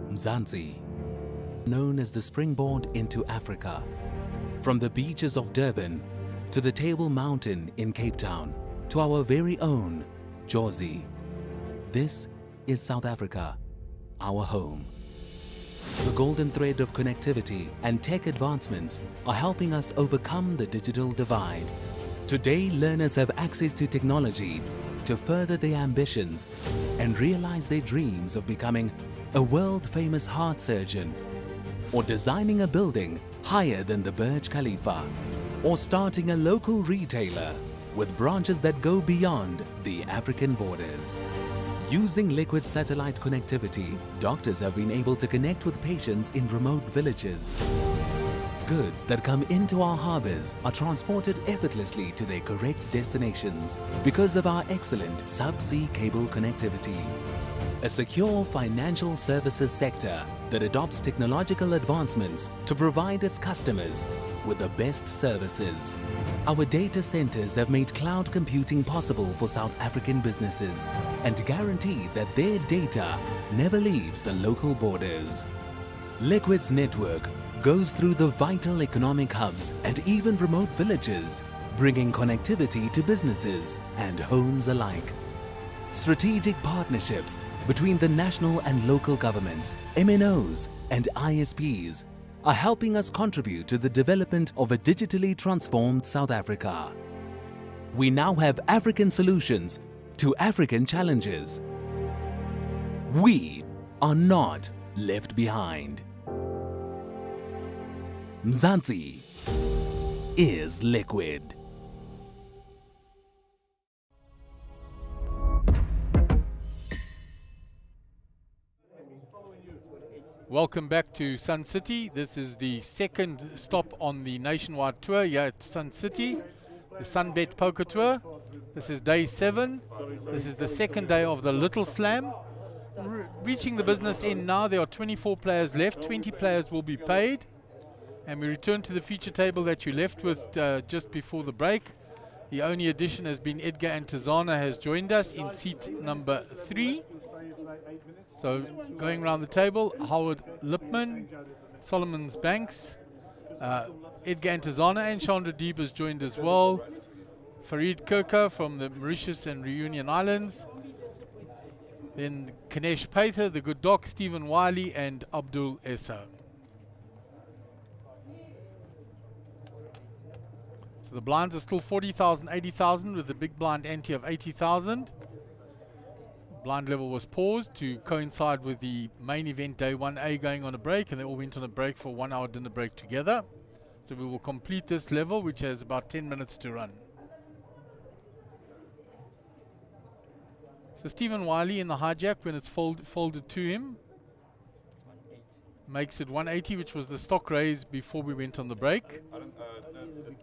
Mzansi, known as the springboard into Africa, from the beaches of Durban to the Table Mountain in Cape Town to our very own Jozi. This is South Africa, our home. The golden thread of connectivity and tech advancements are helping us overcome the digital divide. Today, learners have access to technology to further their ambitions and realize their dreams of becoming a world-famous heart surgeon, or designing a building higher than the Burj Khalifa, or starting a local retailer with branches that go beyond the African borders. Using liquid satellite connectivity, doctors have been able to connect with patients in remote villages. Goods that come into our harbors are transported effortlessly to their correct destinations because of our excellent subsea cable connectivity. A secure financial services sector that adopts technological advancements to provide its customers with the best services. Our data centers have made cloud computing possible for South African businesses and guarantee that their data never leaves the local borders. Liquid's network goes through the vital economic hubs and even remote villages, bringing connectivity to businesses and homes alike. Strategic partnerships between the national and local governments, MNOs and ISPs are helping us contribute to the development of a digitally transformed South Africa. We now have African solutions to African challenges. We are not left behind. Mzansi is liquid. Welcome back to Sun City. This is the second stop on the nationwide tour here at Sun City, the Sunbet Poker Tour. This is day 7. This is the second day of the Little Slam. Reaching the business end now, there are 24 players left. 20 players will be paid. And we return to the feature table that you left with just before the break. The only addition has been Edgar Antizana has joined us in seat number 3. So going around the table, Howard Lipman, Solomon's Banks, Edgar Antizana and Chandra Deeb has joined as well. Farid Kirka from the Mauritius and Reunion Islands. Then Kanesh Paitha, the good doc, Stephen Wiley and Abdul Essa. So the blinds are still 40,000, 80,000 with the big blind ante of 80,000. Blind level was paused to coincide with the main event day 1A going on a break, and they all went on a break for 1 hour dinner break together. So we will complete this level, which has about 10 minutes to run. So Stephen Wiley in the hijack, when it's folded to him, makes it 180, which was the stock raise before we went on the break.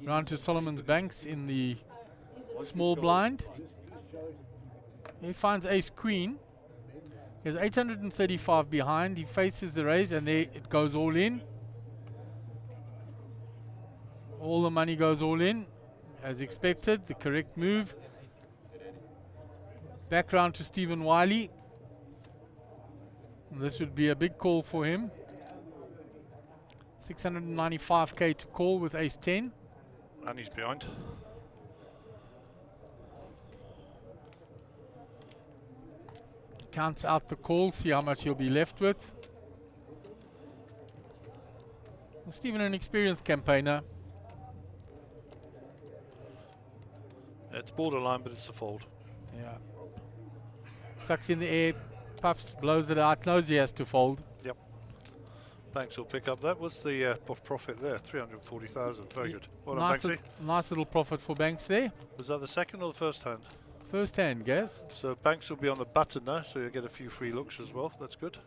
Round to Solomon's Banks in the small blind. He finds ace queen. He has 835 behind. He faces the raise and there it goes all in. All the money goes all in as expected. The correct move. Back round to Stephen Wiley. And this would be a big call for him. 695k to call with ace 10. And he's behind. Counts out the call, see how much he'll be left with. Well, Stephen, an experienced campaigner. It's borderline, but it's a fold. Yeah. Sucks in the air, puffs, blows it out, knows he has to fold. Yep. Banks will pick up that. What's the profit there? 340,000. Very good. Well done, Banksy. Nice little profit for Banks there. Was that the second or the first hand? First hand, Gaz. So Banks will be on the button now, so you'll get a few free looks as well. That's good.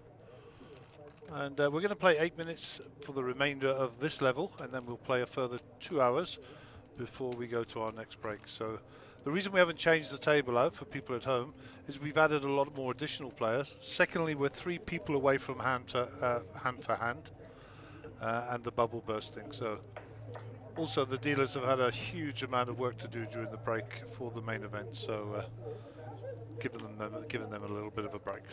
And we're going to play 8 minutes for the remainder of this level, and then we'll play a further 2 hours before we go to our next break. So the reason we haven't changed the table out for people at home is we've added a lot more additional players. Secondly, we're 3 people away from hand for hand and the bubble bursting. So also the dealers have had a huge amount of work to do during the break for the main event. So giving them a little bit of a break.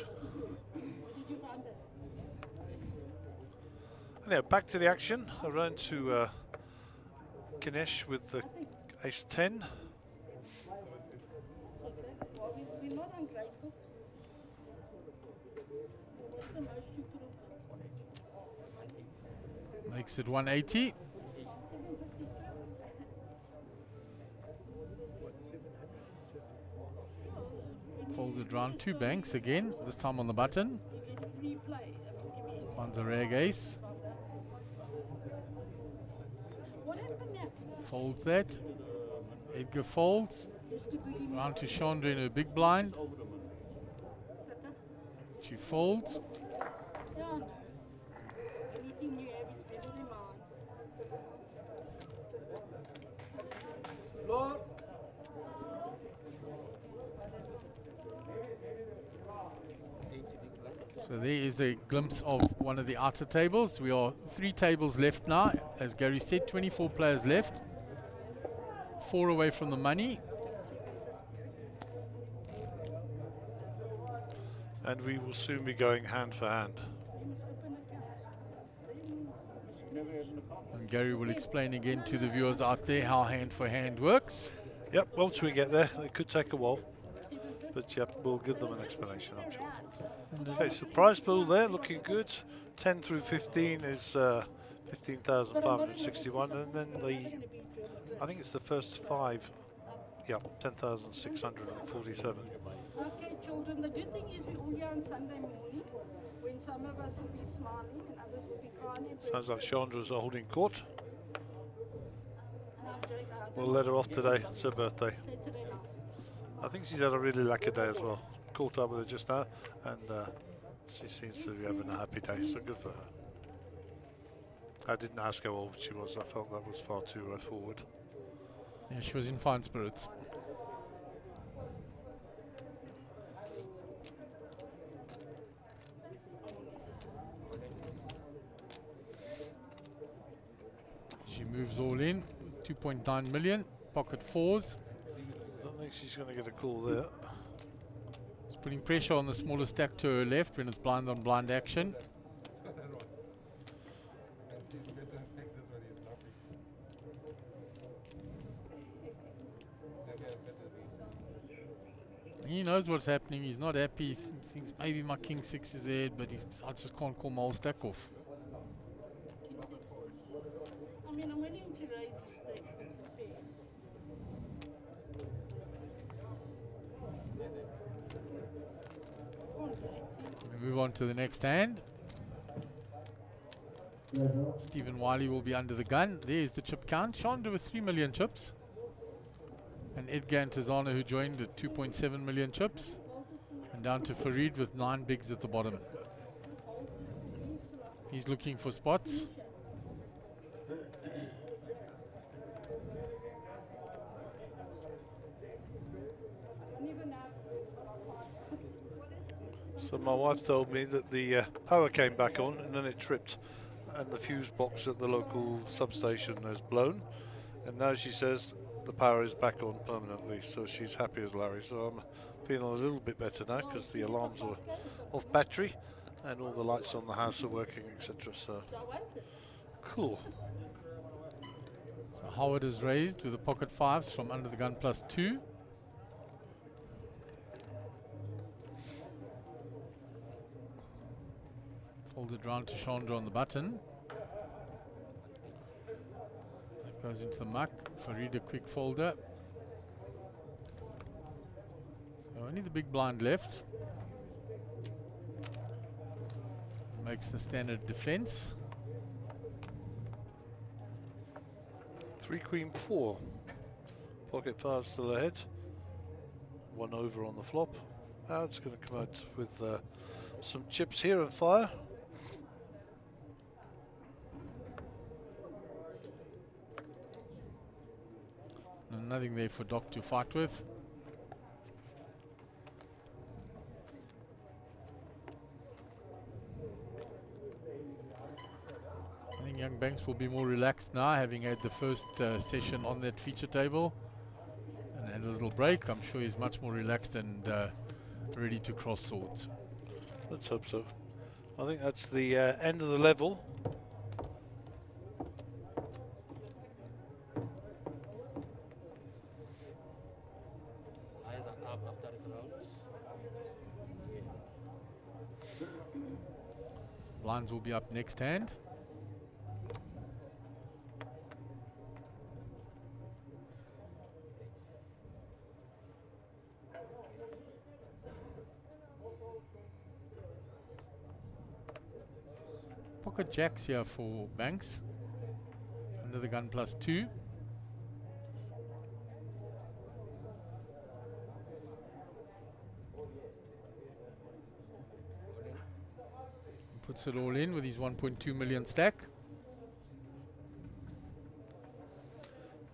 Anyhow, back to the action. Around to Ganesh with the ace 10. Makes it 180. Folded round 2 banks again, this time on the button. Finds a rag ace. Folds that. Edgar folds. Round to Chandra in a big blind. She folds. So there is a glimpse of one of the outer tables. We are 3 tables left now. As Gary said, 24 players left. 4 away from the money. And we will soon be going hand for hand. And Gary will explain again to the viewers out there how hand for hand works. Yep, once we get there, it could take a while. But yep, we'll give them an explanation, I'm sure. Okay, so prize pool there, looking good. 10 through 15 is 15,561, and then I think it's the first 5, yeah, 10,647. Okay, children, the good thing is we're all here on Sunday morning, when some of us will be smiling and others will be crying. Sounds like Chandra's holding court. No, Jake, We'll let her off today, it's her birthday. Saturday night. I think she's had a really lucky day as well. Caught up with her just now, and she seems to be having a happy day, so good for her. I didn't ask how old she was, I felt that was far too forward. Yeah, she was in fine spirits. She moves all in, 2.9 million, pocket 4s. I don't think she's going to get a call there. It's putting pressure on the smaller stack to her left when it's blind on blind action. He knows what's happening. He's not happy. He thinks maybe my king 6 is there, but I just can't call my whole stack off. I mean, I'm willing to raise his stake with his pair. We move on to the next hand. Stephen Wiley will be under the gun. There's the chip count. Chandra with 3 million chips. And Edgar Antazana, who joined at 2.7 million chips. And down to Farid with 9 bigs at the bottom. He's looking for spots. So my wife told me that the power came back on and then it tripped, and the fuse box at the local substation has blown, and now she says the power is back on permanently, so she's happy as Larry. So I'm feeling a little bit better now because the alarms are off battery and all the lights on the house are working, etc. So cool. So Howard is raised with the pocket 5s from under the gun +2. Folded round to Chandra on the button. That goes into the muck. Farid a quick folder. So only the big blind left. Makes the standard defense. 3 queen 4. Pocket 5 still ahead. 1 over on the flop. Now it's going to come out with some chips here and fire. And nothing there for Doc to fight with. I think Young Banks will be more relaxed now, having had the first session on that feature table and had a little break. I'm sure he's much more relaxed and ready to cross swords. Let's hope so. I think that's the end of the level. Blinds will be up next hand. Pocket jacks here for Banks. Under the gun +2. Puts it all in with his 1.2 million stack.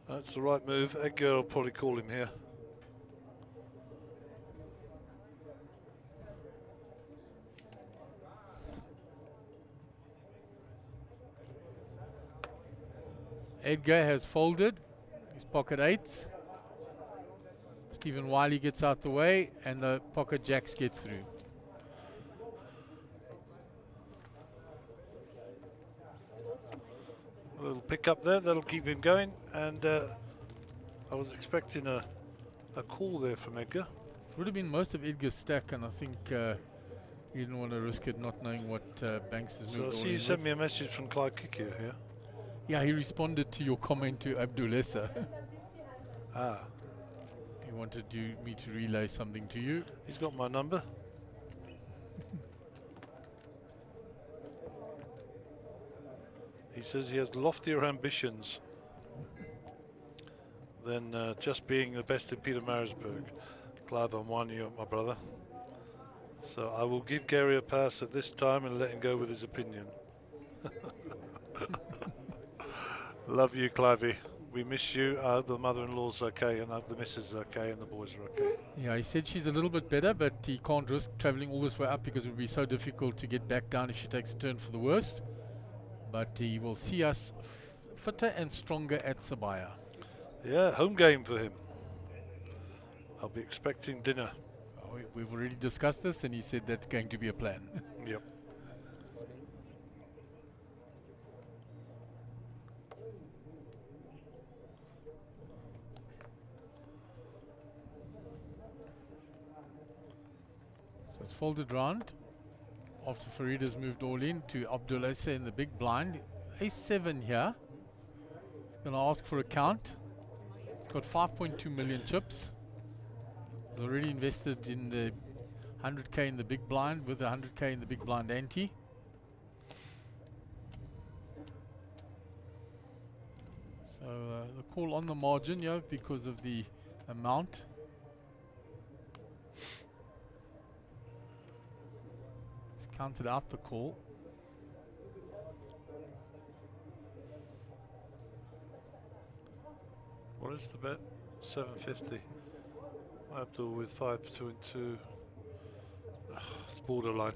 That's the right move. Edgar will probably call him here. Edgar has folded his pocket 8s. Stephen Wiley gets out the way and the pocket jacks get through. A little pick up there, that'll keep him going. And I was expecting a call there from Edgar. Would have been most of Edgar's stack, and I think he didn't want to risk it not knowing what Banks has So moved I all see you in sent with. me a message from Clyde Kikia here. Yeah, he responded to your comment to Abdulessa. Ah, He wanted me to relay something to you. he's got my number. He says he has loftier ambitions than just being the best in Peter Marisburg. Clive, I'm winding you up, my brother. So I will give Gary a pass at this time and let him go with his opinion. Love you, Clivey. We miss you. I hope the mother-in-law's okay, and I hope the missus is okay, and the boys are okay. Yeah, he said she's a little bit better, but he can't risk traveling all this way up because it would be so difficult to get back down if she takes a turn for the worst. But he will see us fitter and stronger at Sabaya. Yeah, home game for him. I'll be expecting dinner. We've already discussed this, and he said that's going to be a plan. Yep. So it's folded round after Farid has moved all in to Abdulessa in the big blind. Ace-7 here. He's going to ask for a count. He's got 5.2 million chips. He's already invested in the 100k in the big blind with the 100k in the big blind ante. So the call on the margin, yeah, because of the amount. He's counted out the call. What is the bet? 750. Abdul with 5, 2 and 2. It's borderline.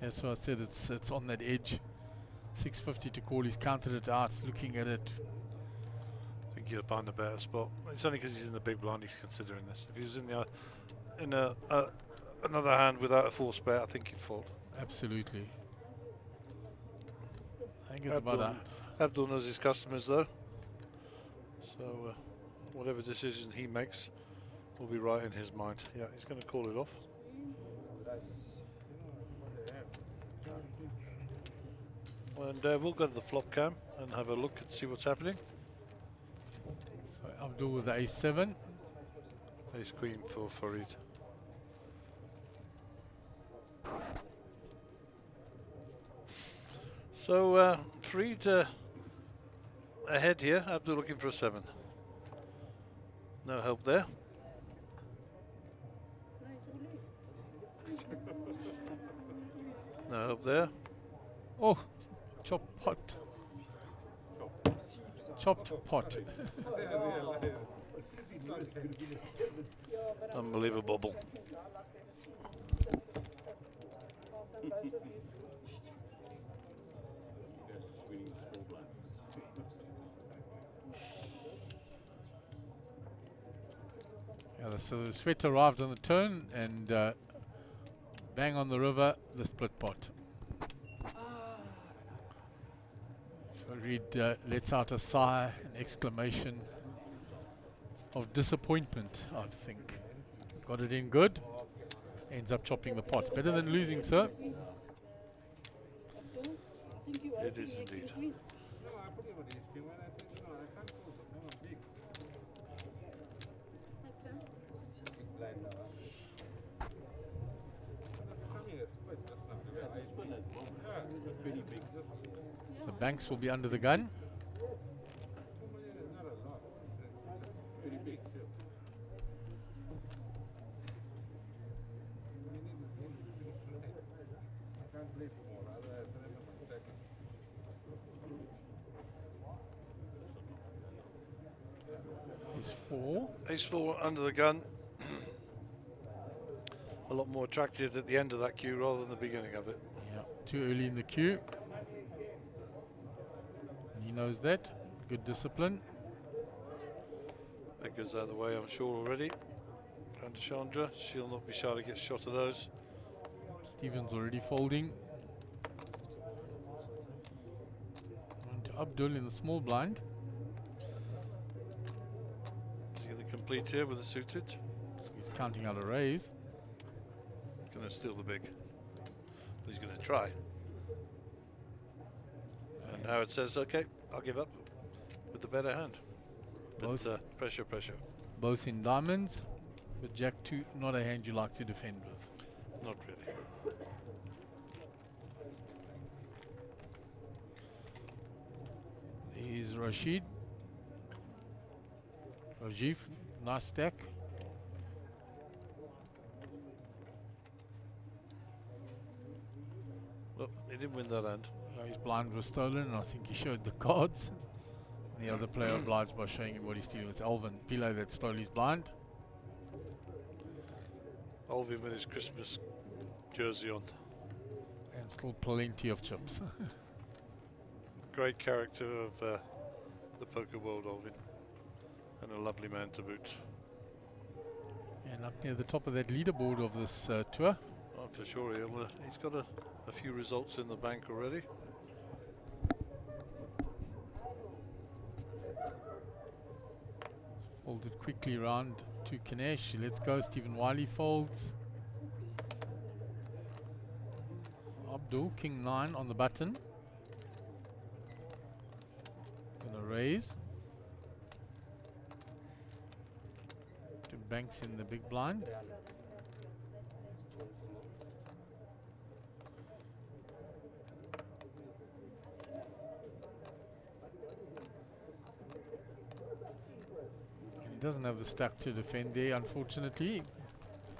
Yeah, so I said it's on that edge. 650 to call. He's counted it out. He's looking at it. I think he'll find the better spot. It's only because he's in the big blind he's considering this. If he was in the another hand without a force bet, I think he'd fold. Absolutely. I think it's about a Abdul knows his customers though, so whatever decision he makes will be right in his mind. Yeah, he's going to call it off. And we'll go to the flop cam and have a look and see what's happening. So Abdul with the ace-7. Ace queen for Farid. So Farid ahead here. Abdul looking for a 7. No help there. No help there. Oh, chopped pot. Chopped pot. Unbelievable. Yeah, so the sweat arrived on the turn, and Bang on the river, the split pot. Farid lets out a sigh, an exclamation of disappointment, I think. Got it in good. Ends up chopping the pot. Better than losing, sir. It is indeed. So Banks will be under the gun. Ace 4 under the gun. A lot more attractive at the end of that queue rather than the beginning of it. Yeah, too early in the queue. And he knows that. Good discipline. That goes out of the way, I'm sure, already. And Chandra, she'll not be shy to get a shot of those. Stephen's already folding. On to Abdul in the small blind. Is he going to complete here with a suited? So he's counting out a raise. Going to steal the big. But he's going to try. And Howard says, okay, I'll give up with the better hand. But pressure, pressure. Both in diamonds. But Jack 2, not a hand you like to defend with. Not really. Here's Rashid. Rajiv, nice stack. Well, he didn't win that hand. His blind was stolen, and I think he showed the cards. And the other player obliged by showing him what he's stealing. It's Alvin Pillay that stole his blind. Alvin with his Christmas jersey on. And still plenty of chips. Great character of the poker world, Alvin. And a lovely man to boot. And up near the top of that leaderboard of this tour. Oh, for sure, he's got a few results in the bank already. Folded quickly round to Kanesh. He lets go. Stephen Wiley folds. Abdul, King 9 on the button. Gonna raise. To Banks in the big blind. Doesn't have the stack to defend there, unfortunately.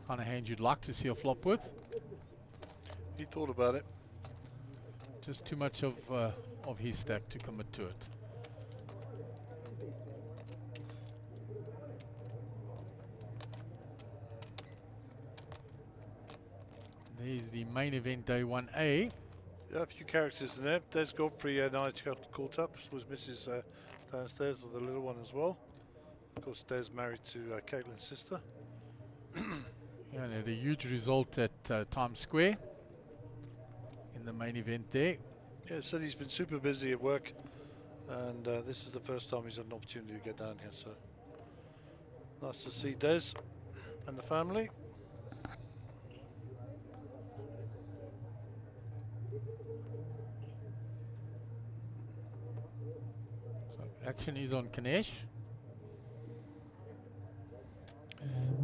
Kind of hand you'd like to see a flop with. He thought about it. Just too much of his stack to commit to it. There's the main event, day 1A. Yeah, a few characters in there. Des Godfrey and I caught up. Was Mrs. Downstairs with the little one as well. Of course, Des married to Caitlin's sister. Yeah, and had a huge result at Times Square in the main event there. Yeah, said he's been super busy at work, and this is the first time he's had an opportunity to get down here. So nice to see Des and the family. So action is on Kanesh.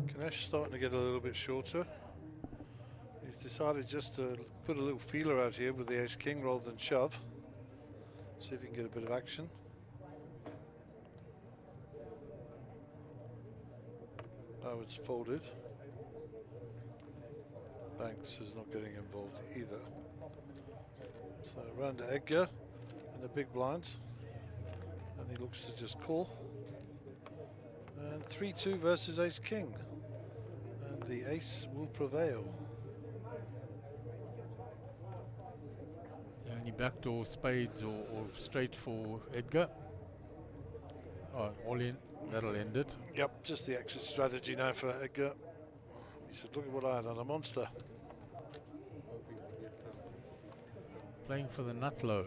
Kanesh starting to get a little bit shorter. He's decided just to put a little feeler out here with the ace-king rather than shove. See if he can get a bit of action. Now it's folded. Banks is not getting involved either. So round to Edgar in the big blind. And he looks to just call. And 3-2 versus ace-king. And the ace will prevail. Yeah, any backdoor spades or straight for Edgar. Oh, all in. That'll end it. Yep, just the exit strategy now for Edgar. He said, look at what I had on a monster. Playing for the nut low.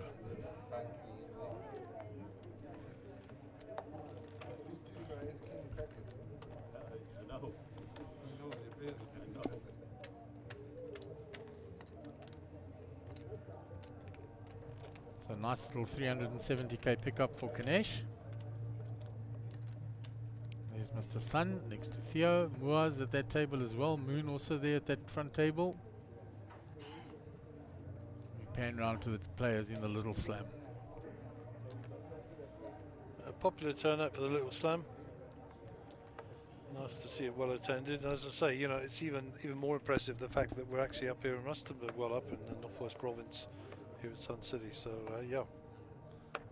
So nice little 370k pickup for Kanesh. There's Mr. Sun next to Theo. Muaz at that table as well. Moon also there at that front table. We pan round to the players in the little slam. A popular turnout for the Little Slam. Nice to see it well attended. As I say, you know, it's even more impressive the fact that we're actually up here in Rustenburg, well up in the Northwest Province here at Sun City. So yeah.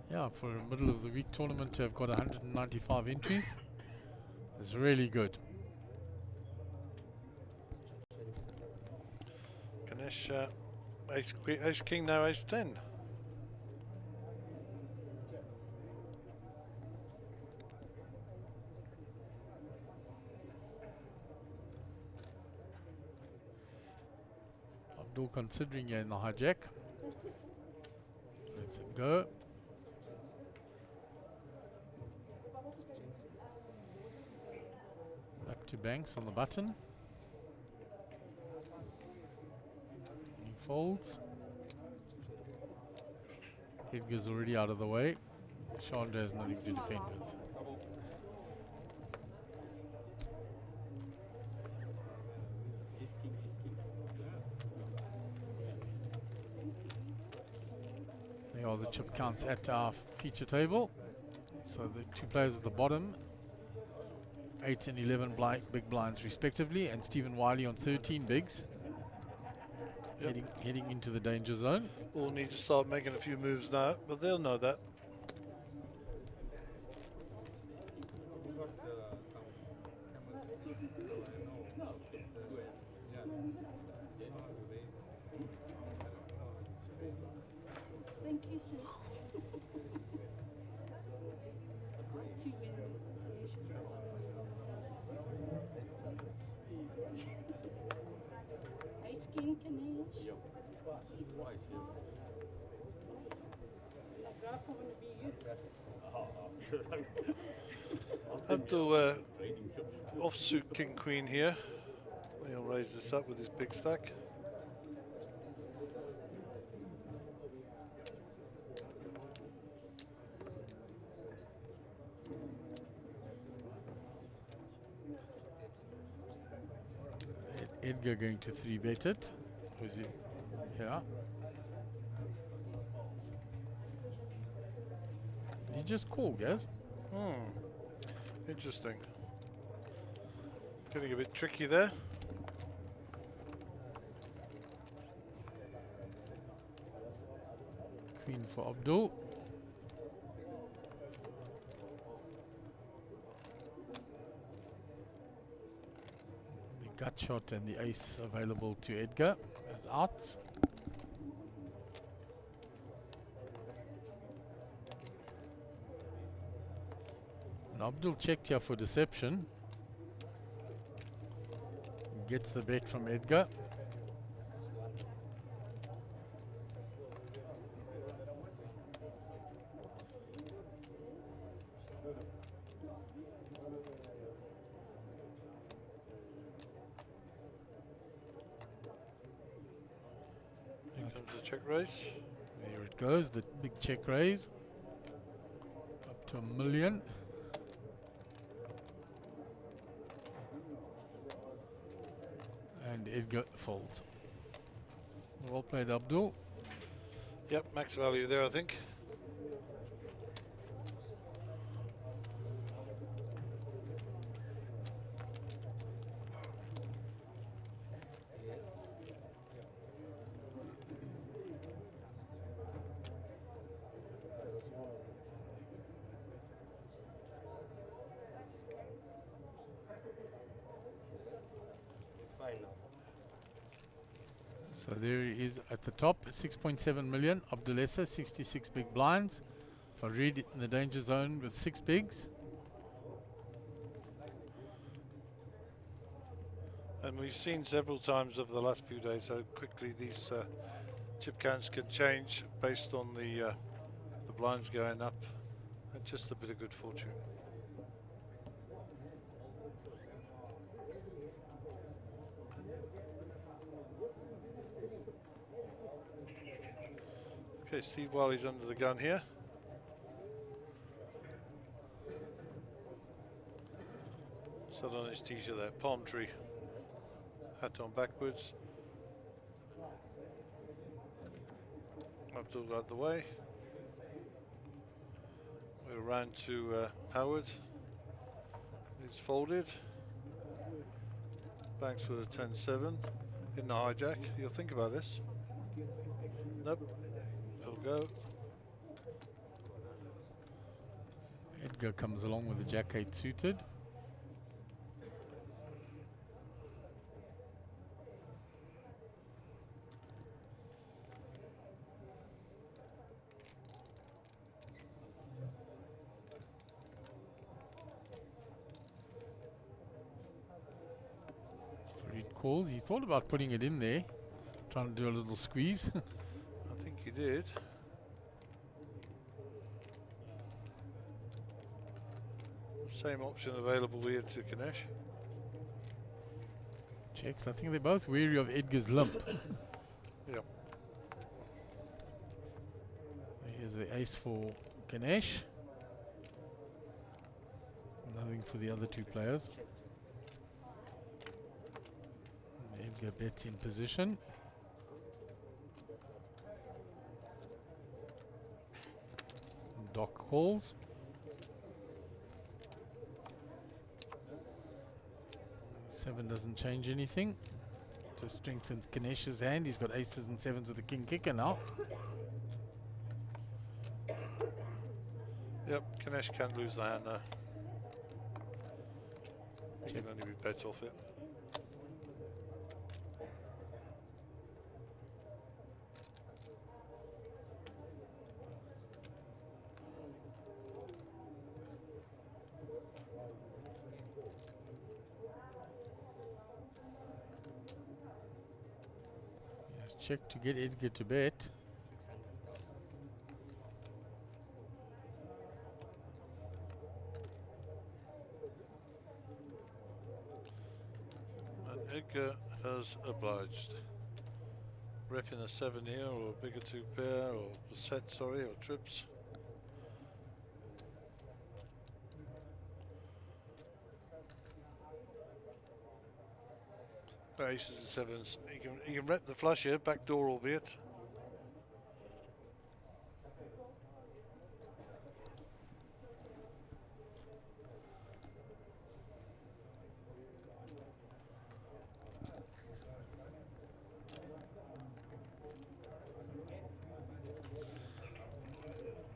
Yeah, for a middle of the week tournament to have got 195 entries is really good. Ganesh, ace king now, ace 10. Abdul considering you're in the hijack. Let's it go. Back to Banks on the button. He folds. Edgar's already out of the way. Chandra has nothing to defend with. There are the chip counts at our feature table. So the two players at the bottom, 8 and 11 big blinds respectively, and Stephen Wiley on 13 bigs. Yep. Heading into the danger zone. We'll need to start making a few moves now, but they'll know that. Thank you, sir. Ice king, Kanesh. Up to offsuit king queen here. He'll raise this up with his big stack. Edgar going to 3-bet it. Was it? Yeah. You just call, Gaz. Interesting. Getting a bit tricky there. Queen for Abdul. The gut shot and the ace available to Edgar as outs. And Abdul checked here for deception. Gets the bet from Edgar. Here comes the check raise. There it goes, the big check raise. Up to $1 million. And Edgar folds. Well played, Abdul. Yep, max value there, I think. So there he is at the top, 6.7 million. Abdulessa, 66 big blinds. Farid in the danger zone with 6 bigs. And we've seen several times over the last few days how quickly these Chip counts can change based on the blinds going up, and just a bit of good fortune. Okay, Steve Wiley's under the gun here. Sat on his t-shirt there, palm tree. Hat on backwards. Abdul out the way. We're around to Howard. He's folded. Banks with a 10-7 in the hijack. You'll think about this. Nope. He'll go. Edgar comes along with the jack-8 suited. Calls. He thought about putting it in there, trying to do a little squeeze. I think he did. Same option available here to Ganesh. Checks. I think they're both wary of Edgar's limp. Yep. Here's the ace for Ganesh. Nothing for the other two players. Edgar bets in position. Doc calls. Seven doesn't change anything. Just strengthens Ganesh's hand. He's got aces and sevens with the king kicker now. Yep, Ganesh can't lose the hand now. He can only be bet off it. Check to get Edgar to bet. And Edgar has obliged. Repping a 7 here, or a bigger 2 pair, or a set, sorry, or trips. Aces and sevens. He can rep the flush here, backdoor albeit.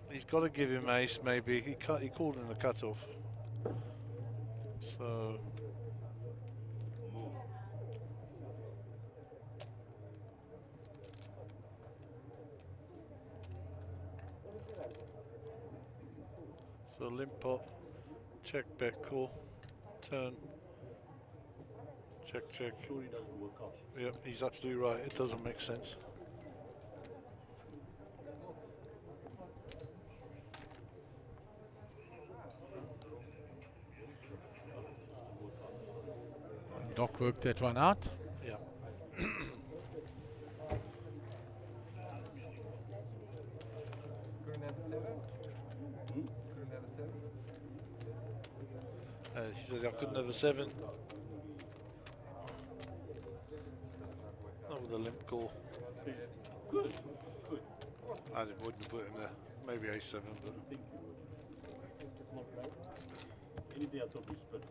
He's got to give him ace, maybe. He called in the cutoff. So limp pot, check, bet, call, turn, check, check. Surely doesn't work out. Yep, he's absolutely right. It doesn't make sense. Doc worked that one out. Yeah. He said I couldn't have a 7. Not with a limp call. Good. Good. I wouldn't put him there. Maybe a 7, but I think you would. It's not right. Any day I thought we split.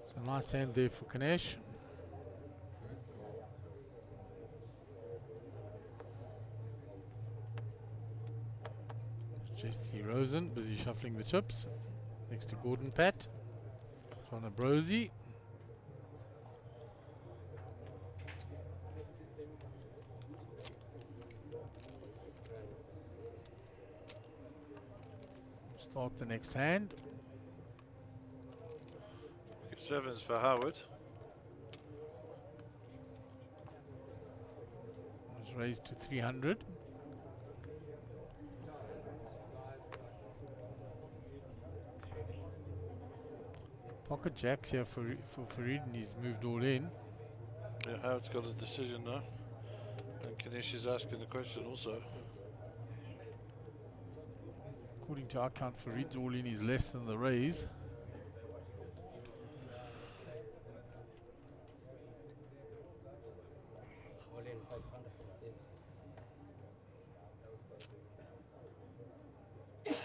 So nice hand there for Ganesh. J.C. Rosen busy shuffling the chips next to Gordon Pat. On a Brosy. Start the next hand. Pocket sevens for Howard. Was raised to 300. Pocket jacks here for Farid, and he's moved all in. Yeah, Howard's got a decision now. And Kanish is asking the question also. According to our count, Farid's all in is less than the raise. There's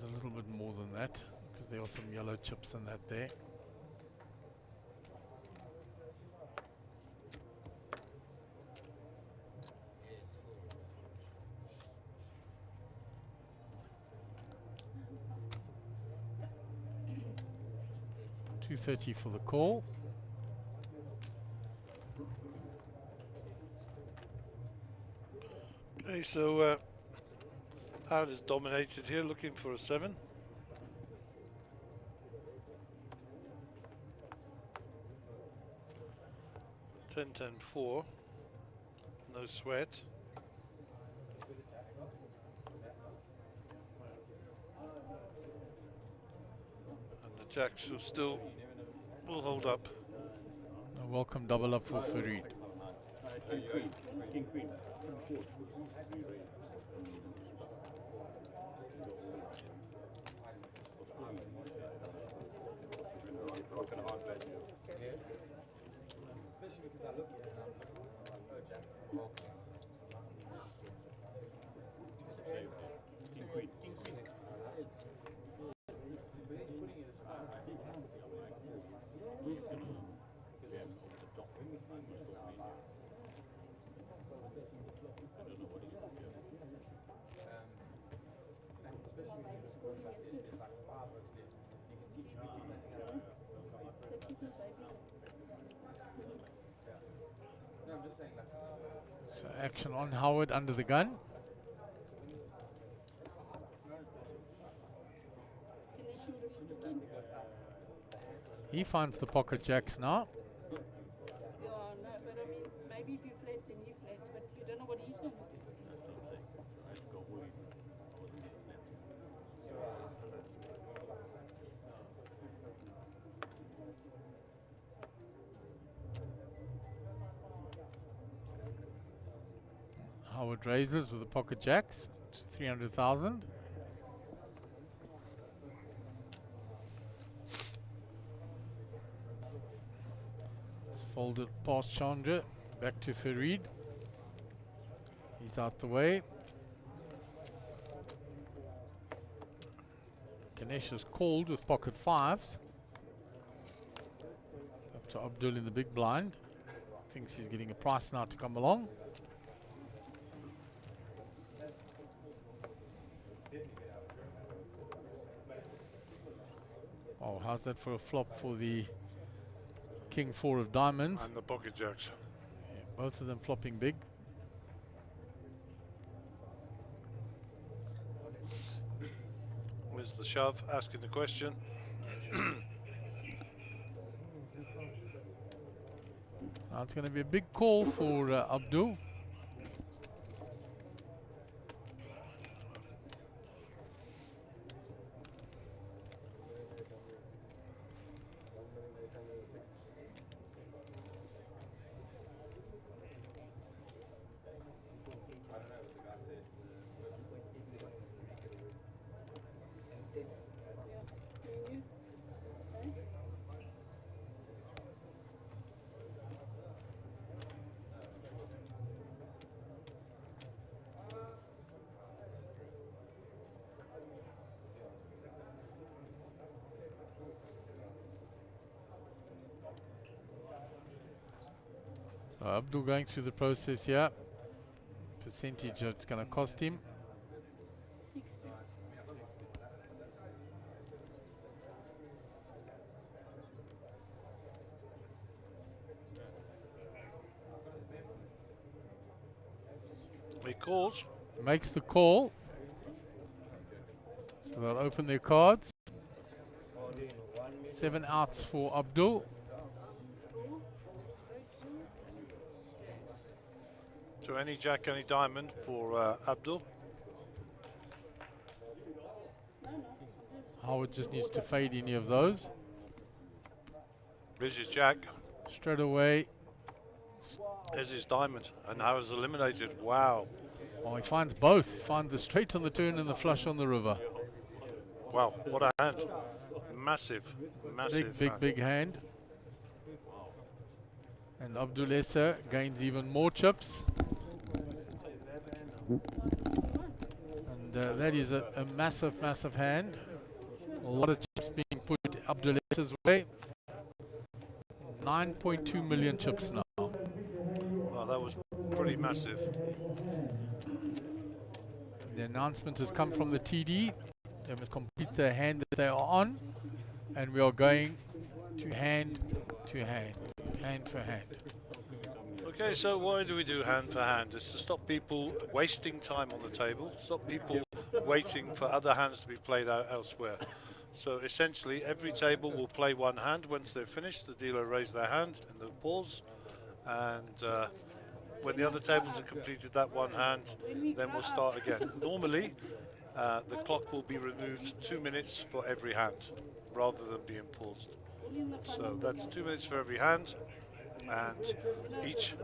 a little bit more than that, because there are some yellow chips in that there. $230 for the call. Okay, so Howard is dominated here, looking for a 7. Ten, 10, 4. No sweat. And the jacks will hold up. A welcome double up for Farid. King, queen. So action on Howard under the gun. He finds the pocket jacks now. Yeah, no, but I mean, maybe if you flat, then you flat, but you don't know what he's going to do. Howard raises with the pocket jacks to 300,000. It's folded past Chandra, back to Farid. He's out the way. Ganesh is called with pocket 5s. Up to Abdul in the big blind. Thinks he's getting a price now to come along. Oh, how's that for a flop for the King 4 of diamonds? And the pocket jacks. Yeah, both of them flopping big. Where's the shove? Asking the question. Now it's going to be a big call for Abdul. So Abdul going through the process here. Percentage it's going to cost him. 60. He calls. Makes the call. So they'll open their cards. 7 outs for Abdul. So any jack, any diamond for Abdul. Howard just needs to fade any of those. Here's his jack. Straight away. There's his diamond. And Howard's eliminated. Wow. Oh, he finds both. He finds the straight on the turn and the flush on the river. Wow, what a hand. Massive, massive Big hand. And Abdul Essa gains even more chips. And that is a massive hand. A lot of chips being put Abdul Essa's way. 9.2 million chips now. Wow, that was pretty massive. The announcement has come from the TD. They must complete the hand that they are on. And we are going to hand for hand. Okay, so why do we do hand for hand? It's to stop people wasting time on the table, stop people waiting for other hands to be played out elsewhere. So essentially, every table will play one hand. Once they're finished, the dealer raises their hand in the pause, and when the other tables have completed that one hand, then we'll start again. Normally, the clock will be removed 2 minutes for every hand, rather than being paused. So that's 2 minutes for every hand, and each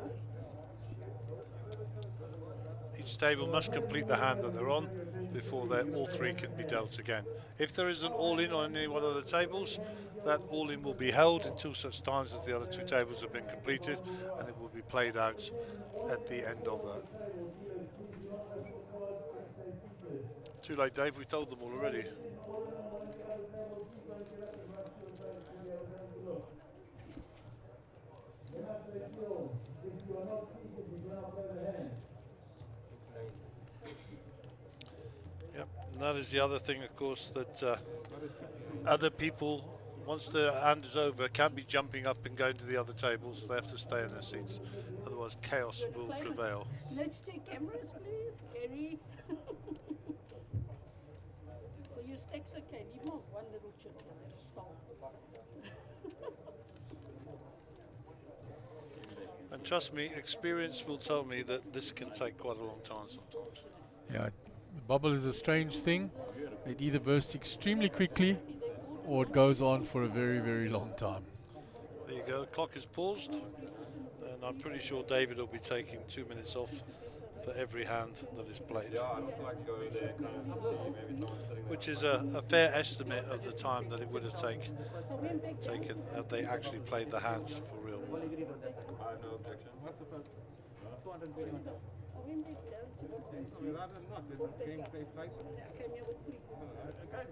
table must complete the hand that they're on before all three can be dealt again. If there is an all-in on any one of the tables, that all-in will be held until such times as the other two tables have been completed, and it will be played out at the end of that. Too late, Dave, we told them all already. Yep, and that is the other thing, of course, that other people, once their hand is over, can't be jumping up and going to the other tables. They have to stay in their seats, otherwise chaos will prevail. Let's take cameras, please. Gary. For your stacks, okay. Leave more one little chip here. That'll stall. And trust me, experience will tell me that this can take quite a long time sometimes. Yeah, the bubble is a strange thing. It either bursts extremely quickly or it goes on for a very long time. There you go, clock is paused, and I'm pretty sure David will be taking 2 minutes off for every hand that is played. Yeah, I'd also like to go there, kind of see maybe someone sitting there. Which is a fair estimate of the time that it would have taken had they actually played the hands for real. I have no objection. What's the first? 221. Rather not, the game plays twice. I came here with 3.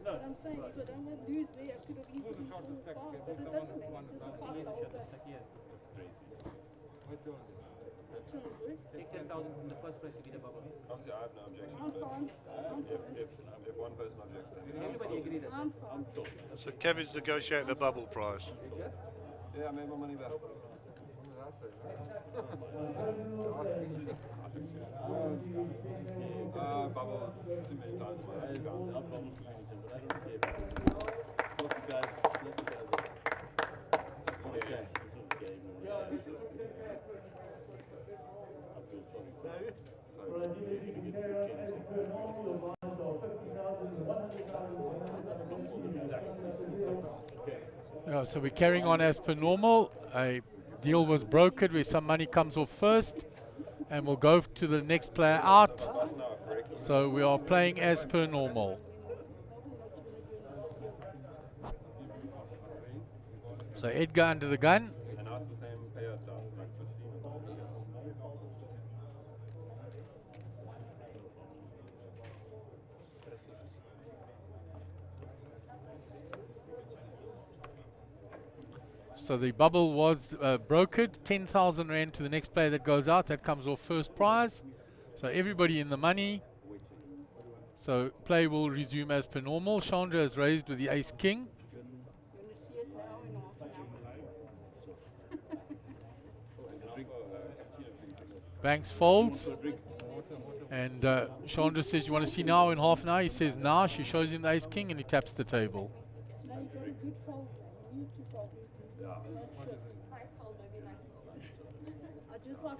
But I'm saying if I don't want to lose there, I could have easily gone far. But it doesn't matter. It's just a 5 older. What's your Take 10,000 from the first place to be the bubble. Obviously, I have no objection. I'm fine. If one person objects, then Everybody agreed. I'm fine. So Kevin's negotiating the bubble prize. yeah, I made my money back. Bubble too many times. So we're carrying on as per normal. A deal was brokered where some money comes off first, and we'll go to the next player out. So we are playing as per normal. So Edgar under the gun. And ask the same payout stuff, like 15 or something. So the bubble was brokered, 10,000 Rand to the next player that goes out. That comes off first prize. So everybody in the money. So play will resume as per normal. Chandra is raised with the ace king. You're going to see it now in half an hour. Banks folds. And Chandra says, you want to see now in half an hour? He says, now. She shows him the ace king and he taps the table. Now you got a good fold. You need to fold. Not sure. Nice hold, maybe nice hold. I just like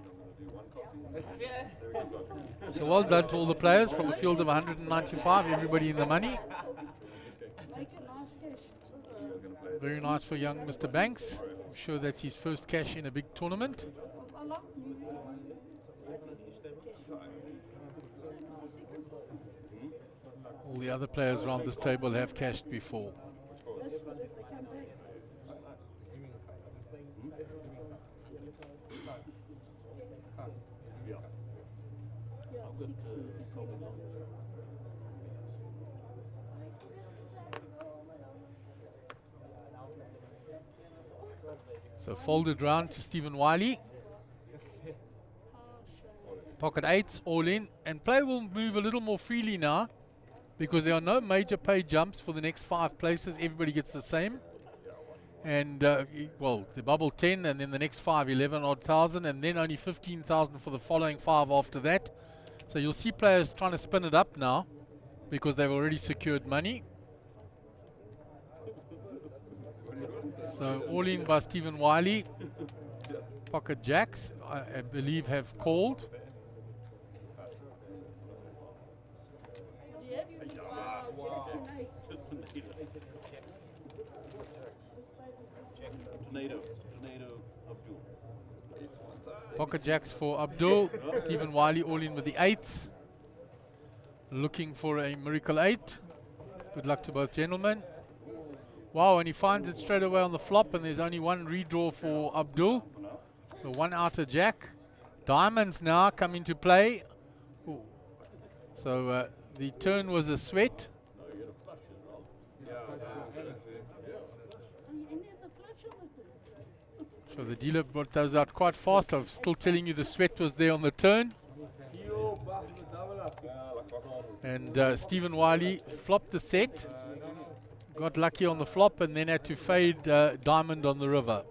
So well done to all the players from a field of 195, everybody in the money. makes a nice cash. Very nice for young Mr. Banks. I'm sure that's his first cash in a big tournament. I like music. All the other players around this table have cashed before. That's what they come back. Yeah, 16 to 20 bucks. So folded round to Stephen Wiley. Pocket eights, all in. And play will move a little more freely now because there are no major pay jumps for the next 5 places. Everybody gets the same. And, well, the bubble 10 and then the next 5, 11 odd thousand, and then only 15,000 for the following 5 after that. So you'll see players trying to spin it up now because they've already secured money. So all in by Stephen Wiley. Pocket jacks, I believe, have called. Yeah, wow, jacks and eights. Tornado Abdul. Pocket jacks for Abdul. Stephen Wiley all in with the 8s. Looking for a miracle 8. Good luck to both gentlemen. Wow, and he finds it straight away on the flop, and there's only one redraw for Abdul. The one outer jack. Diamonds now come into play. Ooh. So the turn was a sweat. So the dealer brought those out quite fast. I'm still telling you the sweat was there on the turn. And Stephen Wiley flopped the set. Got lucky on the flop and then had to fade diamond on the river.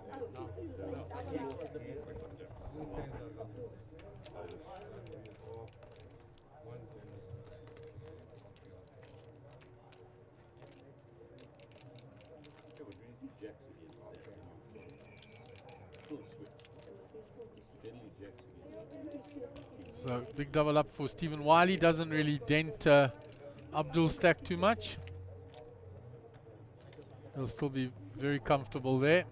So big double up for Stephen Wiley. Doesn't really dent Abdul's stack too much. He'll still be very comfortable there.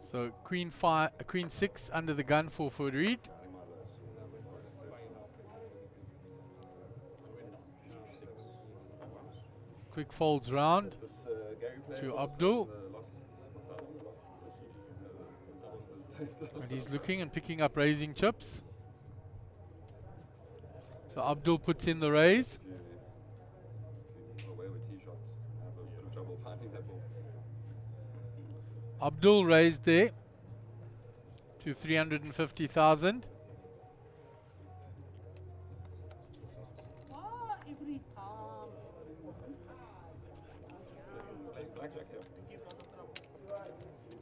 So Queen 6 under the gun for Reed. Quick folds round to Abdul. And he's looking and picking up raising chips. So Abdul puts in the raise. Abdul raised there to 350,000. Every time.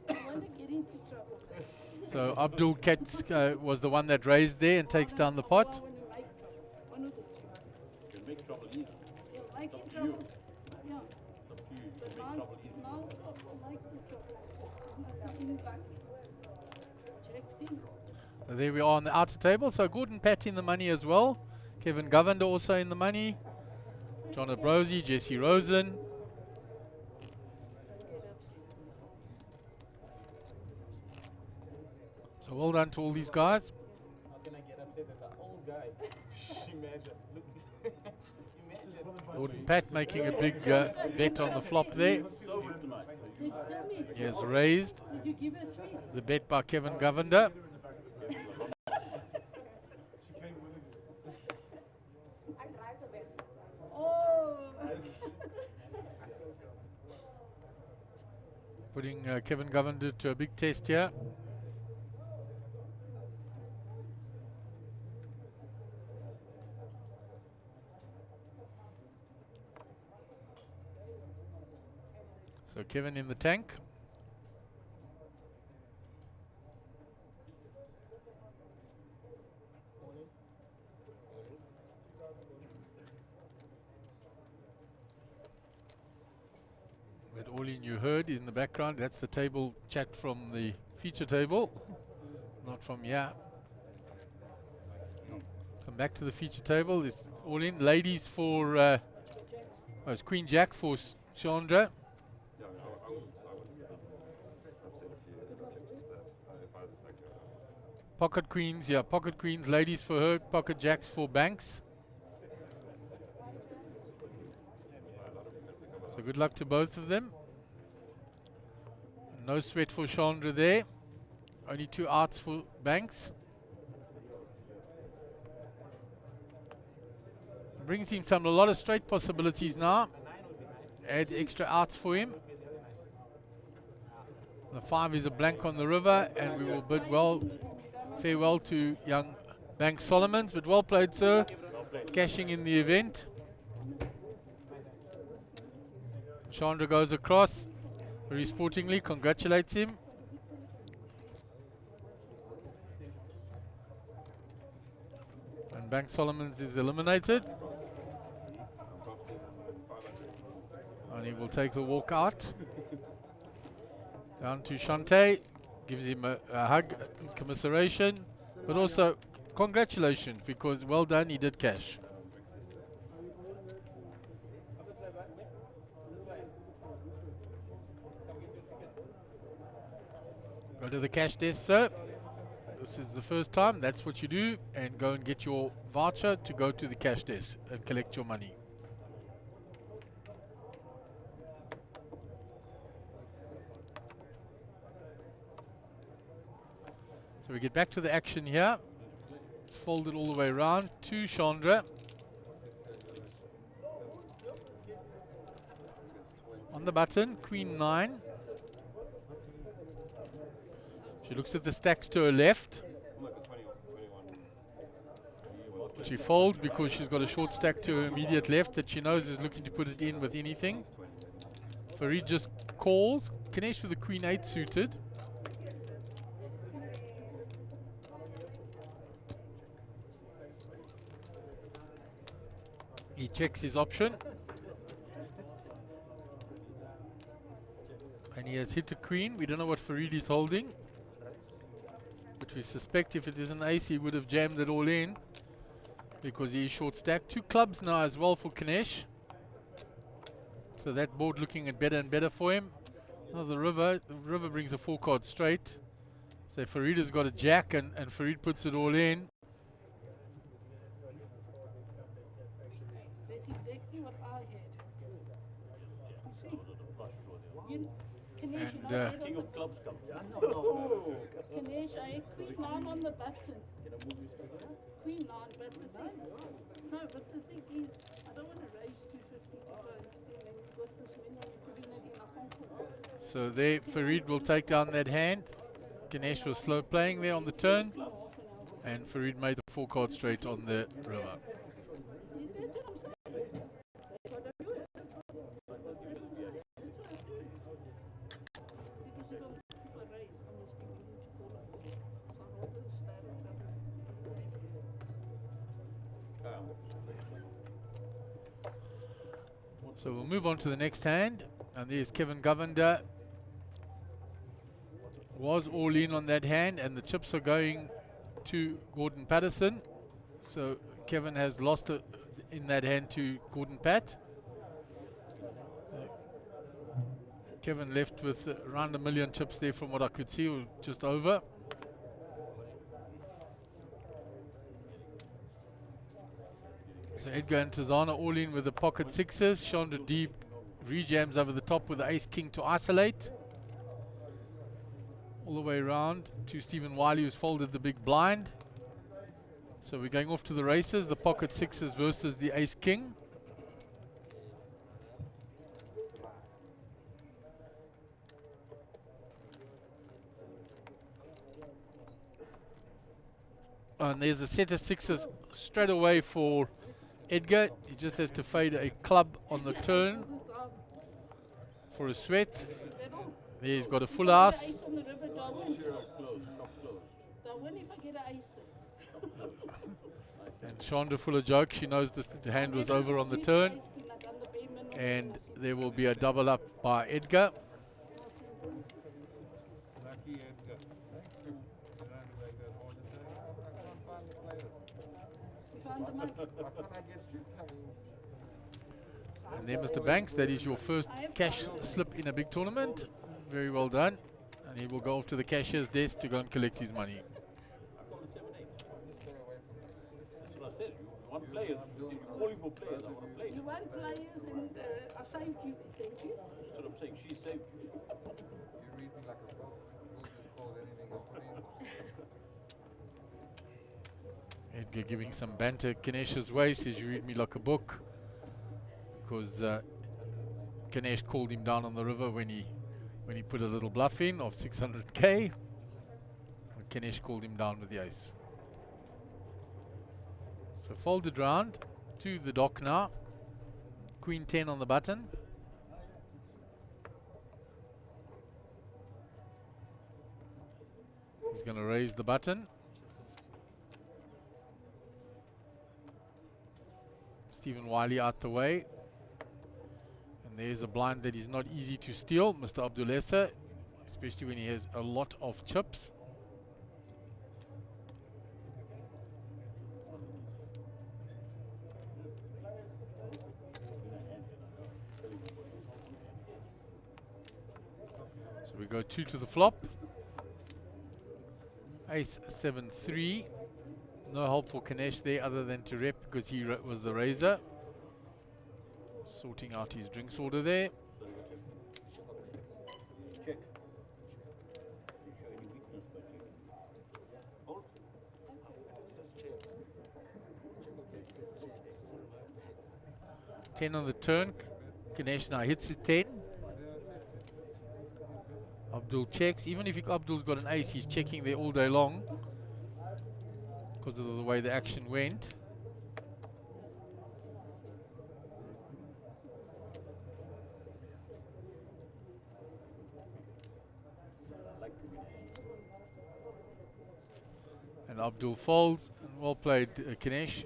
I want to get into trouble. So Abdul Katz was the one that raised there and takes down the pot. I want to make one of the two. You can make trouble easy. Yeah, making trouble. Yeah. But now I like the trouble. I'm coming back. Checked in. So there we are on the outer table. So Gordon Pat in the money as well. Kevin Govender also in the money. John Abrosi, Jesse Rosen. So well done to all these guys. How can I get upset at the old guy? Imagine. Look. Imagine. Gordon Pat making a big bet on the flop there. So tonight. Tell me, He has raised did you give her sweets? the bet by Kevin Govender. Oh. Putting Kevin Govender to a big test here. So Kevin in the tank. That all in you heard in the background, that's the table chat from the feature table, not from here. Come back to the feature table. It's all in. Ladies for it's Queen Jack for Chandra. Yeah, I wouldn't. I've seen a few pictures that if I was like Pocket Queens, yeah, Pocket Queens, ladies for her, Pocket Jacks for Banks. So good luck to both of them. No sweat for Chandra there. Only 2 outs for Banks. Brings him a lot of straight possibilities now. Adds extra outs for him. The 5 is a blank on the river, and we will bid farewell to young Banks Solomons. But well played, sir. Cashing in the event. Chandra goes across. Very sportingly, congratulates him. And Banks Solomons is eliminated. And he will take the walk out. Down to Shante. Gives him a hug, commiseration, but also congratulations, because well done, he did cash. Go to the cash desk, sir. This is the first time, that's what you do, and go and get your voucher to go to the cash desk and collect your money. So we get back to the action here. It's folded all the way around to Chandra. On the button, Queen 9. She looks at the stacks to her left. She folds because she's got a short stack to her immediate left that she knows is looking to put it in with anything. Farid just calls. Ganesh with the Queen 8 suited. He checks his option. And he has hit a queen. We don't know what Farid is holding. But we suspect if it is an ace, he would have jammed it all in, because he is short stack. 2 clubs now as well for Ganesh. So that board looking at better and better for him. Now the river brings a 4 card straight. So Farid has got a jack, and Farid puts it all in. That's exactly what I had. You see? Ganesh, And, you know, King of clubs comes. Ganesh, I had Queen 9 on the button. Queen 9, but the thing, no, but the thing is, I don't want to raise 250 to go and spend, and you've got this many and you're putting it in a concord. So there, Farid will take down that hand. Ganesh was slow playing there on the turn, and Farid made the 4 card straight on the river. You see what I'm saying? That's what I do. That's what I do. Because you don't people raise on this people need to call it. So I hold it stand up. So we'll move on to the next hand, and there's Kevin Govender. Was all in on that hand, and the chips are going to Gordon Patterson. So Kevin has lost it in that hand to Gordon Pat. Kevin left with around 1 million chips there from what I could see, or just over. So Edgar and Tazana all in with the pocket sixes. Chandra deep rejams over the top with the ace king to isolate. All the way around to Stephen Wiley, who's folded the big blind. So we're going off to the races, the pocket sixes versus the ace king. And there's a set of sixes straight away for Edgar. He just has to fade a club on the turn for a sweat. Settle. There he's got a full If I get house. ice on the river, Darwin. Close, not close. Darwin, if I get ice. And Shonda, full of jokes, she knows the hand was over on the turn. And there will be a double up by Edgar. Lucky Edgar. Run like that all the time. I can't find the players. Why can't I get shit coming? And there, Mr. Banks, that is your first cash slip in a big tournament. Very well done. And he will go off to the cashier's desk to go and collect his money. I call it 7-8. That's what I said. You want players. You're calling for players. I want to play. You want players and I saved you, thank you. That's what I'm saying. She saved you. You read me like a book. We'll just call anything I put in. Edgar giving some banter Kanesh's way, says you read me like a book. Because Kanesh called him down on the river when he put a little bluff in of 600k. And Kanesh called him down with the ace. So folded round to the dock now. Queen 10 on the button. He's going to raise the button. Stephen Wiley out the way. And there's a blind that is not easy to steal, Mr. Abdulesa, especially when he has a lot of chips. So we go 2 to the flop. Ace 7-3. No help for Kanesh there other than to rep because he was the raiser. Sorting out his drinks order there. Check. You show any weakness by checking. Hold. 10 on the turn. Ganesh now hits his 10. Abdul checks. Even if Abdul's got an ace, he's checking there all day long because of the way the action went. And Abdul folds. And well played, Ganesh.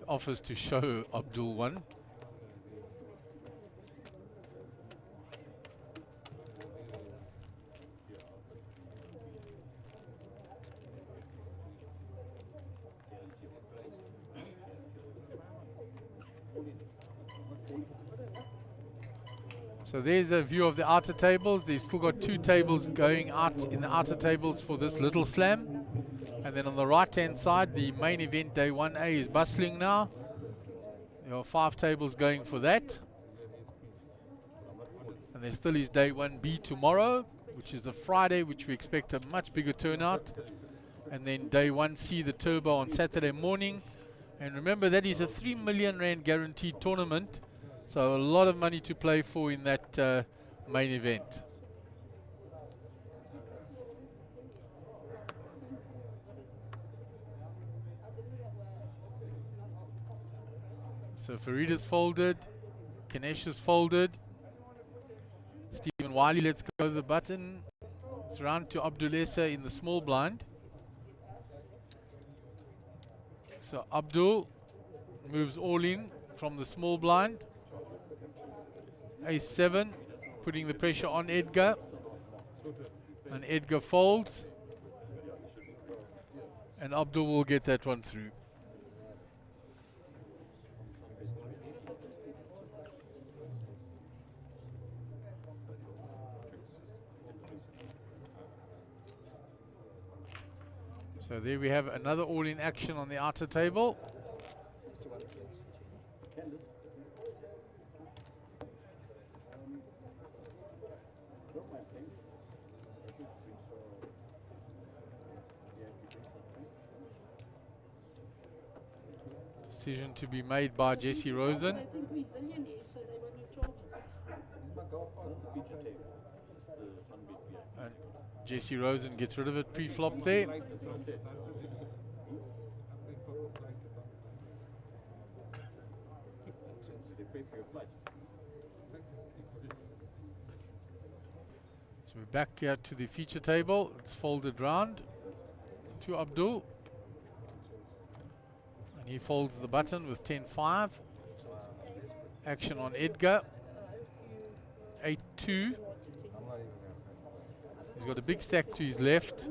Offers to show Abdul one. So there's a view of the outer tables. They've still got 2 tables going out in the outer tables for this little slam. And then on the right hand side, the main event day 1A is bustling now. There are 5 tables going for that. And there still is day 1B tomorrow, which is a Friday, which we expect a much bigger turnout. And then day 1C, the turbo on Saturday morning. And remember, that is a 3 million rand guaranteed tournament. So a lot of money to play for in that main event. So Farida's folded, Kanesh is folded. Stephen Wiley, let's go to the button. It's round to Abdulesa in the small blind. So Abdul moves all in from the small blind. Ace 7, putting the pressure on Edgar. And Edgar folds. And Abdul will get that one through. So there we have another all-in action on the outer table. Decision to be made by Jesse Rosen. I think we're zillionaires, so they want to charge And Jesse Rosen gets rid of it pre-flop there. They pay for your flight. So we're back here to the feature table. It's folded round to Abdul. And he folds the button with 10-5. Action on Edgar. 8-2. He's got a big stack to his left.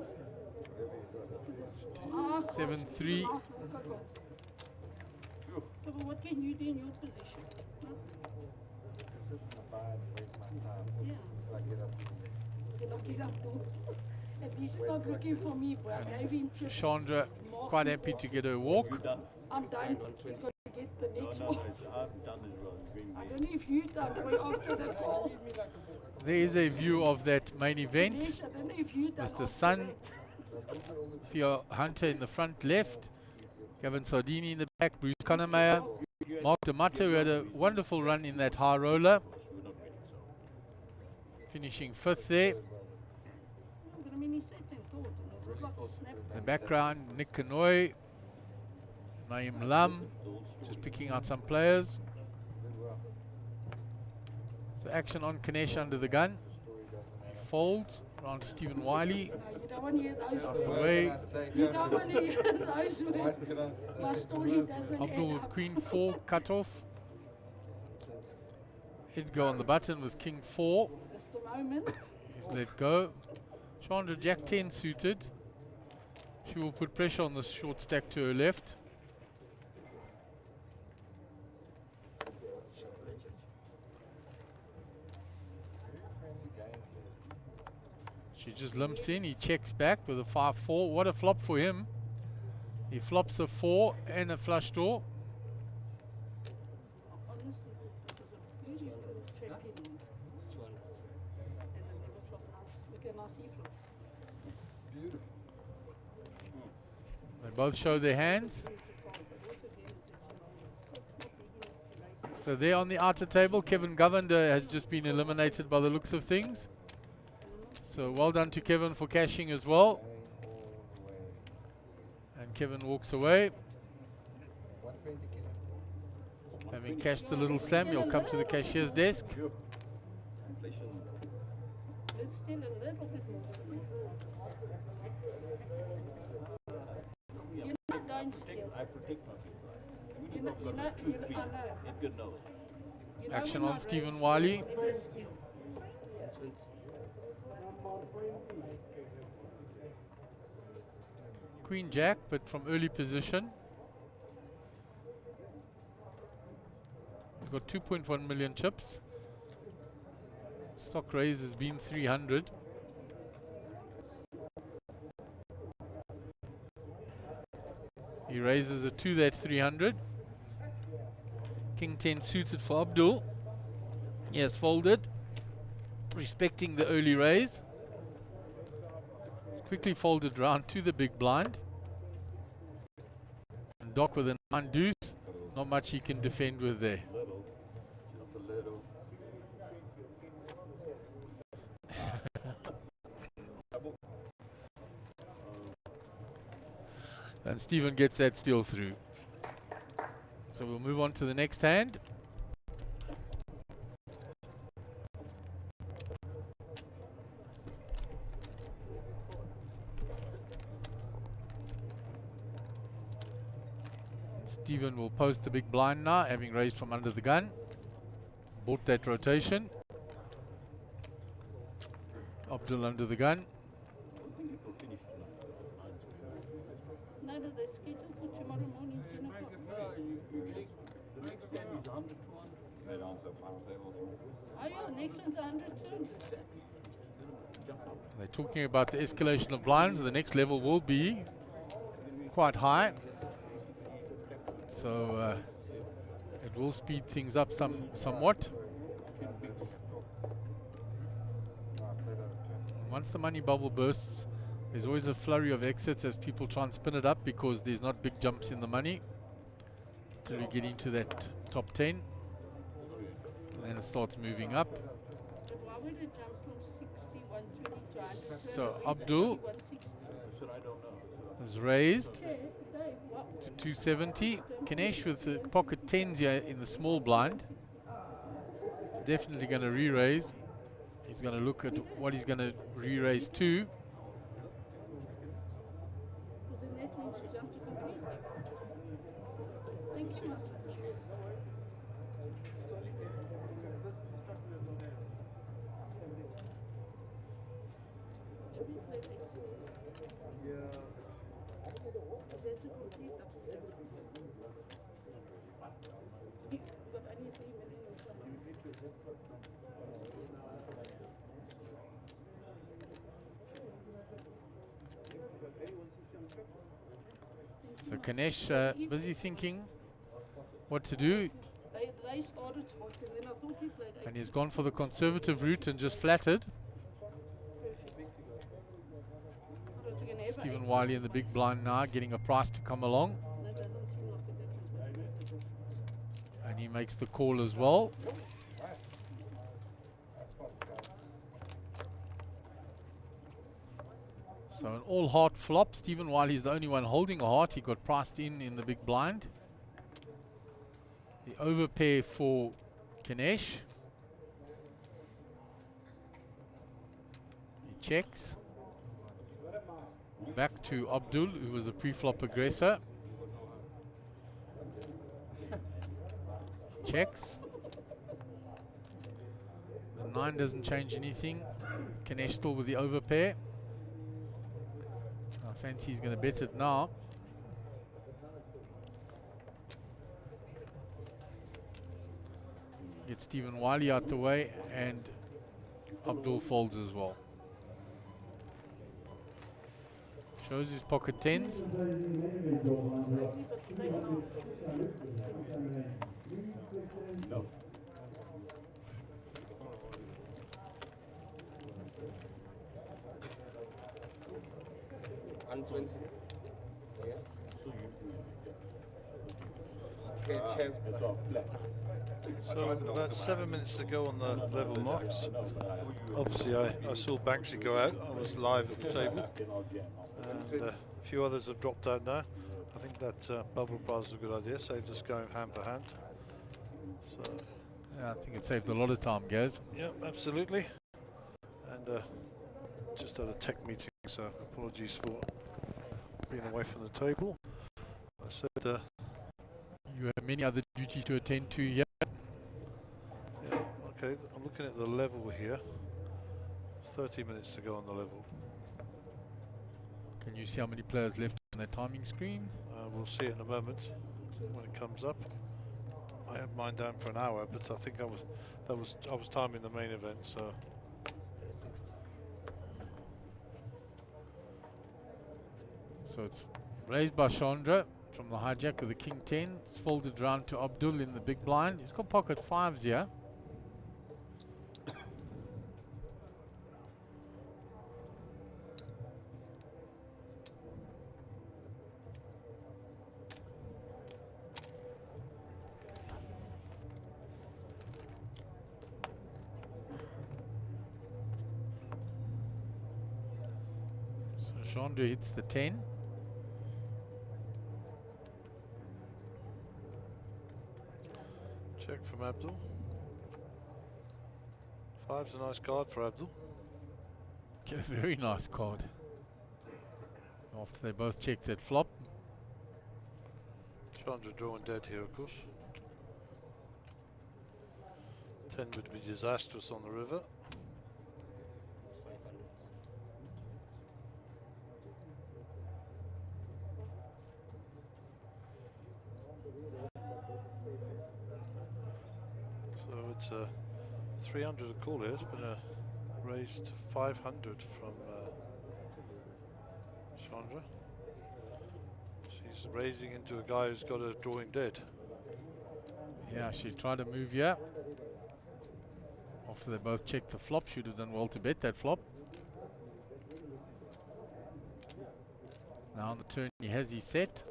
7-3. Yeah, but what can you do in your position? Huh? Yeah. Get up, don't. At least he's not looking for me, but I gave him chips. Chandra quite happy to get her walk. I'm done. He's got to get the next No, one. I'm done as well. I don't know if you're done for after the call. There is a view of that main event. Dinesh, I don't know if you're done Mr. after Sun, that. Theo Hunter in the front left. Gavin Sardini in the back. Bruce Connemeyer. Mark D'Amato, who had a wonderful run in that high roller. Finishing 5th there. But I mean, he sat and thought, and it was like a snap. In the background, Nick Kanoy. Naeem Lam. Just picking out some players. So action on Kanesh under the gun. He folds around to Stephen Wiley. No, you don't want to hear those Out the words. way. You don't want to hear those words. My story doesn't Abdul end with up. Queen 4 cut off. Edgar on the button with King 4. Is this the moment? He's let go. Chandra Jack 10 suited. She will put pressure on the short stack to her left. She just limps in. He checks back with a 5-4. What a flop for him. He flops a 4 and a flush draw. Honestly, it was a beautiful trap in. It's 200. And they never flop nice. Look at nice flop. They both show their hands. So there on the outer table, Kevin Govender has just been eliminated by the looks of things. So well done to Kevin for cashing as well. And Kevin walks away. Having cashed the little slam, he'll come to the cashier's desk. Let's steal a little bit more. You're not going to steal. I protect my people. I know. Edgar knows. You know Action we're on not Stephen raised, Wiley. never steal. Queen Jack, but from early position. He's got 2.1 million chips. Stock raise has been 300. He raises it to that 300. King 10 suited for Abdul. He has folded, respecting the early raise. Quickly folded round to the big blind. And Doc with a 9 deuce. Not much he can defend with there. Just a little. And Stephen gets that steal through. So we'll move on to the next hand. And Stephen will post the big blind now, having raised from under the gun. Bought that rotation. Abdul under the gun. No, they're scheduled for tomorrow morning, 10 o'clock. The next hand is 100 to 1. Made on to final table. Oh yeah, next one's 102. They're talking about the escalation of blinds. The next level will be quite high. So it will speed things up somewhat. Once the money bubble bursts, there's always a flurry of exits as people try and spin it up because there's not big jumps in the money till you get into that top 10. And then it starts moving up. But why would it jump from 60, 120 to 100? So Abdul 160. is raised Okay, Dave, what? to 270. Kanesh with the pocket 10s here in the small blind is definitely going to re-raise He's going to look at what he's going to re-raise to. Was the net means to jump to complete? Thank you, Master. Should we play the extra? Is that to complete that? We've got only 3 million or something. So Ganesh busy thinking what to do, They started hot and then I thought we played and he's gone for the conservative route and just flattered. Stephen Wiley in the big blind now, getting a price to come along. That doesn't seem like a difference, but it is a difference. And he makes the call as well. So an all heart flop. Stephen Wiley's the only one holding a heart. He got priced in the big blind. The overpair for Ganesh. He checks. Back to Abdul, who was the pre-flop aggressor. Checks. The 9 doesn't change anything. Ganesh still with the overpair. I fancy he's going to bet it now. Get Stephen Wiley out the way, and Abdul folds as well. Shows his pocket tens. No. And 20. Yes. So about 7 minutes to go on the level marks. Obviously I saw Banksy go out. I was live at the table. And a few others have dropped out now. I think that bubble prize is a good idea. Saves us going hand for hand. So Yeah, I think it saved a lot of time, Gaz. yeah, absolutely. And just had a tech meeting, so apologies for being away from the table. I said You have many other duties to attend to here. yeah, okay, I'm looking at the level here. 30 minutes to go on the level. Can you see how many players left on the timing screen? We'll see in a moment when it comes up. I had mine down for an hour, but I think I was timing the main event, so. So it's raised by Chandra from the hijack with the king 10. It's folded round to Abdul in the big blind. He's got pocket fives here. So Chandra hits the 10. Check from Abdul. 5's a nice card for Abdul. Okay, very nice card. After they both check that flop. Chandra drawing dead here, of course. 10 would be disastrous on the river. So it's a 300 a call here. It's been raised to 500 from Chandra. She's raising into a guy who's got a drawing dead. Yeah, she tried to move here. After they both checked the flop, should have done well to bet that flop. Now on the turn he has his set.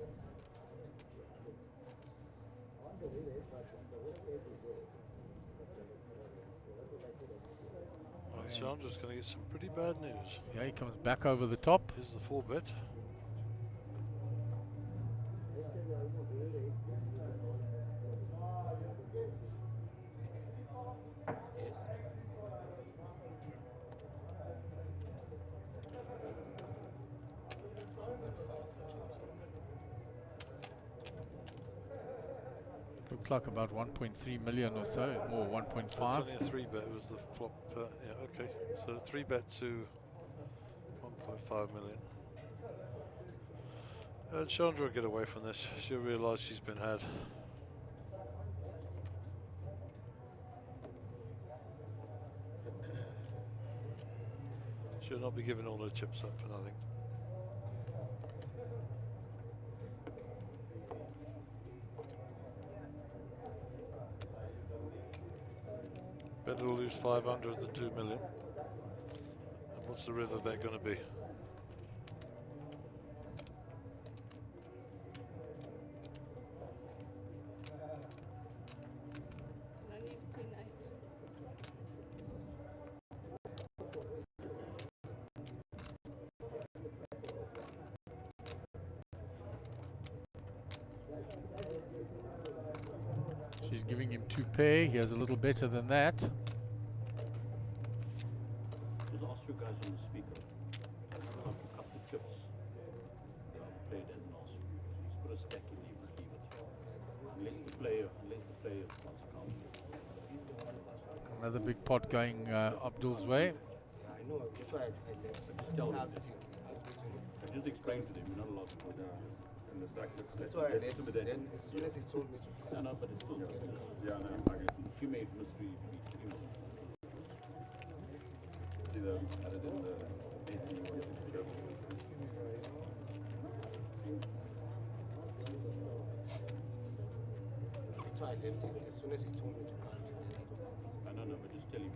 Chandra's going to get some pretty bad news. Yeah, he comes back over the top. Here's the 4-bet. looked like about 1.3 million or so, more 1.5. It's only a 3-bet was the flop. Yeah, okay. So 3-bet to 1.5 million. And Chandra will get away from this. She'll realise she's been had. She'll not be giving all her chips up for nothing. Better lose 500 than 2 million. And what's the river bet going to be? Can I leave 10-8? She's giving him 2 pair. He has a little better than that. Just ask you guys on the speaker. How to cut the chips. Play it as an ask. Just put a stack in there, but leave it. Unless the player wants to count. Another big pot going Abdul's way. I know, that's why I left. Just tell them. Asked him. Just explain to them, you're not allowed to put that. And the stack looks That's why I left. Then as soon as he told me to No, no, but it's still Yeah, no, I get it. if you made mystery, see the added in the 18 or something. that's why I left him. As soon as he told me to count it, then I don't know, but just tell him.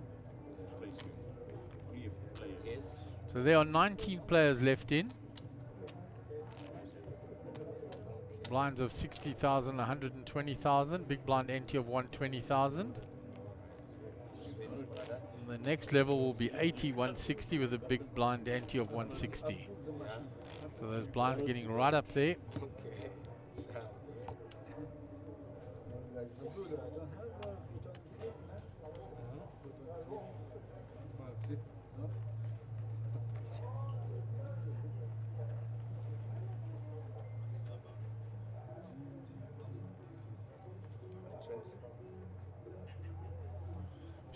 Place you. Only if the player. yes. So there are 19 players left in. Blinds of 60,000, 120,000. Big blind ante of 120,000. And the next level will be 80, 160 with a big blind ante of 160. So those blinds getting right up there.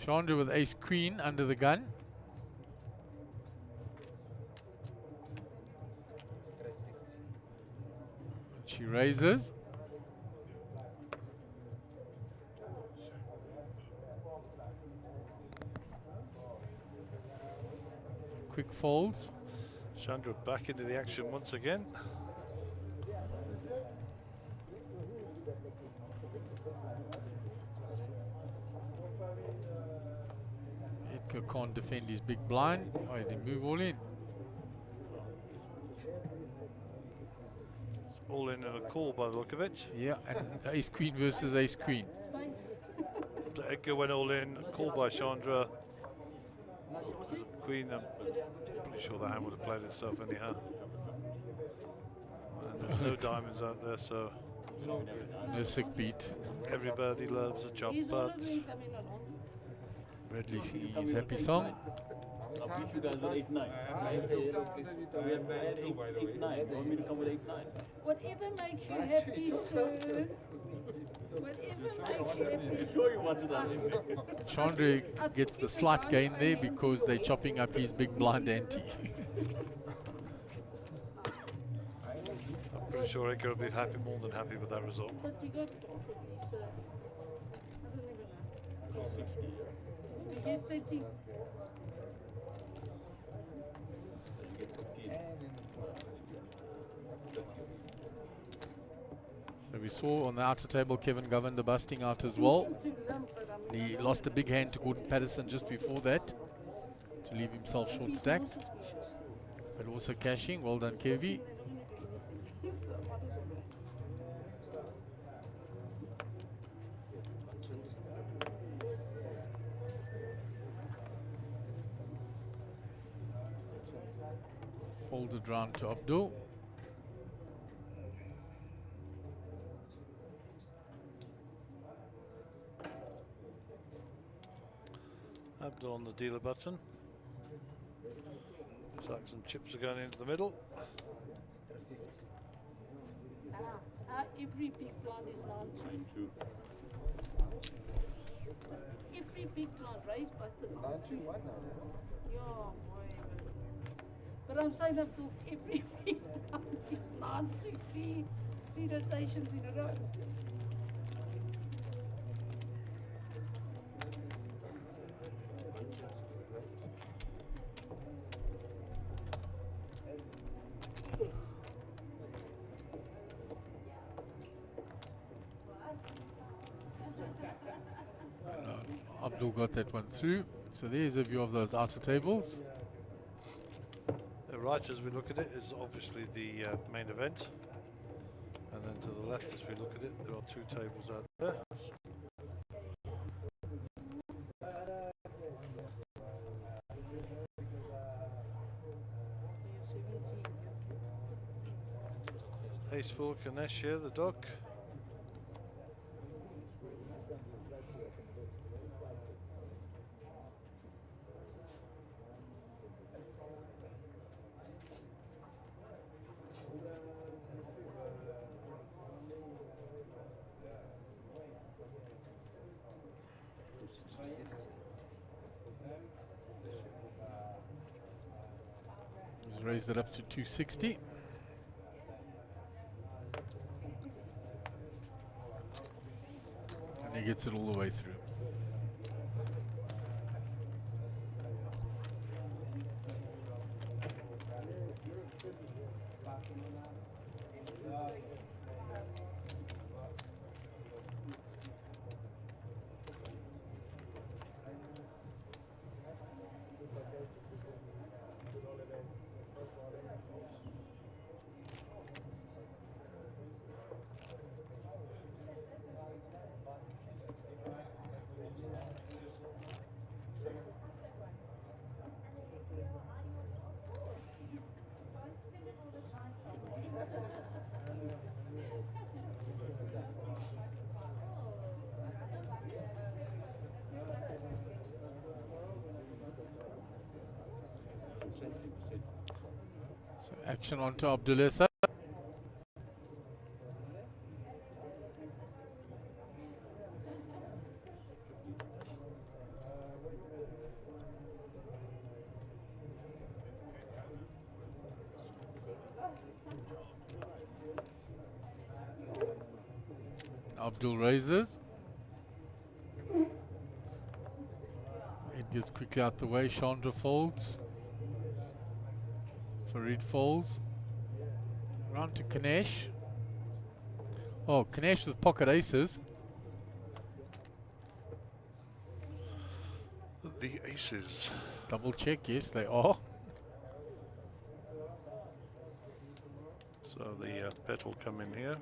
Chandra with ace queen under the gun. Stress 60. She raises. Quick folds. Chandra back into the action once again. Edgar can't defend his big blind. Oh, he didn't move all in. It's all in and a call by the look of it. Yeah, and ace queen versus ace queen. Spade. So Edgar went all in, call by Chandra. Queen, I'm pretty sure the hand would have played itself anyhow. And there's no diamonds out there, so No sick beat. everybody loves a chop He's all but of them coming along. Bradley singing his happy song. I'll beat you guys with 8-9. I have the yellow, please. We had 8-9. You want me to come with 8-9? Whatever makes you happy, sir. Whatever makes you happy. Sure you wanted that. Chandra gets the slight gain there because they're chopping up his big blind ante. I'm pretty sure Edgar will be happy, more than happy with that result. But we got probably, so I don't even know. 60. So we get 30. You get 15. So we saw on the outer table Kevin Govender busting out as well. Thinking to them, but I mean, He I lost a big hand to Gordon Patterson just before that to leave himself don't short be stacked, more suspicious. but also cashing. Well done, Kevi. They don't want to do anything. So what is all right? 120. Folded round to Abdul. Abdul on the dealer button. Looks like some chips are going into the middle. Every big blind is 9-2. 9-2. Every big blind raise button. 9-2-1 now. Yeah, boy. But I'm saying that to every big blind is 9-2-3, 3 rotations in a row. Abdul got that one through. So there's a view of those outer tables. Right as we look at it is obviously the main event. And then to the left as we look at it, there are 2 tables out there. Ace 4 Ganesh here, the dog. He's raised it up to 260. And he gets it all the way through. So action onto Abdulesa. Abdul raises. It gets quickly out the way. Chandra folds. Farid folds. Round to Kanesh. Oh, Kanesh with pocket aces. The aces. Double check, yes, they are. So the bet will come in here.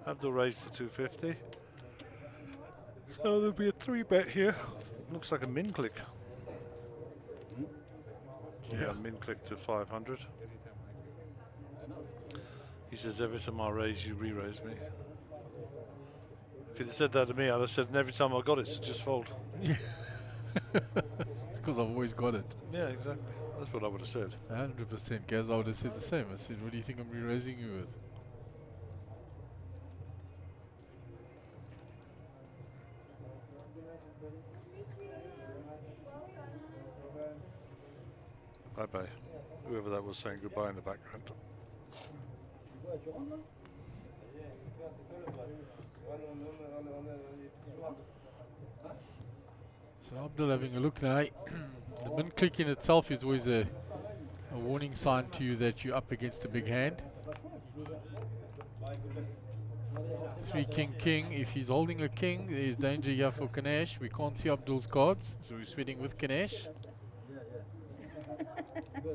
Abdul raised to 250. So there'll be a 3-bet here. Looks like a min click. Yeah, min click to 500. He says every time I raise, you re-raise me. If he'd have said that to me, I'd have said, and every time I got it, so just fold. It's because I've always got it. Yeah, exactly. That's what I would have said. 100%. Gaz, I would have said the same. I said, what do you think I'm re-raising you with? Bye-bye. Whoever that was saying goodbye in the background. So Abdul having a look now. The min click in itself is always a warning sign to you that you're up against a big hand. 3 king king. If he's holding a king, there's danger here for Kanesh. We can't see Abdul's cards, so we're sweating with Kanesh.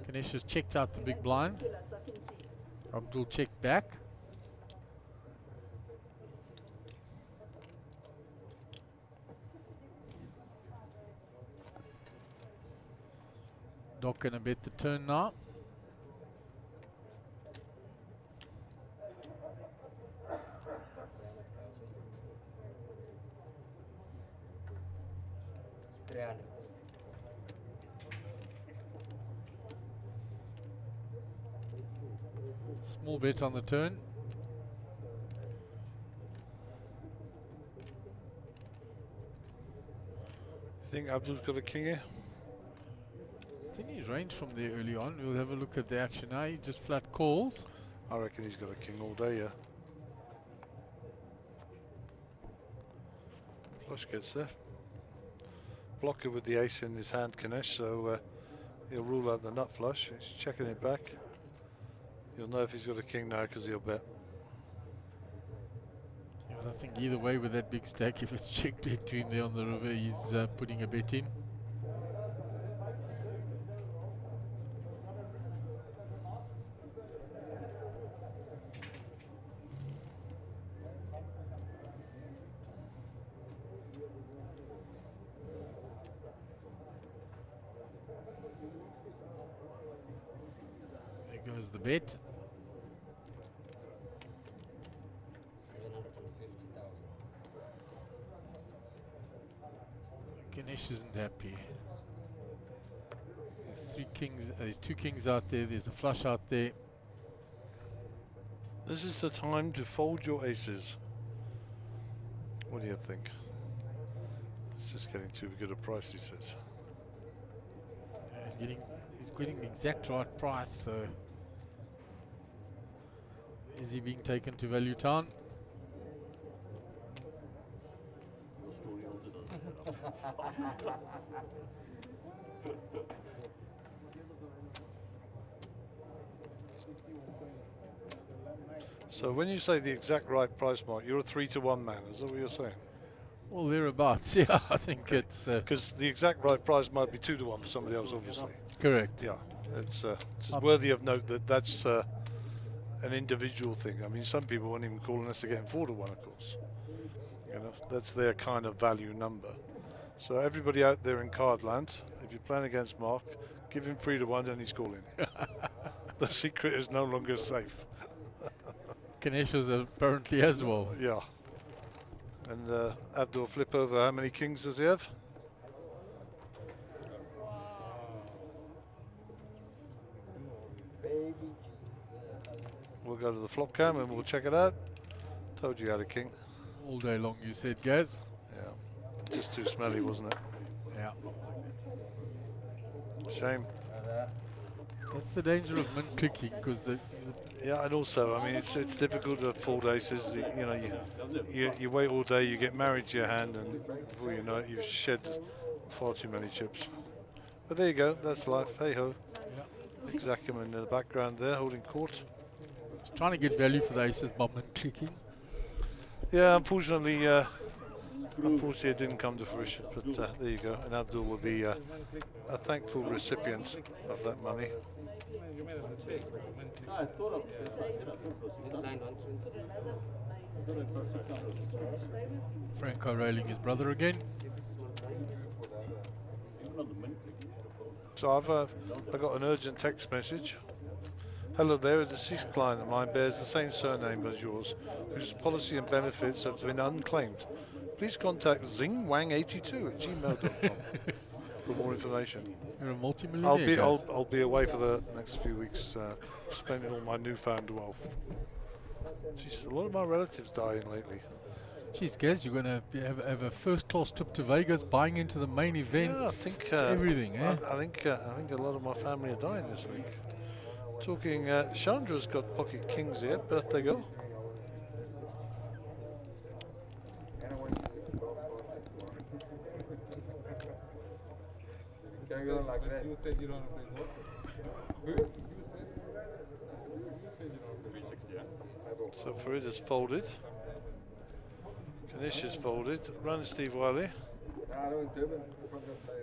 Kanesh has checked out the big blind. Abdul checked back. Doc gonna bet the turn now. Small bet on the turn. think Abdul's got a king here? I think he's ranged from there early on. We'll have a look at the action now. He just flat calls. I reckon he's got a king all day, yeah. Flush gets there. Blocker with the ace in his hand, Ganesh, so he'll rule out the nut flush. He's checking it back. You'll know if he's got a king now because he'll bet. Yeah, but I think either way with that big stack, if it's check between there on the river, he's putting a bet in. There goes the bet. 750,000. Ganesh isn't happy. There's three kings. There's two kings out there. There's a flush out there. This is the time to fold your aces. What do you think? It's just getting too good a price, he says. He's getting the exact right price. So is he being taken to Value Town? Your story also doesn't add up. So when you say the exact right price, Mark, you're a 3-to-1 man. Is that what you're saying? Well, thereabouts. Yeah, I think it's Because the exact right price might be 2-to-1 for somebody else, obviously. correct. Yeah, it's just worthy of note that that's an individual thing. I mean, some people won't even call unless they're getting 4-to-1, of course. You know, that's their kind of value number. So everybody out there in Cardland, if you're playing against Mark, give him 3-to-1 and he's calling. The secret is no longer safe. Ganesh is apparently as well. Yeah. And Abdul flip over. How many kings does he have? Baby. We'll go to the flop cam and we'll check it out. Told you you had a king. All day long, you said, Gaz. Yeah. Just too smelly, wasn't it? Yeah. Shame. That's the danger of min clicking, because Yeah, and also, I mean, it's difficult to fold aces. You know, you wait all day, you get married to your hand, and before you know it, you've shed far too many chips. But there you go, that's life. Hey ho. Big Zakum in the background there, holding court. it's trying to get value for the aces by min clicking. Yeah, unfortunately, it didn't come to fruition. But there you go, and Abdul will be a thankful recipient of that money. You made a mistake. I thought of Nine on 20. Franco railing his brother again. even on the min click, you should have called. So I got an urgent text message. Hello there, a deceased client of mine bears the same surname as yours, whose policy and benefits have been unclaimed. Please contact zingwang82@gmail.com for more information. You're a multi-millionaire. Gaz. I'll be away for the next few weeks, spending all my newfound wealth. Jeez, a lot of my relatives dying lately. Jeez, Gaz, you're going to have a first-class trip to Vegas, buying into the main event. Yeah, I think everything, eh? I think a lot of my family are dying this week. Talking, Chandra's got pocket kings here, birthday girl. Can't go like that. You said you don't want to play golf. Who? You said you don't want to play 360, yeah? So Farid is folded. Kanish is folded. Run Steve Wiley.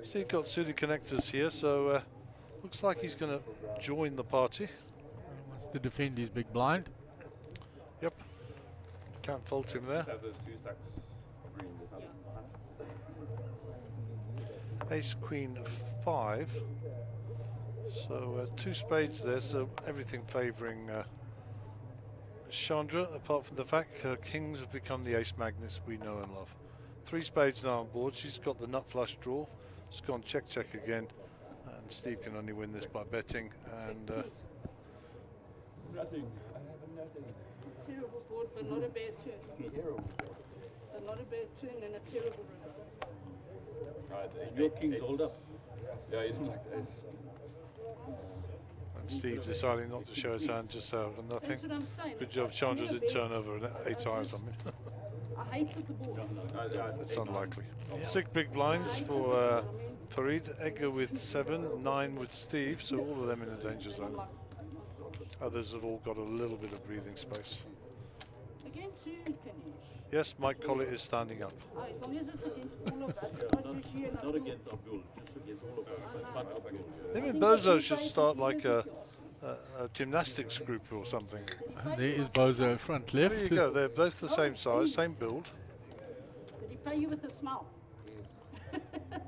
Steve got suited connectors here, so looks like he's going to join the party. Wants to defend his big blind. Yep. Can't fault him there. Have those two stacks of green this hand. Ace Queen 5. So 2 spades there, so everything favouring Chandra, apart from the fact her kings have become the ace magnets we know and love. 3 spades now on board. She's got the nut flush draw. It's gone check again, and Steve can only win this by betting. And Nothing. A terrible board, but not a bad turn. But not a bad turn and a terrible river. Your king's hold up. Yeah, he didn't like that. And Steve deciding not to show his hand, just so nothing. That's what I'm saying. Good job, Chandra didn't turn over an 8 eye or something. I hated the ball. It's unlikely. 6 big blinds for Farid, Edgar with 7, 9 with Steve, so all of them in a danger zone. Others have all got a little bit of breathing space. Against you, Kanish. Yes, Mike Collett is standing up. Oh, as long as it's against all of us, not just you and Not against Abdul, just against all of us. Him and Bozo should start like a gymnastics group or something. There is Bozo front left. There you go, they're both the same size, same build. Did he pay you with a smile?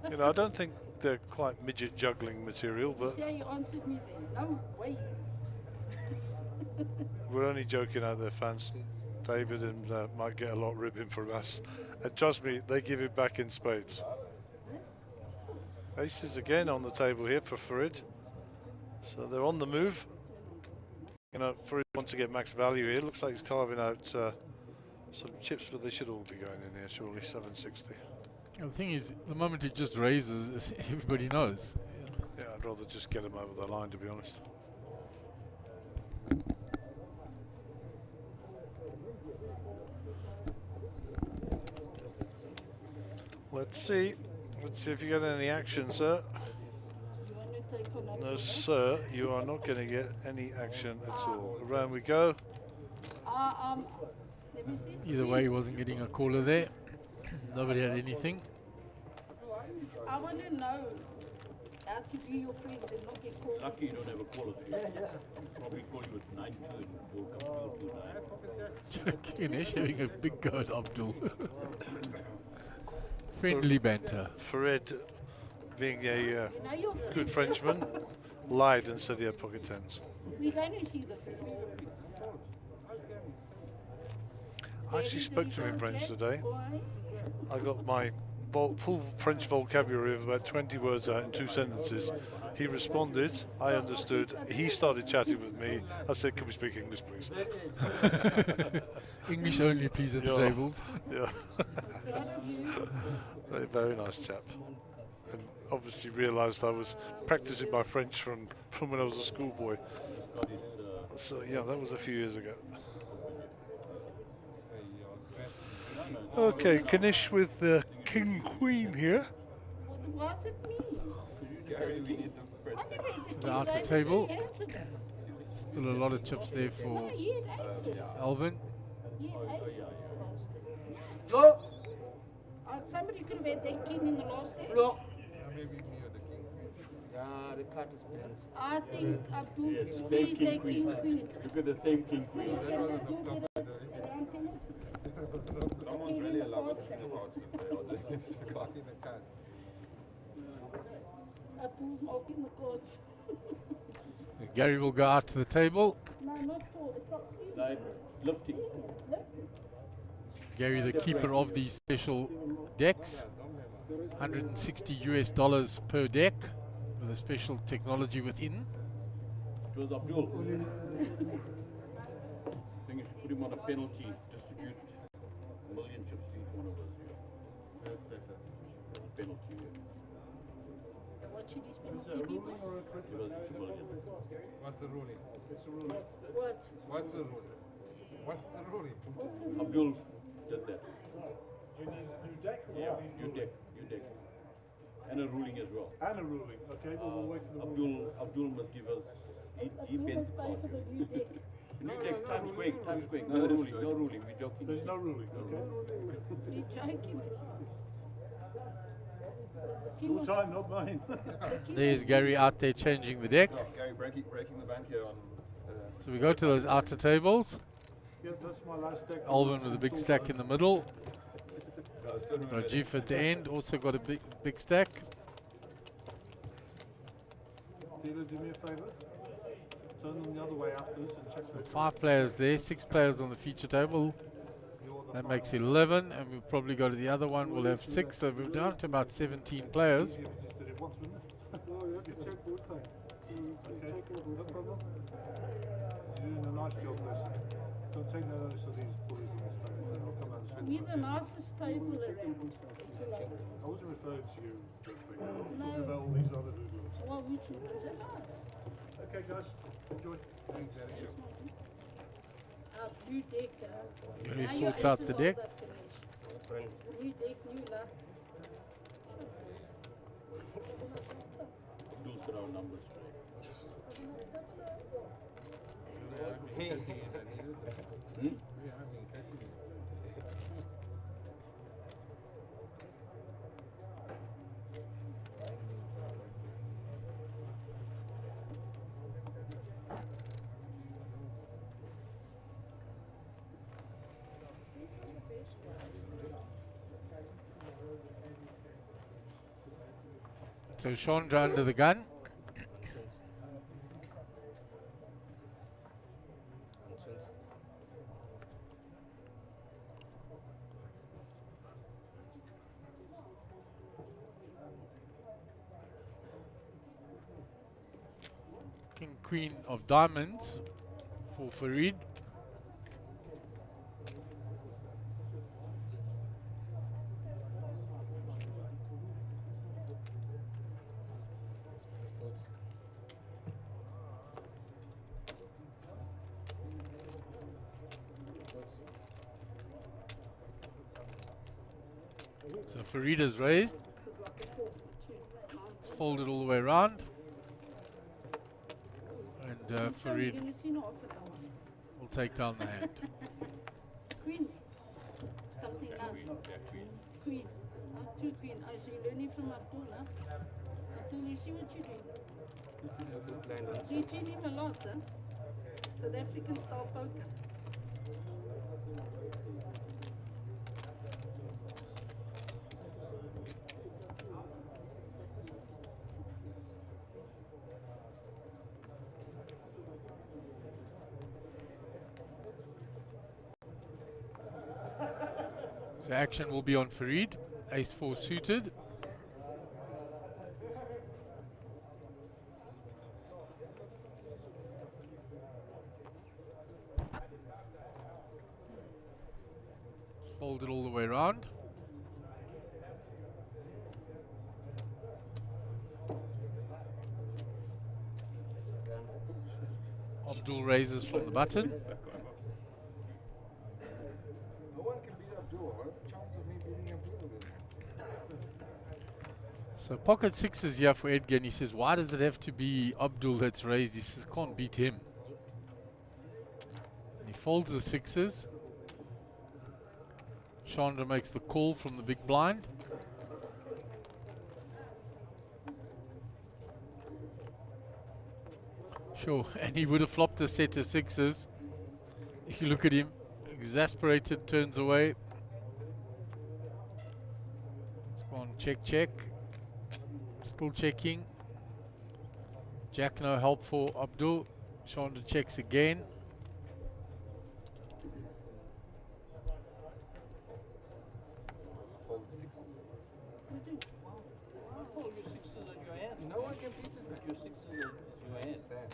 You know, I don't think they're quite midget juggling material, but See how you answered me then? No ways. we're only joking out there, fans. David and might get a lot of ribbing from us. And trust me, they give it back in spades. Aces again on the table here for Farid. So they're on the move. You know, Farid wants to get max value here. Looks like he's carving out some chips, but they should all be going in here, surely. 760. The thing is, the moment it just raises, everybody knows. Yeah, I'd rather just get him over the line, to be honest. Let's see. Let's see if you get any action, sir. You want to take on No, sir, you are not going to get any action at all. Around we go. Let me see. Either way, he wasn't getting a caller there. Nobody had anything. I want to know how to be your friend and not get called. Lucky you don't have a caller. Probably call you at 9 2 and we'll come to 9. Kanish having a big go at Abdul. Friendly banter. Farid, being a You know your friend. good Frenchman, lied and said he had pocket tens. We're going to see the friend. I actually spoke to him in French today. I got my full French vocabulary of about 20 words out in 2 sentences. He responded, I understood, he started chatting with me. I said, can we speak English, please? English only, please, at the Yeah. tables. Yeah. A very nice chap. And obviously realised I was practicing my French from when I was a schoolboy. So yeah, that was a few years ago. Okay, Kanish with the King Queen here. What does it mean? To the outer table. Still a lot of chips there for Alvin. No. Somebody could have had their king in the last day. No. Maybe me or the king. Yeah, the card is bent. I think Abdul Yes, is same their king king queen. Look at the same king queen. Someone's really allowed to think about the card. Abdul's marking the cards. Gary will go out to the table. No, not for the top three. Like lifting. Gary, the keeper of these special decks. $160 per deck with a special technology within. It was Abdul. I think you should put him on a penalty, distribute a million chips to each one of us. A penalty. What should his penalty be? Give us 2 million. What's the ruling? What? What's the ruling? What's the ruling? Abdul did that. You need a new deck? Yeah, new deck. And a ruling as well. And a ruling. Okay, well, we'll wait for the Abdul must give us. He Abdul bent must the pay card. for the new deck. New deck, time's quick. No ruling, we're joking. There's no ruling, okay? We're joking with you. The king Your was- time, not mine. the king There's was- Gary out there changing the deck. Oh, Gary breaking the bank here on. So we go to those outer tables. Yeah, that's my last deck. Alvin with a big stack in the middle. Still Rajiv at the end also got a big stack. Dealer, do me a favour. Turn them the other way afterwards and check the 5 players there, 6 players on the feature table. That makes 11, and we'll probably go to the other one. We'll have 6, so we're down to about 17 players. You just did it once, wouldn't it? No, you have to check both sides. Okay, no problem. You're doing a nice job, Liz. Don't take notice of these bullies in this time. They'll come out We're the nicest table around. I wasn't referring to you, Judge Baker. I was No. talking about all these other doodles. Well, which ones are nice? Okay, guys, enjoy. Thanks, Eddie. Blue deck. Gary Now your sorts out aces the are deck. that finish. New deck, new luck. Abdul's got our numbers. So Chandra under the gun. King Queen of Diamonds for Farid. So Farid is raised. It's folded all the way around. And Farid will take down the hand. Queens. Something nice. Queen. Two queen. Oh, so you're learning from Abdul, huh? Abdul, you see what you're doing? So you train him a lot, huh? South African style poker. So action will be on Farid. Ace-4 suited. Folded all the way around. Abdul raises from the button. No one can beat Abdul. What are the chances of me beating Abdul with this? So pocket sixes here for Edgar, and he says, why does it have to be Abdul that's raised? He says, can't beat him. And he folds the sixes. Chandra makes the call from the big blind. Sure, and he would have flopped a set of sixes. If you look at him, exasperated, turns away. Let's go on, check, check. Still checking. Jack, no help for Abdul. Chandra checks again. Fold sixes. No one can beat this man. I understand.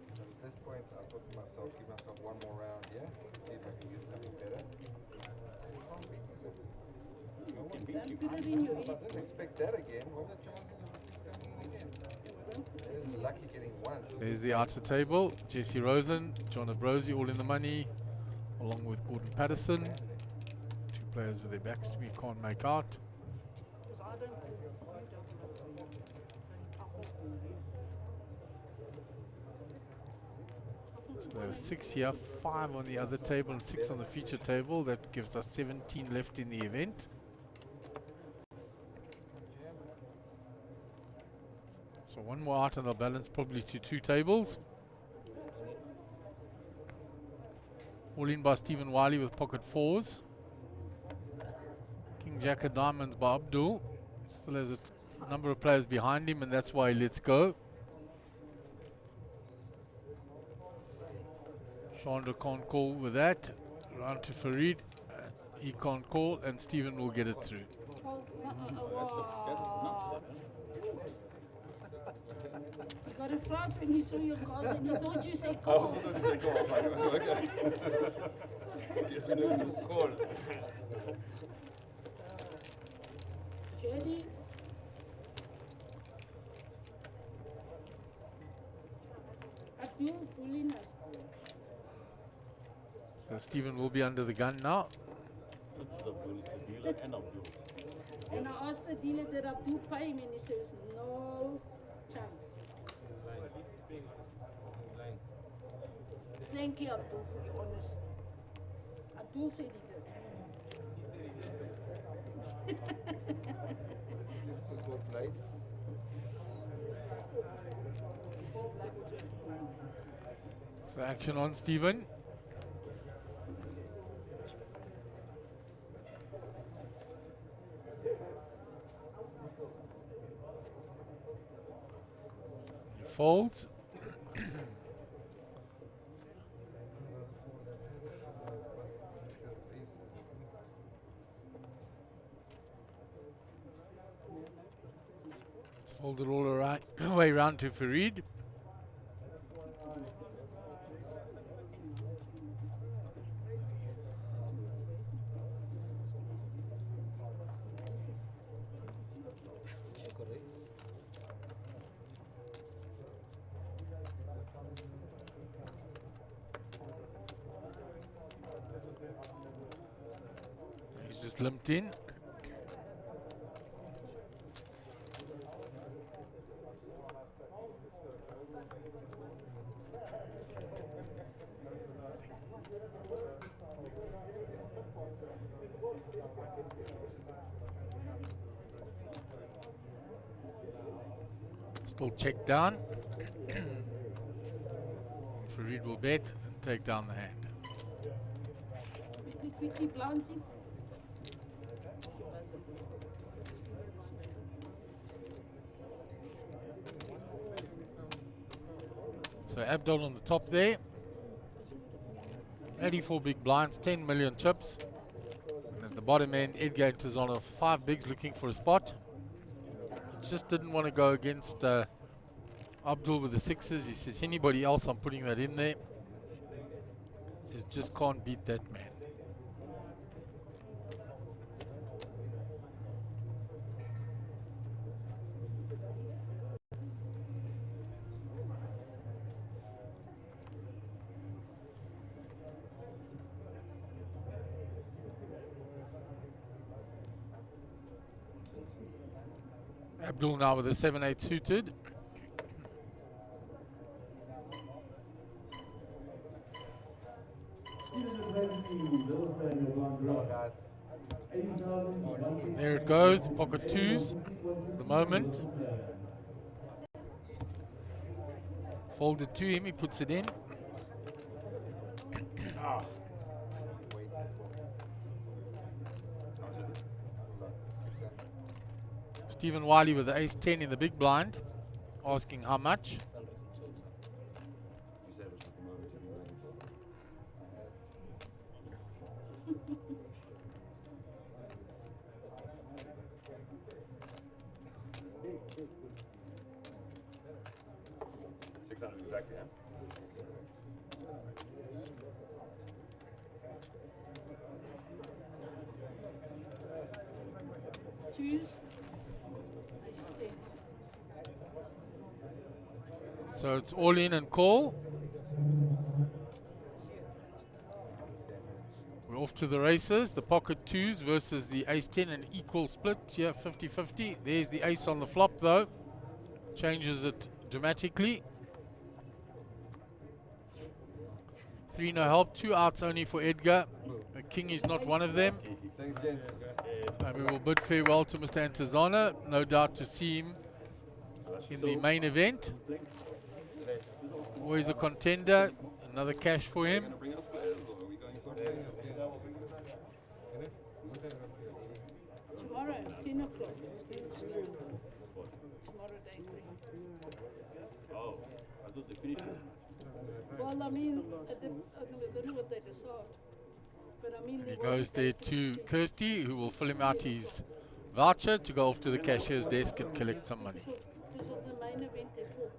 But at this point, I thought to myself, give myself one more round here. See if I can get something better. I can't beat this. No one can beat you. If I didn't expect that again, what are the chances of the six coming in again? They're lucky getting one. There's the outer table. Jesse Rosen, John Abrosi, all in the money, along with Gordon Patterson. Two players with their backs to me, can't make out. So there was 6 here, 5 on the other table and 6 on the feature table. That gives us 17 left in the event. So one more out and they'll balance probably to 2 tables. All in by Stephen Wiley with pocket 4s. King Jack of Diamonds by Abdul. Still has a number of players behind him, and that's why he lets go. Chandra can't call with that. Round to Farid. He can't call, and Stephen will get it through. You got a front when you saw your cards and you thought you said call. Okay. Yes, we know the score. Jerry. Abdul's bullying us. So Stephen will be under the gun now. It's the dealer and Abdul. And I asked the dealer, did Abdul pay him? And he says, no chance. Thank you, Abdul, for your honesty. Abdul said he did. This is good play. All black to it. So action on Stephen. He folds. Fold it all right, way round to Farid. He's just limped in. Still check down. Farid will bet and take down the hand. Quickly glancing. So Abdul on the top there. 84 big blinds, 10 million chips. And at the bottom end, Edgar enters on a 5 bigs looking for a spot. He just didn't want to go against Abdul with the 6s. He says, anybody else, I'm putting that in there. He says, just can't beat that man. Abdul now with a 7-8 suited. And there it goes, the pocket twos, the moment. Folded to him, he puts it in. Stephen Wiley with the ace-10 in the big blind, asking how much. You said it was the moment you've been waiting for. $600 exactly, yeah? Twos. So it's all in and call. We're off to the races. The pocket twos versus the ace-10, an equal split here, 50-50. There's the ace on the flop though. Changes it dramatically. 3 no help, 2 outs only for Edgar. The king is not one of them. Thanks, gents. And we will bid farewell to Mr. Antezana. No doubt to see him in the main event. Always a contender. Another cash for him. Bring us players, or are we going someplace? Tomorrow, 10 o'clock. It's going to tomorrow day 3. Oh, I thought they finished it. Well, I mean, I don't know what they decide. But I mean, He goes there to Kirsty, who will fill him out his voucher to go off to the cashier's desk and collect some money. Because of the main event, they pull.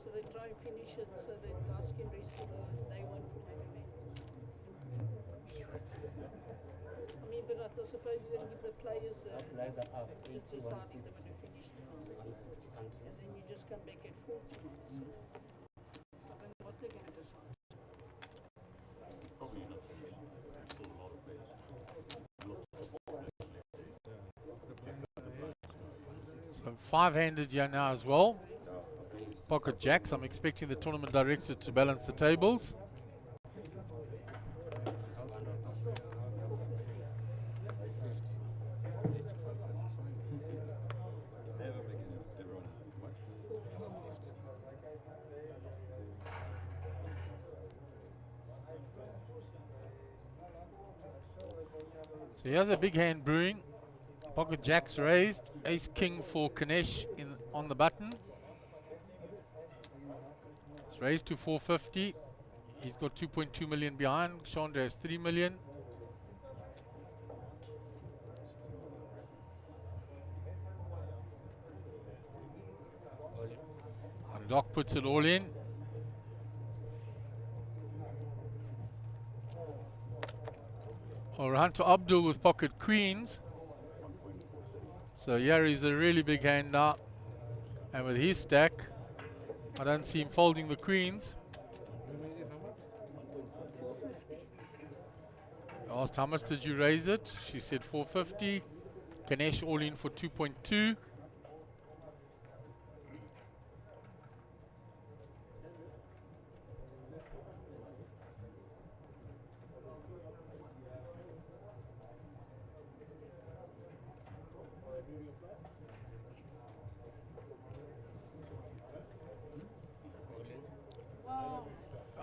So they try and finish it so that guys can rest for the day 1 for main event. but I suppose you don't give the players Players are up just 80, deciding 160. the finish. 160 countries. And then you just come back at 40. So I don't know what they're going to decide. Probably not for a lot of players. So 5-handed here now as well. Pocket jacks. I'm expecting the tournament director to balance the tables. So here's a big hand brewing. Pocket jacks raised. Ace king for Kanesh on the button. It's raised to 450. He's got 2.2 million behind. Chandra has 3 million. And Doc puts it all in. Around to Abdul with pocket queens. So here is a really big hand now. And with his stack, I don't see him folding the queens. I asked how much did you raise it? She said 450. Ganesh all in for 2.2.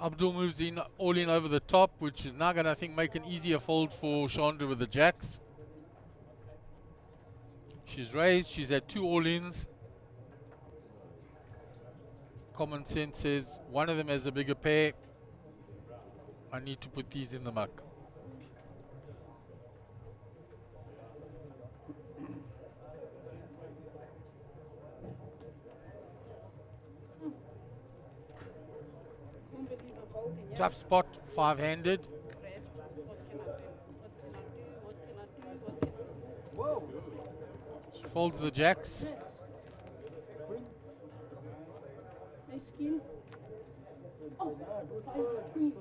Abdul moves in, all in over the top, which is now going to, I think, make an easier fold for Chandra with the jacks. She's raised, she's at 2 all-ins. Common sense says one of them has a bigger pair. I need to put these in the muck. Tough spot, 5-handed. She folds the jacks. Nice skin. Oh, queen.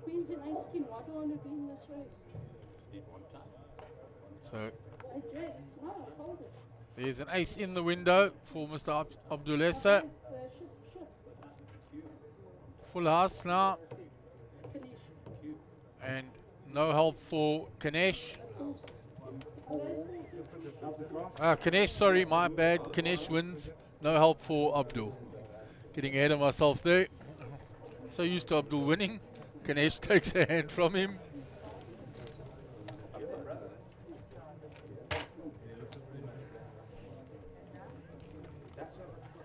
Queen's a nice skin. Why do I want to be in this race? So I dress. No, I hold it. there's an ace in the window for Mr. Abdulessa. Full house now. And no help for Kanesh. Kanesh, sorry, my bad. Kanesh wins. No help for Abdul. Getting ahead of myself there. So used to Abdul winning. Kanesh takes a hand from him.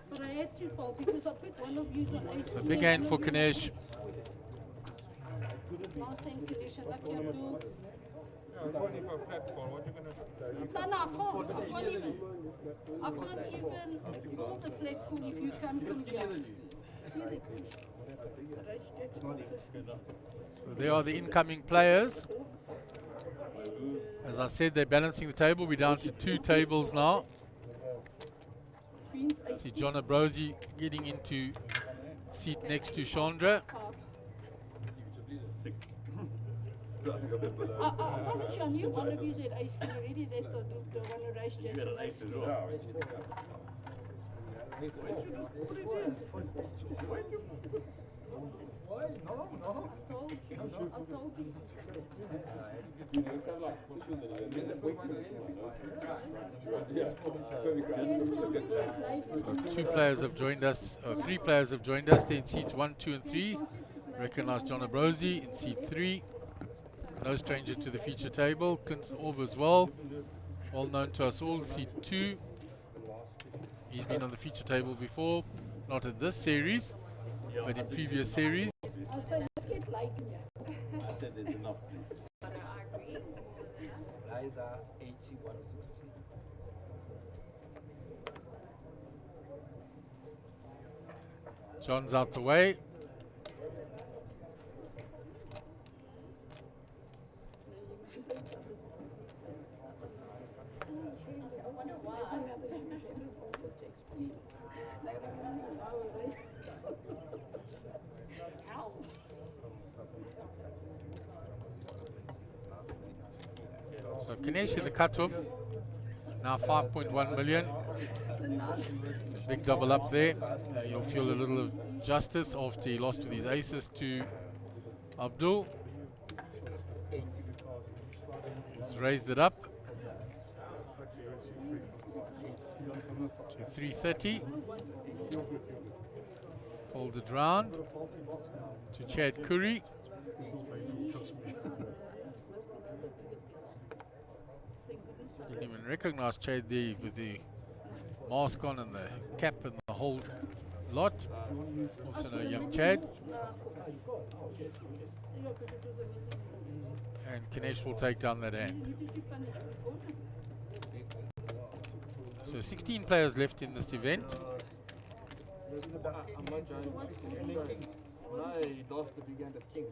But I had to fold because I put one of you on ace. So big hand for Kanesh. Now saying Kanesh, I like Abdul. For a flat call, what you gonna do? No, I can't even. I can't even hold the flat call if you come from here. See the So there are the incoming players. As I said, they're balancing the table. We're down to 2 tables now. See John Abrosi getting into seat next to Chandra. I promise you, I knew one of you said ace king already that the one who raised jacks and ace king. I told you. So 2 players have joined us, 3 players have joined us. They're in seats 1, 2 and 3. Recognize John Abrosi in seat 3. No stranger to the feature table. Clinton Orb as well. Well known to us all, seat 2. He's been on the feature table before. Not in this series, but in previous series. I said, let's get light in here. I said there's enough, please. Liza 80, 160. John's out the way. Ganesh in the cutoff. Now 5.1 million. Big double up there. And you'll feel a little of justice after he lost with his aces to Abdul. He's raised it up to 330. Folded round to Chad Curry. Didn't even recognize Chad there with the mask on and the cap and the whole lot. Also no young Chad. And Ganesh will take down that hand. So 16 players left in this event. No, he lost the big hand of king.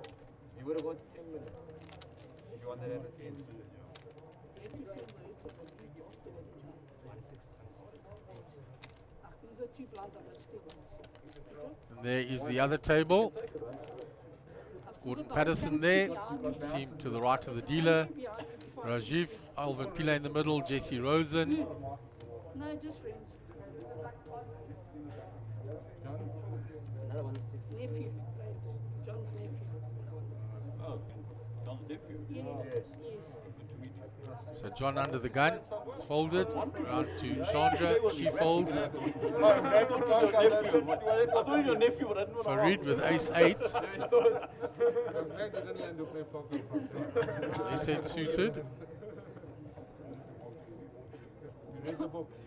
He would have gone to 10 minutes. If you want that hand of 10. And there is the other table. Gordon Patterson there. You can see him to the right of the dealer. Rajiv, Alvin Pillay in the middle, Jesse Rosen. No, just friends. Nephew. John's nephew. Oh, John's nephew. Yes, yes. Good to meet you. So John under the gun. It's folded. Round to Chandra. She folds. I thought your nephew, but I didn't want to Farid with ace-8. I'm glad you didn't learn to play poker. Ace-8 suited. Read the books.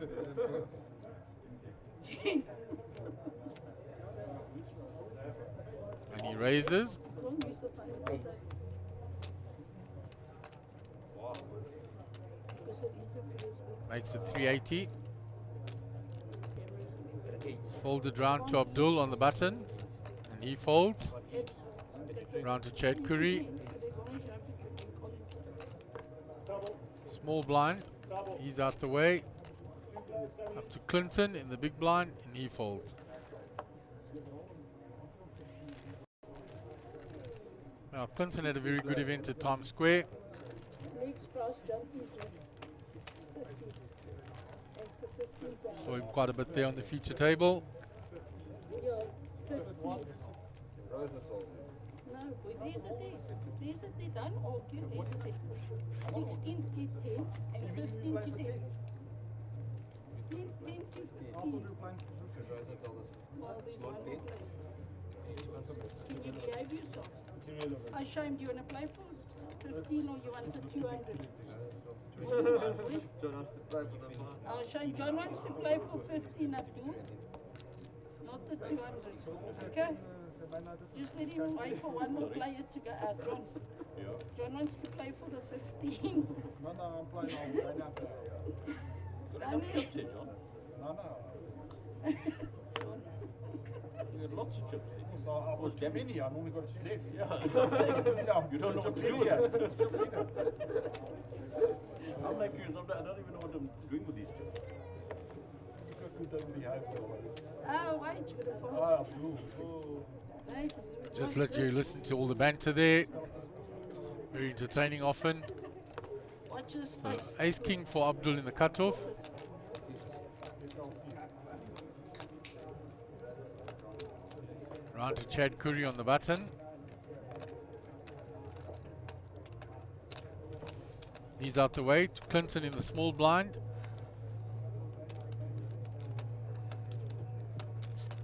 And he raises. Makes it 380. Folded round to Abdul on the button. And he folds. Round to Chad Curry. Small blind. He's out the way. Up to Clinton in the big blind. And he folds. Now Clinton had a very good event at Times Square. Saw him quite a bit there on the feature table. No, but there's a day. There's a day, don't argue, there's a day. 16 to 10 and 15 to 10. 10 to 15. Well, there's one more place. Can you behave yourself? I shame, do you want to play for 15 or you want the 200? Shame, John wants to play for 15 Abdul, not the 200. Okay? Just let him wait for one more player to go out. John. John wants to play for the 15. No, I'm playing on right now. Chips, John. No. You got lots of chips. So I was many, I've only got a less. Yeah. You don't know what to do with it. I'm like you, sometimes I don't even know what I'm doing with these chips. Oh, wait. Just let you listen to all the banter there. Very entertaining often. Watch this So space. ace king for Abdul in the cutoff. Round to Chad Curry on the button. He's out the way to Clinton in the small blind.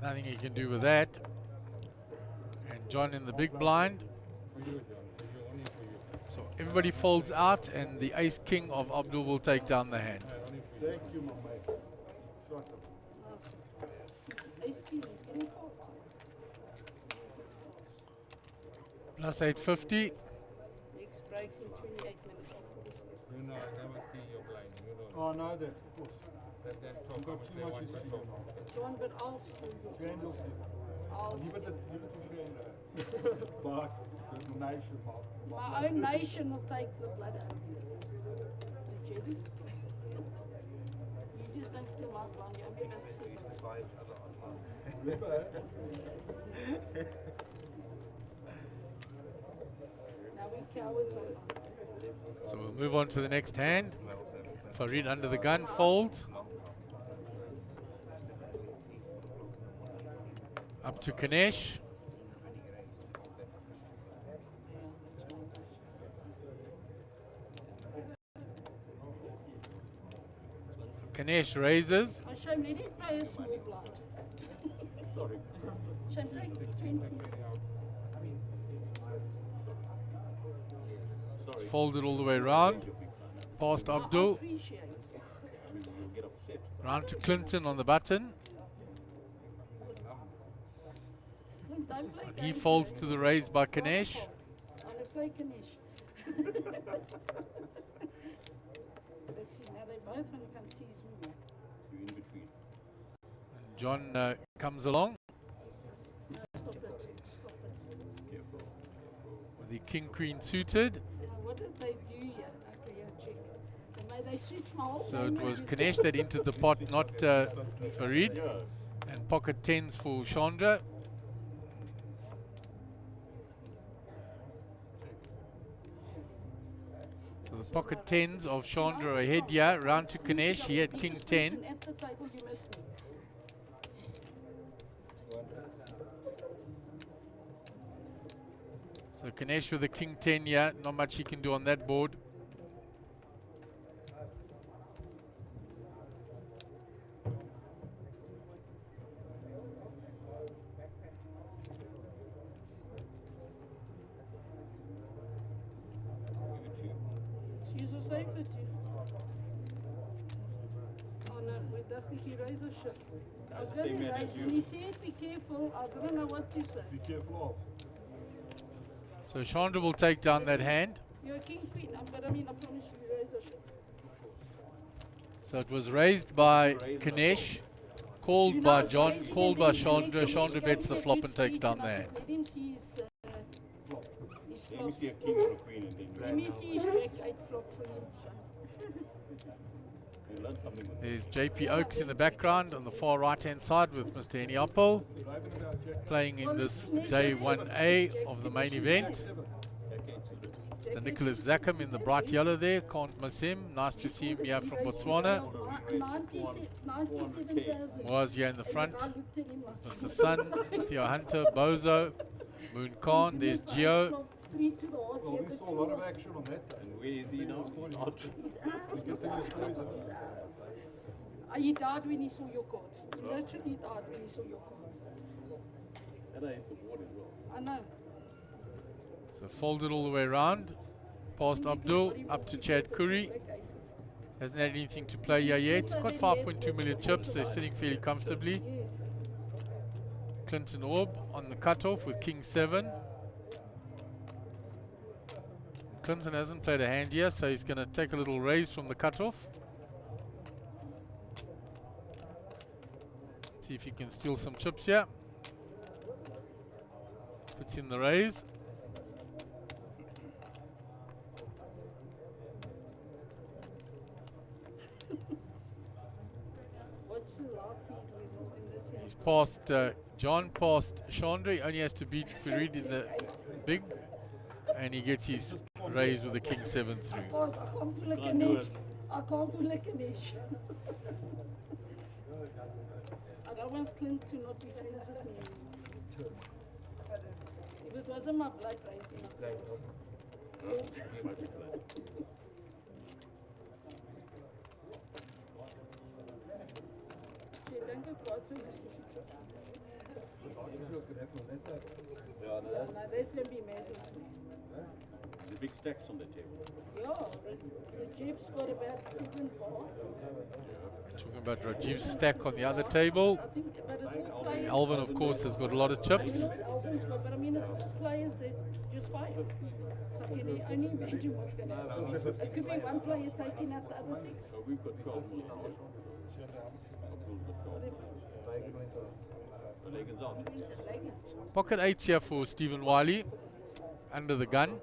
Nothing he can do with that. And John in the big blind. So everybody folds out and the ace king of Abdul will take down the hand. Thank you, my mate. Ace king is getting caught. Plus 850. X breaks in 28 minutes after this. You know, I never see your blind. You know. Oh, I know that, of course. That talk You've got about too they much want to to see. talk. John, but I'll still do it. Randall, I'll give it still. to Randall. But the nation, Mark. My own nation will take the blood out. You Jerry? You just don't steal my blind. You only got 7. Remember, Now we cowards or not? So we'll move on to the next hand. Farid under the gun folds. Up to Kanesh. Kanesh raises. I shall let him play a small blind. Sorry. Shall take 20. It's folded all the way around. Past I Abdul. appreciate it. I mean, you'll get upset. Round to Clinton on the button. Look, don't play He games, folds you know. to the raise by Kanesh. I'm going to play Kanesh. Let's see, now they both want to come tease me. You're in between. John comes along No, stop it. Stop it. Careful. with the king-queen suited. What did they do here? Okay, yeah, check. And may they switch my whole So game it was with- Kanesh that entered the pot, not Farid. Yeah. And pocket tens for Chandra. So the pocket tens of Chandra ahead here. Round to Kanesh. He had king Biggest 10. person at the table, you miss me. So Kanesh with the king 10 here. Not much he can do on that board. It's user safety. Oh no, we definitely raise a ship. I was going Same to man as raise, you. when he said be careful, I didn't know what to say. Be careful So Chandra will take down that hand. You're a king queen, but I mean, I promise you, you raise a ship. So it was raised by Kanesh, called You know, by it's John, raising called and by then Chandra. Kanesh Chandra goes bets the to flop good and takes speed, down and the I hand. Let him see his Let me flop. see a king or a queen and then Let me see his jack 8 flop for him. you learn something with There's JP Oaks in the background on the far right hand side with Mr. Henny Apple playing in this day 1A of the main event. The Nicholas Zackham in the bright yellow there, can't miss him. Nice to see him here from Botswana. 97,000. Was here in the front. I looked at him, Mr. Sun, Theo Hunter, Bozo, Moon Khan, there's Gio. 3 to the odds, he had the We saw a lot two. of action on that. And where is he now? Out. He's out. He's out. He died when he saw your cards. He literally died when he saw your cards. And I hit the board as well. I know. So folded all the way around. Past Abdul, up to Chad Curry. Black aces. Hasn't had anything to play here yet. Got 5.2 million chips, so sitting fairly comfortably. Yes. Clinton Orb on the cutoff with King 7. Clinton hasn't played a hand here, so he's going to take a little raise from the cutoff. See if he can steal some chips here. Puts in the raise. What's the law feed in this hand? He's past John, past Chandra. He only has to beat Farid in the big, and he gets his raise with the King 7 through. I can't pull a Can't do Ganesh. it. I can't pull a Ganesh. I don't want Clint to not be friends with me. If it wasn't my blood raising, I denk ik wat doen is Yeah, no, that's now that's gonna be mad with me. the big stacks on the table. Yeah, the Jeff's got about 7 bar. Talking about Rajiv's stack on the other table. I think, but it's all players. Alvin, of course, has got a lot of I chips. know what Alvin's got, but I mean, it's all players that just fight. So can you only imagine what's going to happen? It could be one player taking out the other 6. So we've got 12 million. Abdul's got 12. The Legans out. Pocket 8 here for Stephen Wiley. Under the gun.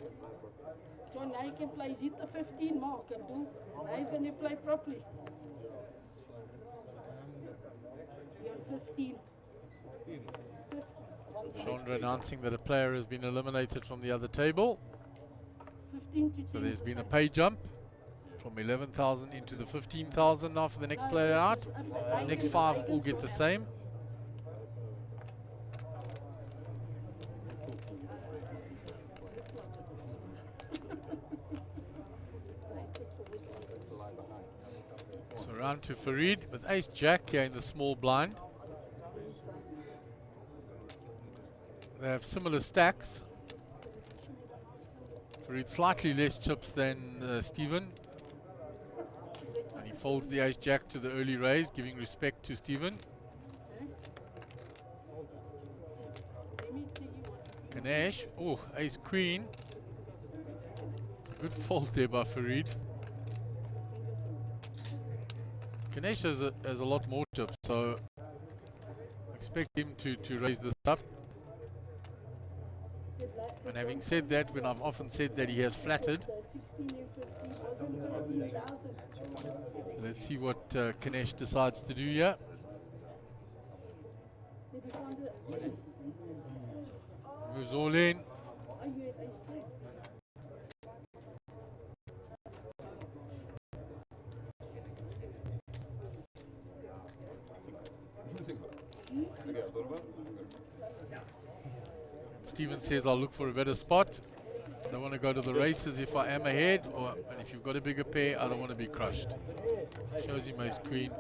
John, now he can play. He's hit the 15 mark, Abdul. Now he's going to play properly. You're on 15. Chandra announcing that a player has been eliminated from the other table. 15 to 10. So there's been a pay jump from 11,000 into the 15,000 now for the next player out. The next 5 all get the same. So round to Farid with ace jack here in the small blind. They have similar stacks. Farid slightly less chips than Stephen. And he folds the ace jack to the early raise, giving respect to Stephen. Ganesh, oh, ace queen. Good fold there by Farid. Ganesh has a lot more chips, so expect him to raise this up. And having said that, when I've often said that he has flattered, let's see what Ganesh decides to do here. Moves all in. Stephen says, I'll look for a better spot. I don't want to go to the races if I am ahead, and if you've got a bigger pair, I don't want to be crushed. Shows him ace queen.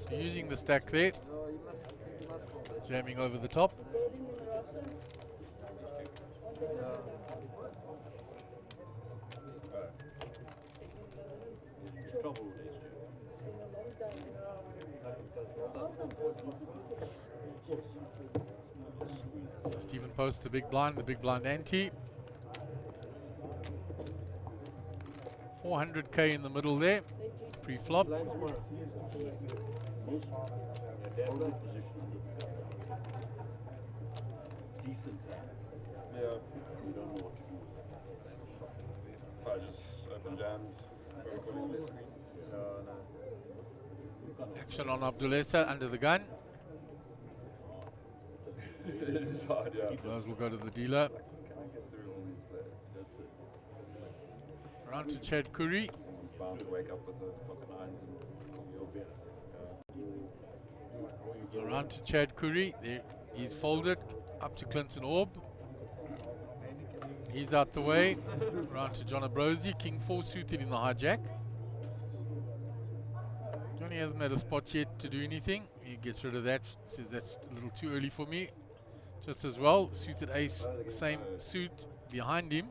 So using the stack there, jamming over the top. So Stephen posts the big blind ante. 400k in the middle there, pre-flop. Decent. Yeah. You don't know what to do. If I just open jams, very quickly. Action on Abdulesa under the gun. It is hard, yeah. Those will go to the dealer. Can I get through all these players? That's it. Round to Chad Curry. Someone's bound to wake up with a pocket nines and call me over there. So round to Chad Curry. There, he's folded up to Clinton Orb. He's out the way. Round to John Abrosi. King 4 suited in the hijack. Johnny hasn't had a spot yet to do anything. He gets rid of that. Says that's a little too early for me. Just as well, suited ace, same suit behind him.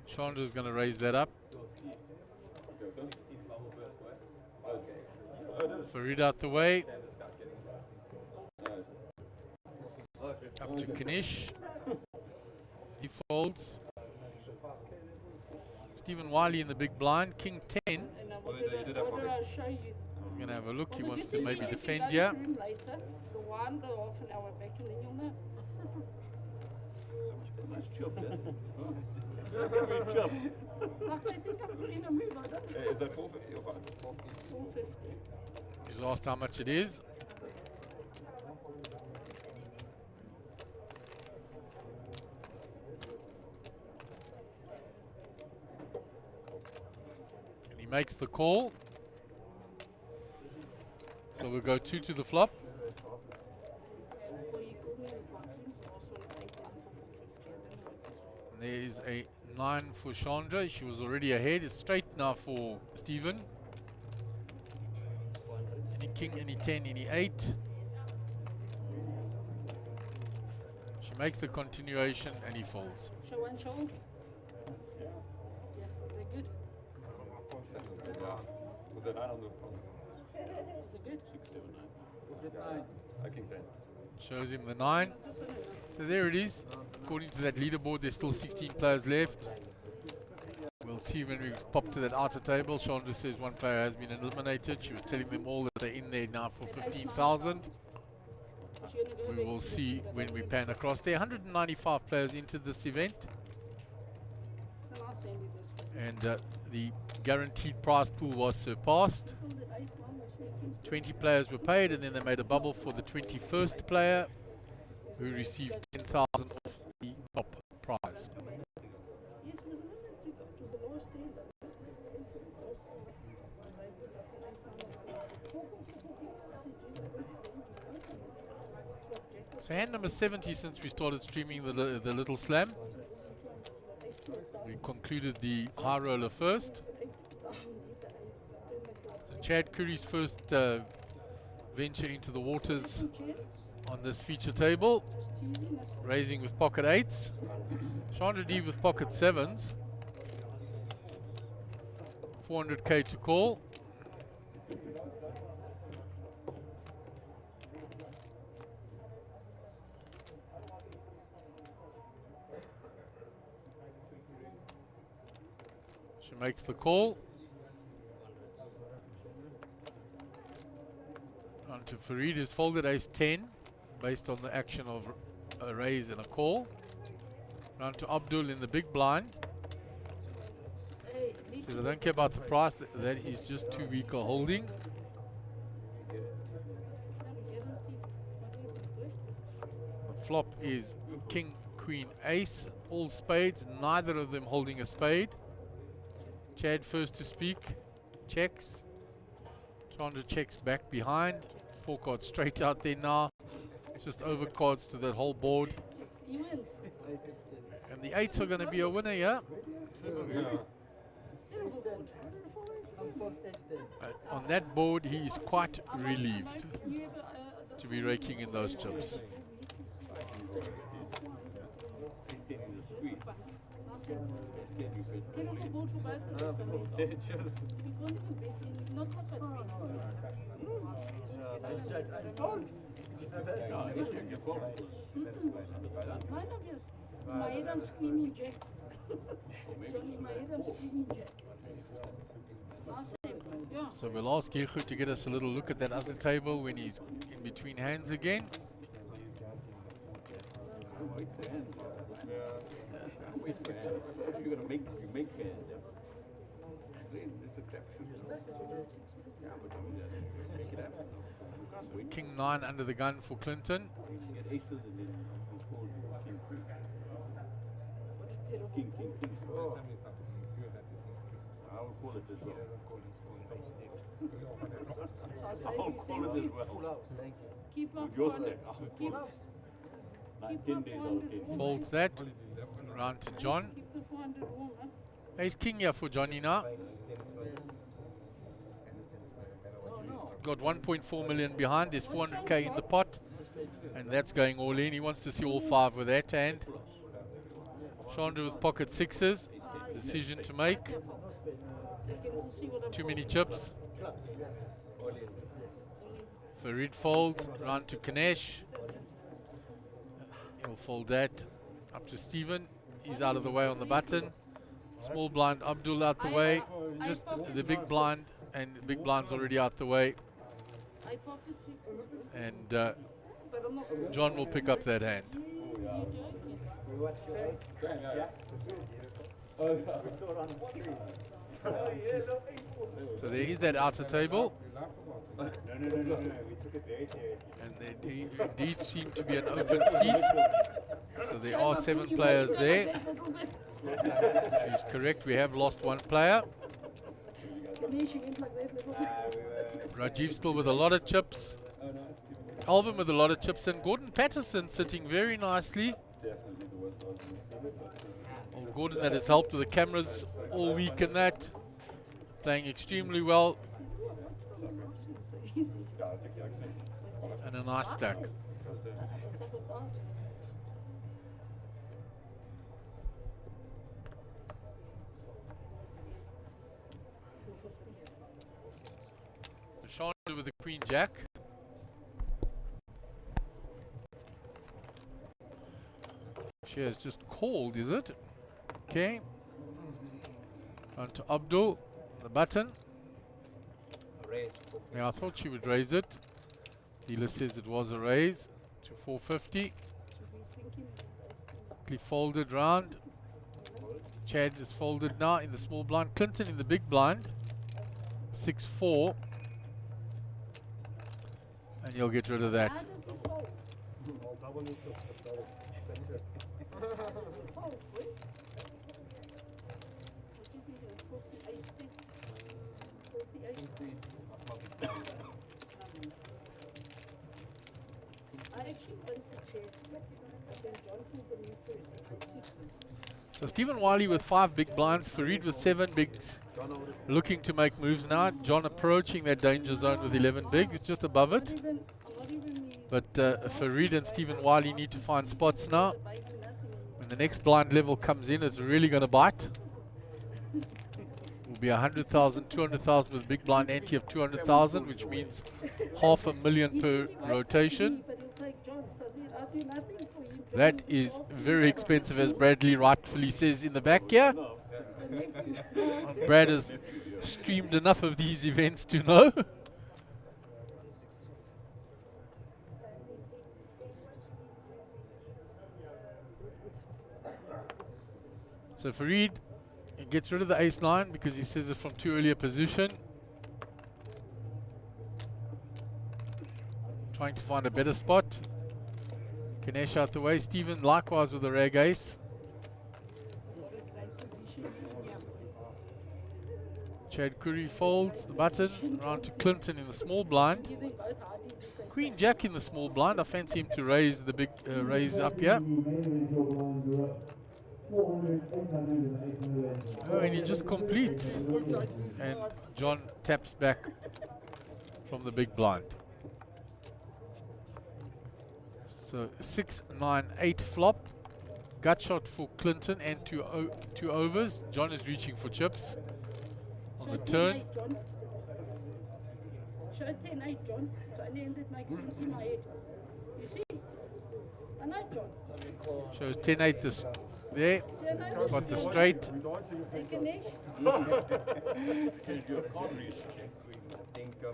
Chandra's going to raise that up. Farid out the way. Up to Kanish. He folds. Stephen Wiley in the big blind. King 10. What did I show you? I'm going to have a look. He Well, the wants good to thing maybe is if you defend go to here. the room later, the wine go off an hour back and then you'll know. Nice job, Dad. Like they think I'm putting a move on it. Is that 450 or 550? 450. He's asked how much it is. And he makes the call. So we'll go 2 to the flop. Well, you called me with my kings also with 8 1 for 450. I don't know what this is. And there is a 9 for Chandra. She was already ahead. It's straight now for Stephen. Any king, any 10, any 8. She makes the continuation and he folds. Show one, show. Yeah, is that good? Was that 9 on the Is it good? 6, 7, 9. I king 10. Shows him the 9. So there it is. According to that leaderboard, there's still 16 players left. We'll see when we pop to that outer table. Chandra says one player has been eliminated. She was telling them all that they're in there now for 15,000. We will see when we pan across there. 195 players into this event. It's a nice handy this. And the guaranteed prize pool was surpassed. 20 players were paid, and then they made a bubble for the 21st player, who received 10,000 off the top prize. Yes, it was the lowest day. So hand number 70 since we started streaming the Little Slam. We concluded the high roller first. So Chad Curry's first venture into the waters on this feature table, raising with pocket 8s. Chandra D with pocket 7s. 400k to call. She makes the call. On to Farid, who's folded ace 10 based on the action of a raise and a call. Round to Abdul in the big blind. Says I don't care about the price, that is just too weak a holding. The flop is King, Queen, Ace, all spades, neither of them holding a spade. Chad first to speak, checks. Chandra checks back behind. 4 cards straight out there now. It's just overcards to that whole board. And the 8s are going to be a winner, yeah? On that board, he is quite relieved to be raking in those chips. Screaming Jack. Johnny, my head, I'm screaming Jack. So we'll ask Yehu to get us a little look at that other table when he's in between hands again. So King 9 under the gun for Clinton. King. I will call it as well. I'll call it as well. Keep up. Your step. Keep 10 days out of 10. Folds that. Round to John. Keep the 400 warm, huh? Ace King here for Johnny now. Got 1.4 million behind. There's 400k in the pot. And that's going all in. He wants to see all 5 with that hand. Chandra with pocket 6s. Decision to make. Too many chips. Farid folds. Round to Kanesh. He'll fold that. Up to Stephen. He's out of the way on the button. Small blind Abdul out the way. Just the big blind. And the big blind's already out the way. And John will pick up that hand. So there is that outer table. And there indeed seem to be an open seat. So there are 7 players there. She's correct, we have lost 1 player. Rajiv still with a lot of chips. Alvin with a lot of chips, and Gordon Patterson sitting very nicely. Well, Gordon that has helped with the cameras all week and that. Playing extremely well. And a nice stack. Chandra with the Queen Jack. She has just called, is it? Okay. On to Abdul, the button. Yeah, I thought she would raise it. Dealer says it was a raise to 450. Quickly folded round. Chad is folded now in the small blind. Clinton in the big blind. 6-4. and you'll get rid of How that. does he fold? How does he fold, boy? What do you think of 40 ace big? 40 ace big? I actually went to check. I think John pulled the new first. He played sixes. So Stephen Wiley with 5 big blinds, Farid with 7 bigs, looking to make moves now. John approaching that danger zone with 11 bigs, just above I'm it. not even the But Farid and Stephen Wiley need to find spots now. debate to nothing. When the next blind level comes in, it's really going to bite. Will be 100,000, 200,000 with big blind ante of 200,000, which means $500,000 per rotation. But he'll take John. So I said, I'll do nothing for you. John. That is very expensive, as Bradley rightfully says in the back here. The next Brad has streamed enough of these events to know. So Farid gets rid of the ace-9 because he says it from too early a position. Trying to find a better spot. Ganesh out the way. Stephen likewise with the rag ace. Chad Curry folds the button. Round to Clinton in the small blind. Queen Jack in the small blind. I fancy him to raise the big raise up here. Oh, and he just completes. And John taps back from the big blind. So 6, 9, 8 flop. Gut shot for Clinton and two overs. John is reaching for chips on the turn. Show 10-8, John. So and then that makes sense in my head. You see? I know, John. Shows 10-8 this there. See, I know. Got the straight. Hey, Ganesh.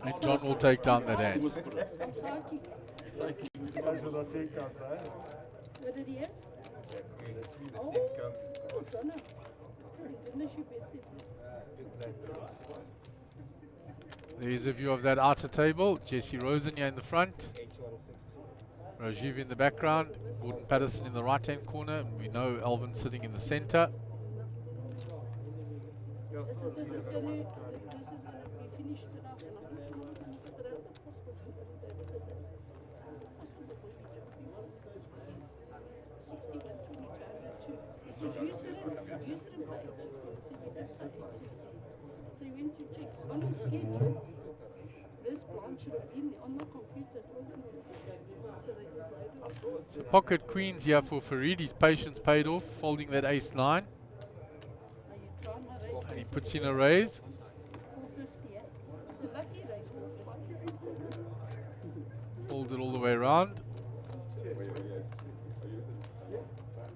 And John will take down that hand. I'm psychic. What did he have? Oh, Donna. Thank goodness you bet it. There's a view of that outer table. Jesse Rosen here in the front. Rajiv in the background. Gordon Patterson in the right hand corner. And we know Alvin sitting in the center. This is going to be finished enough. And I'm not sure what I'm going to say, but how's it possible for you to say what's it? How's it possible for you to 61, 20 to 102. He says, use the play at 16. I said, we don't play at 16. So he went to check. On the schedule, this blind should have been there on the computer. It wasn't there. So they just loaded it. So pocket queens here for Farid. His patience paid off, folding that ace-9. Are you trying my raise? And he puts in a raise. 450, eh? It's a lucky raise. 450. Folds it all the way around.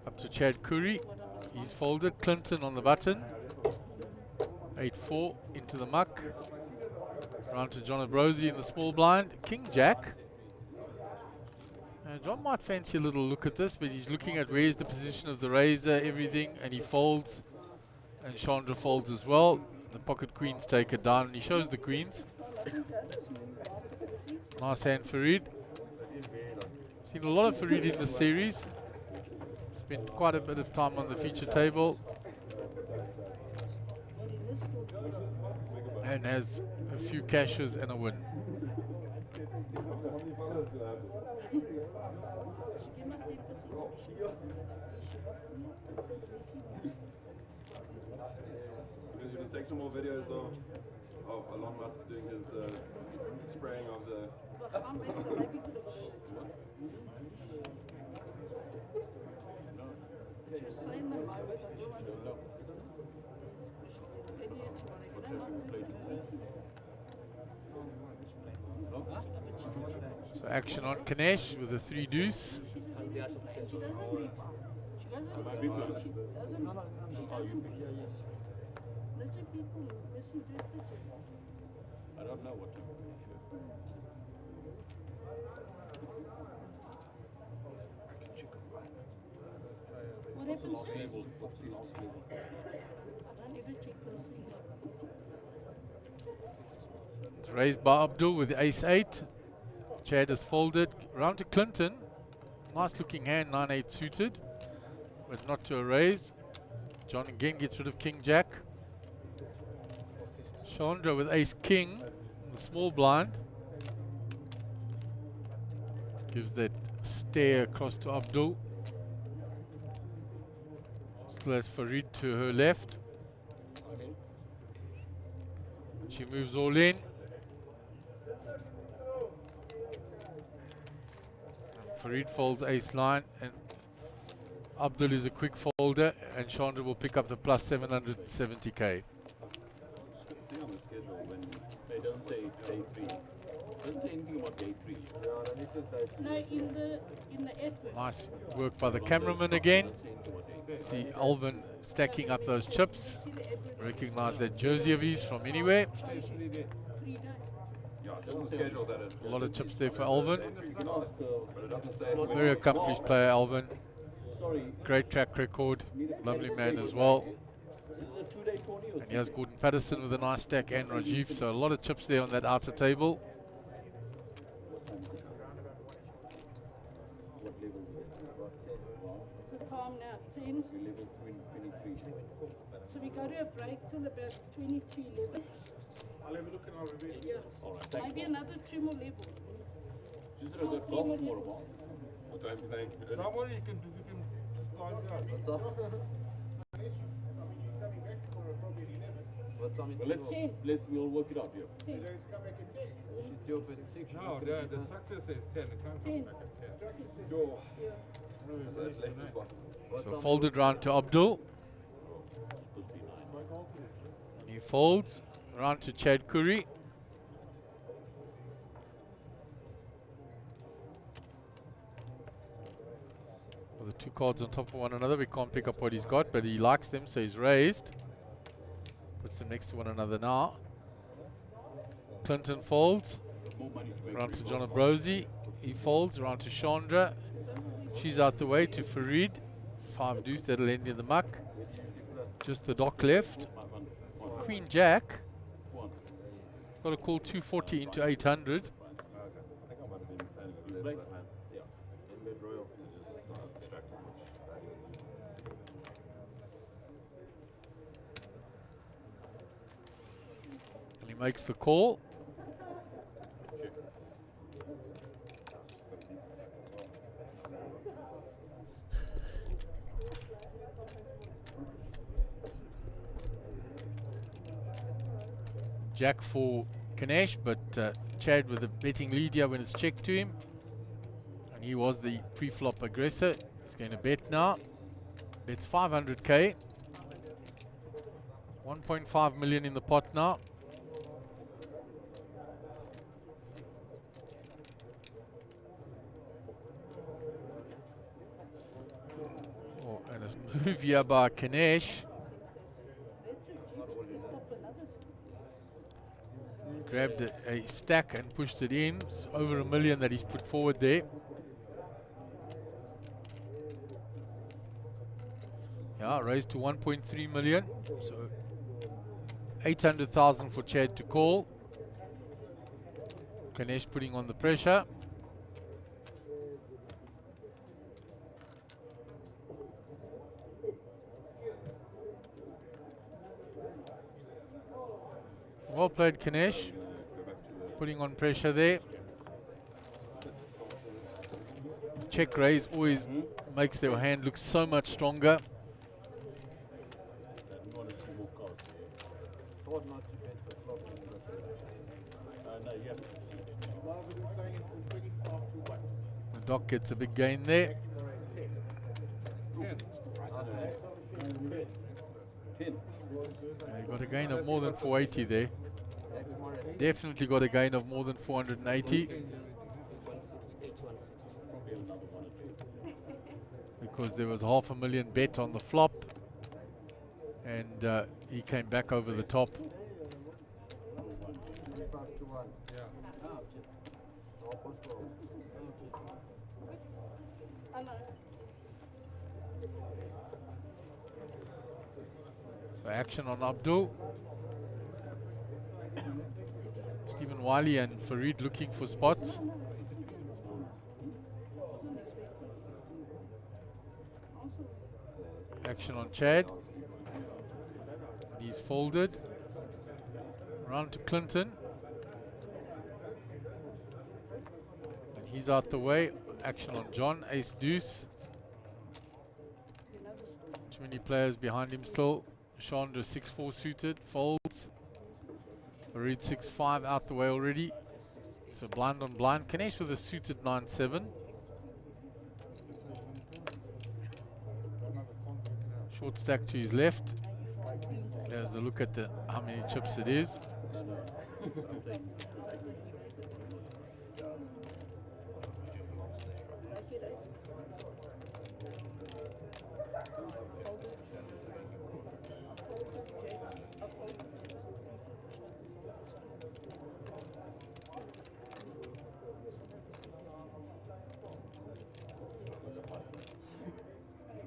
Up to Chad Curry. He's folded. Clinton on the button. 8-4 into the muck. Round to John Abrosi in the small blind. King Jack. John might fancy a little look at this, but he's looking at where's the position of the razor, everything, and he folds. And Chandra folds as well. The pocket queens take it down, and he shows the queens. Nice hand, Farid. Seen a lot of Farid in this series. Spent quite a bit of time on the feature table. And has a few cashes and a win. You just take some more videos of Elon Musk doing his spraying of the. So action on Ganesh with a 3 deuce. She doesn't rebound. She doesn't. That's why people misinterpret it. I don't know what to do. What happens? I don't ever check those things. It's raised by Abdul with the ace-8. Chad is folded. Round to Clinton. Nice looking hand, 9-8 suited, but not to a raise. John again gets rid of King Jack. Chandra with Ace King in the small blind. Gives that stare across to Abdul. Still has Farid to her left. She moves all in. And Farid folds ace 9, and Abdul is a quick folder, and Chandra will pick up the plus 770k. See on the schedule when they don't say day 3. Doesn't say anything about day 3. No, in the advert. Nice work by the cameraman again. See Alvin stacking up those chips. See the advert. Recognize that jersey of his from anywhere. 3 days. Yeah, it's on the schedule that it's A lot of chips there for Alvin. But it doesn't say Very accomplished player, Alvin. sorry, Great track record. Lovely man as well. this is a 2-day tourney or And here's Gordon Patterson with a nice stack, and Rajiv. So a lot of chips there on that outer table. what level is it? It's a time now, 10. We level 23. So we go to a break till about 22:11. I'll have a look and I'll review it. Yeah. Alright, thanks. Maybe another 2 more levels. Is there a good golf tomorrow? What time do you think? Somebody you can do, you can just start out. What's up? What time is Well, we'll work it out here. 10. Should you open 6? No, the structure says 10, it can't come 10. back at 10. Yeah. So that's less than one. What So time folded round to Abdul. Supposed to be 9. He folds round to Chad Curry. Well, the two cards on top of one another. We can't pick up what he's got, but he likes them, so he's raised. Puts them next to one another now. Clinton folds. More money to make. Round to John Abrosi. He folds. Round to Chandra. She's out the way to Farid. 5 deuce, that'll end in the muck. Just the dock left. Queen Jack. Got to call 240 into 800. I think I might have been standing a bit late, man. Yeah. Embed royal to just extract as much value as you And he makes the call. check. Jack for Ganesh, but Chad with a betting lead here when it's checked to him. And he was the pre-flop aggressor. He's going to bet now. Bets 500k. 1.5 million in the pot now. Oh, and a move here by Ganesh. Grabbed a stack and pushed it in. It's over $1 million that he's put forward there. Yeah, raised to 1.3 million. So 800,000 for Chad to call. Ganesh putting on the pressure. Well played, Ganesh. Putting on pressure there. Check raise always makes their hand look so much stronger. The doc gets a big gain there. 10. He got a gain of more than 480 there. Definitely got a gain of more than 480 because there was $500,000 bet on the flop, and he came back over the top. So action on Abdul. Stephen Wiley and Farid looking for spots. Action on Chad. He's folded. Round to Clinton. And he's out the way. Action on John. Ace deuce. Too many players behind him still. Chandra 6-4 suited. Folds. Farid 6-5 out the way already. So blind on blind. Ganesh with a suited 9-7. Short stack to his left. There's a look at the how many chips it is.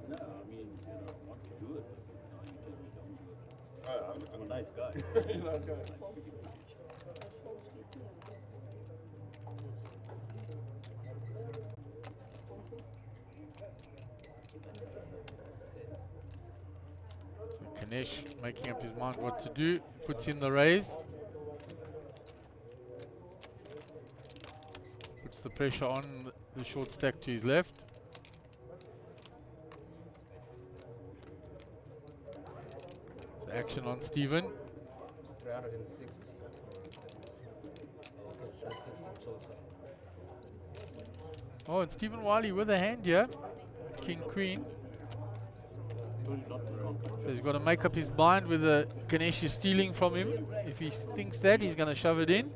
No, I mean, want to do it, but you tell me don't do it. I'm a nice guy. Nice guy. So Ganesh making up his mind what to do. Puts in the raise. Puts the pressure on the short stack to his left. So action on Stephen. 306. Okay, 360 chosen. Oh, and Stephen Wiley with a hand here. King Queen. So he's got to make up his mind whether Ganesh is stealing from him. If he thinks that, he's going to shove it in.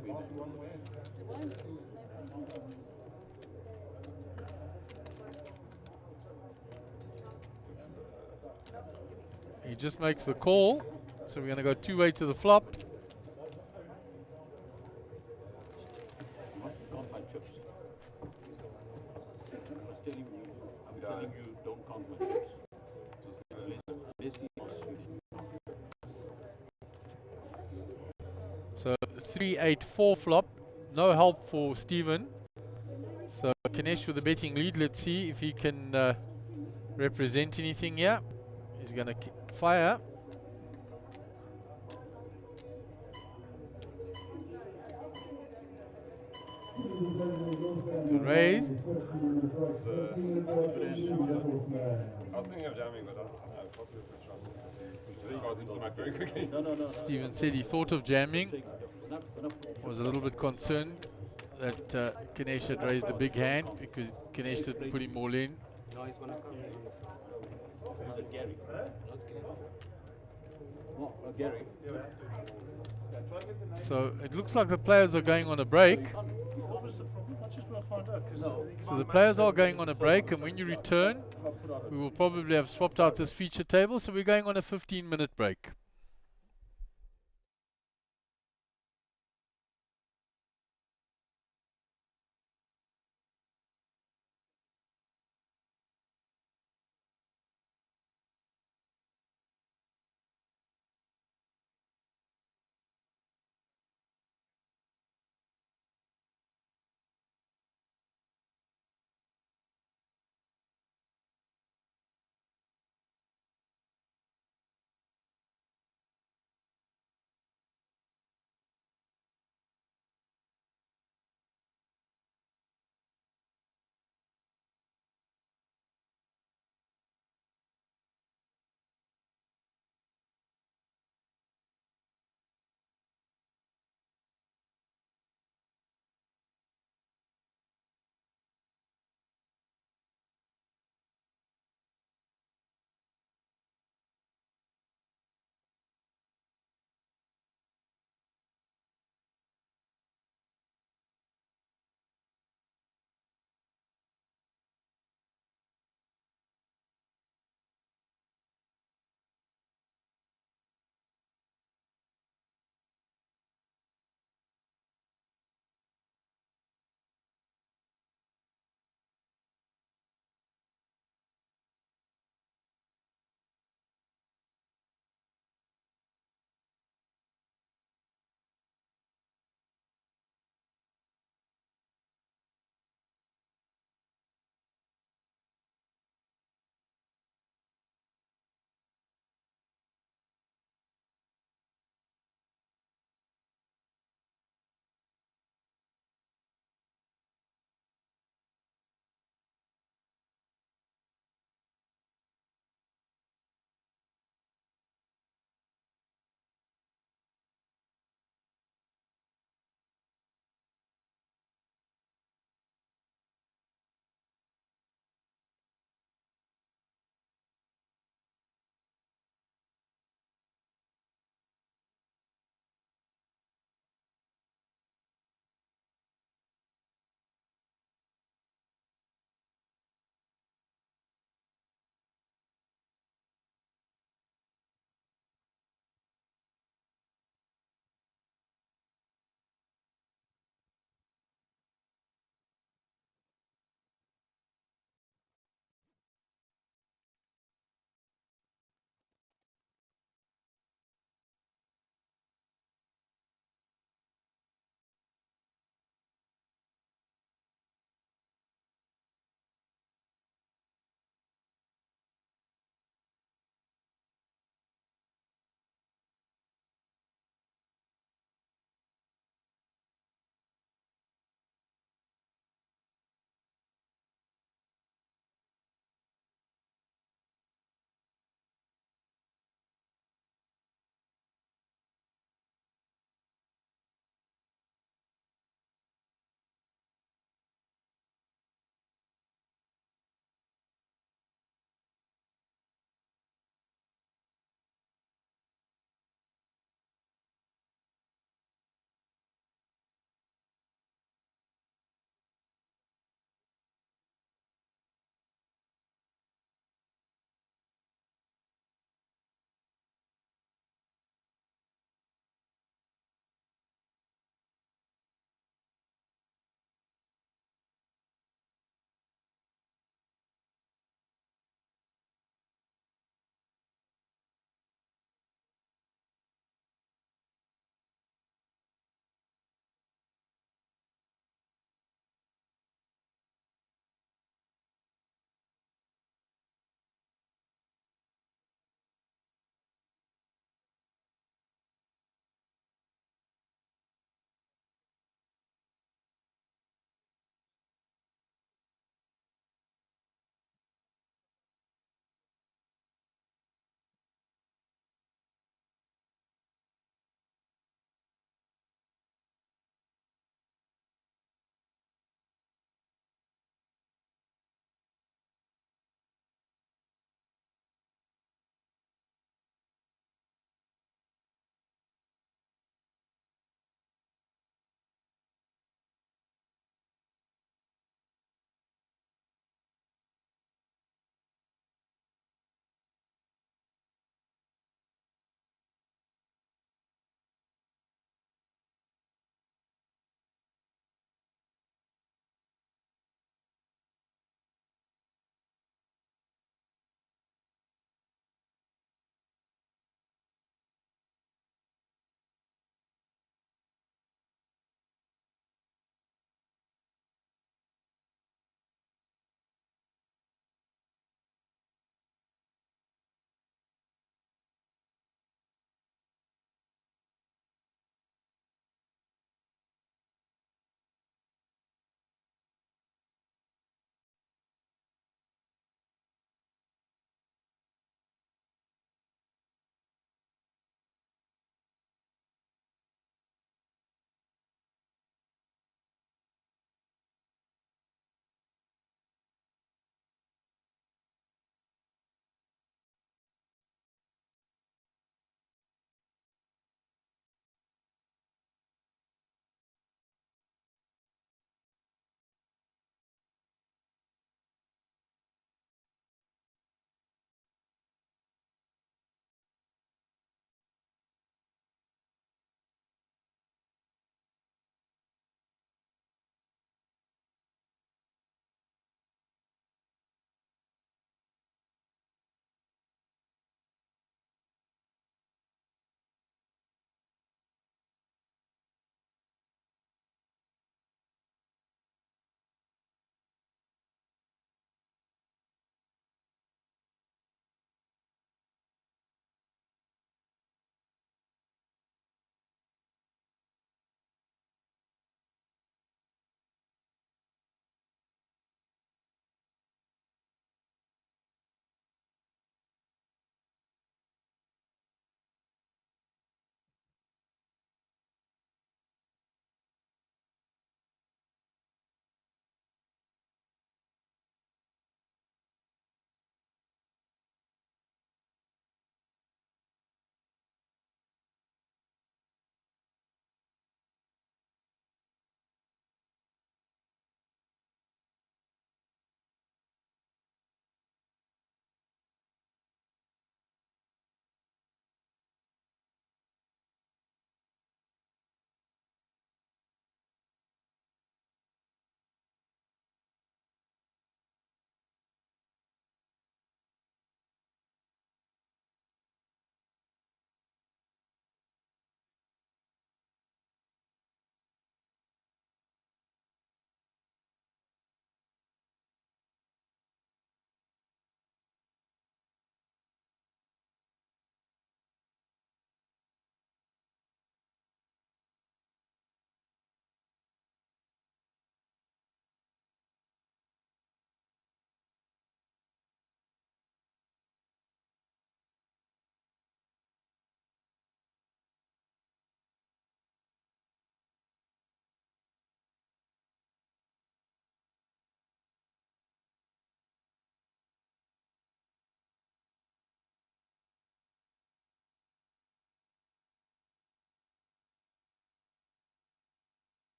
He just makes the call. So we're going to go two-way to the flop. Can't find chips. I'm telling you, don't count my chips. Unless he wants you. So 3-8-4 flop. No help for Stephen. So Ganesh with the betting lead. Let's see if he can represent anything here. He's going to fire. Raised. I was thinking of jamming, but I probably would trust. Cards into the mic very quickly. No. Stephen said he thought of jamming. Was a little bit concerned that Ganesh had raised a big hand because Ganesh didn't put him all in. No, he's gonna come in. Is it Gary? Not Gary. No, Gary. So it looks like the players are going on a break. What was the problem? I just want to find out. So the players are going on a break, and when you return, we will probably have swapped out this feature table. So we're going on a 15-minute break.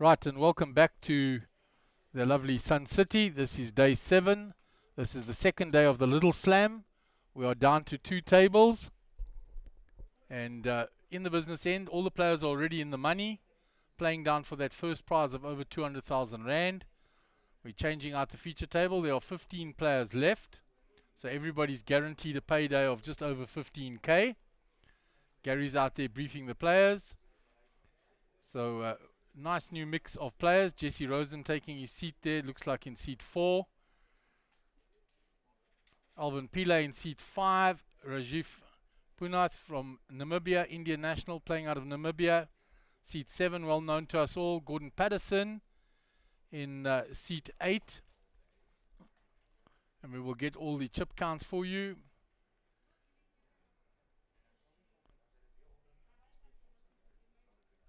Right, and welcome back to the lovely Sun City. This is day 7. This is the second day of the Little Slam. We are down to 2 tables. And in the business end, all the players are already in the money, playing down for that first prize of over 200,000 Rand. We're changing out the feature table. There are 15 players left. So everybody's guaranteed a payday of just over 15K. Gary's out there briefing the players. So nice new mix of players. Jesse Rosen taking his seat there, looks like in seat 4. Alvin Pillay in seat 5. Rajiv Punath from Namibia, Indian national, playing out of Namibia. Seat 7, well known to us all. Gordon Patterson in seat 8. And we will get all the chip counts for you.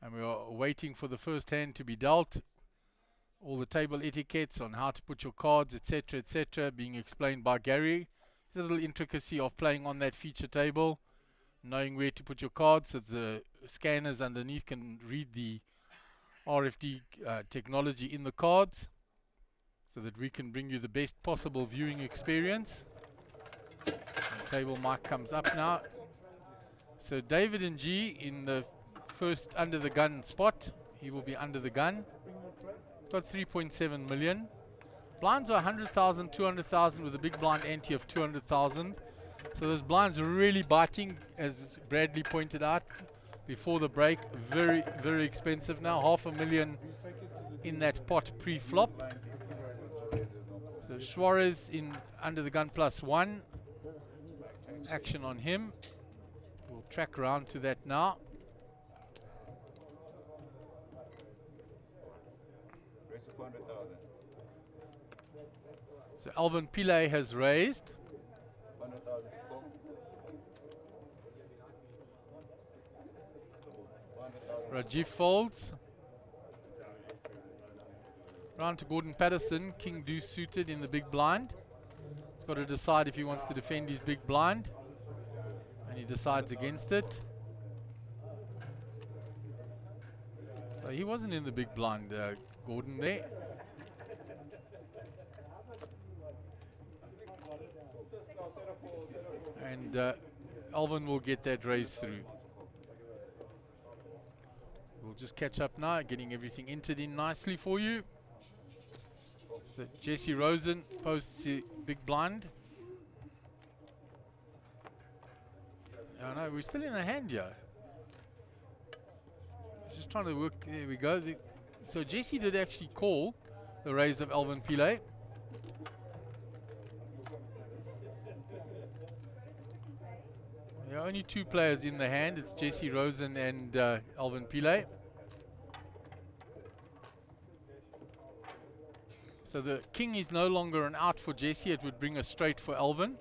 And we are waiting for the first hand to be dealt. All the table etiquettes on how to put your cards, etc., being explained by Gary. There's a little intricacy of playing on that feature table, knowing where to put your cards so the scanners underneath can read the RFD technology in the cards, so that we can bring you the best possible viewing experience. And table mic comes up now. So David and G in the first under the gun spot. He will be under the gun. Got 3.7 million. Blinds are 100,000, 200,000 with a big blind ante of 200,000. So those blinds are really biting, as Bradley pointed out before the break. Very, very expensive now. 500,000 in that pot pre-flop. So Suarez in under the gun +1. Action on him. We'll track around to that now. So Alvin Pillay has raised. Rajiv folds. Round to Gordon Patterson, King Deuce suited in the big blind. He's got to decide if he wants to defend his big blind. And he decides against it. He wasn't in the big blind, Gordon there. And Alvin will get that raise through. We'll just catch up now, getting everything entered in nicely for you. So Jesse Rosen posts the big blind. Oh no, we're still in a hand here. Just trying to work, there we go. So Jesse did actually call the raise of Alvin Pillay. There are only 2 players in the hand. It's Jesse Rosen and Alvin Pillay. So the king is no longer an out for Jesse. It would bring a straight for Alvin.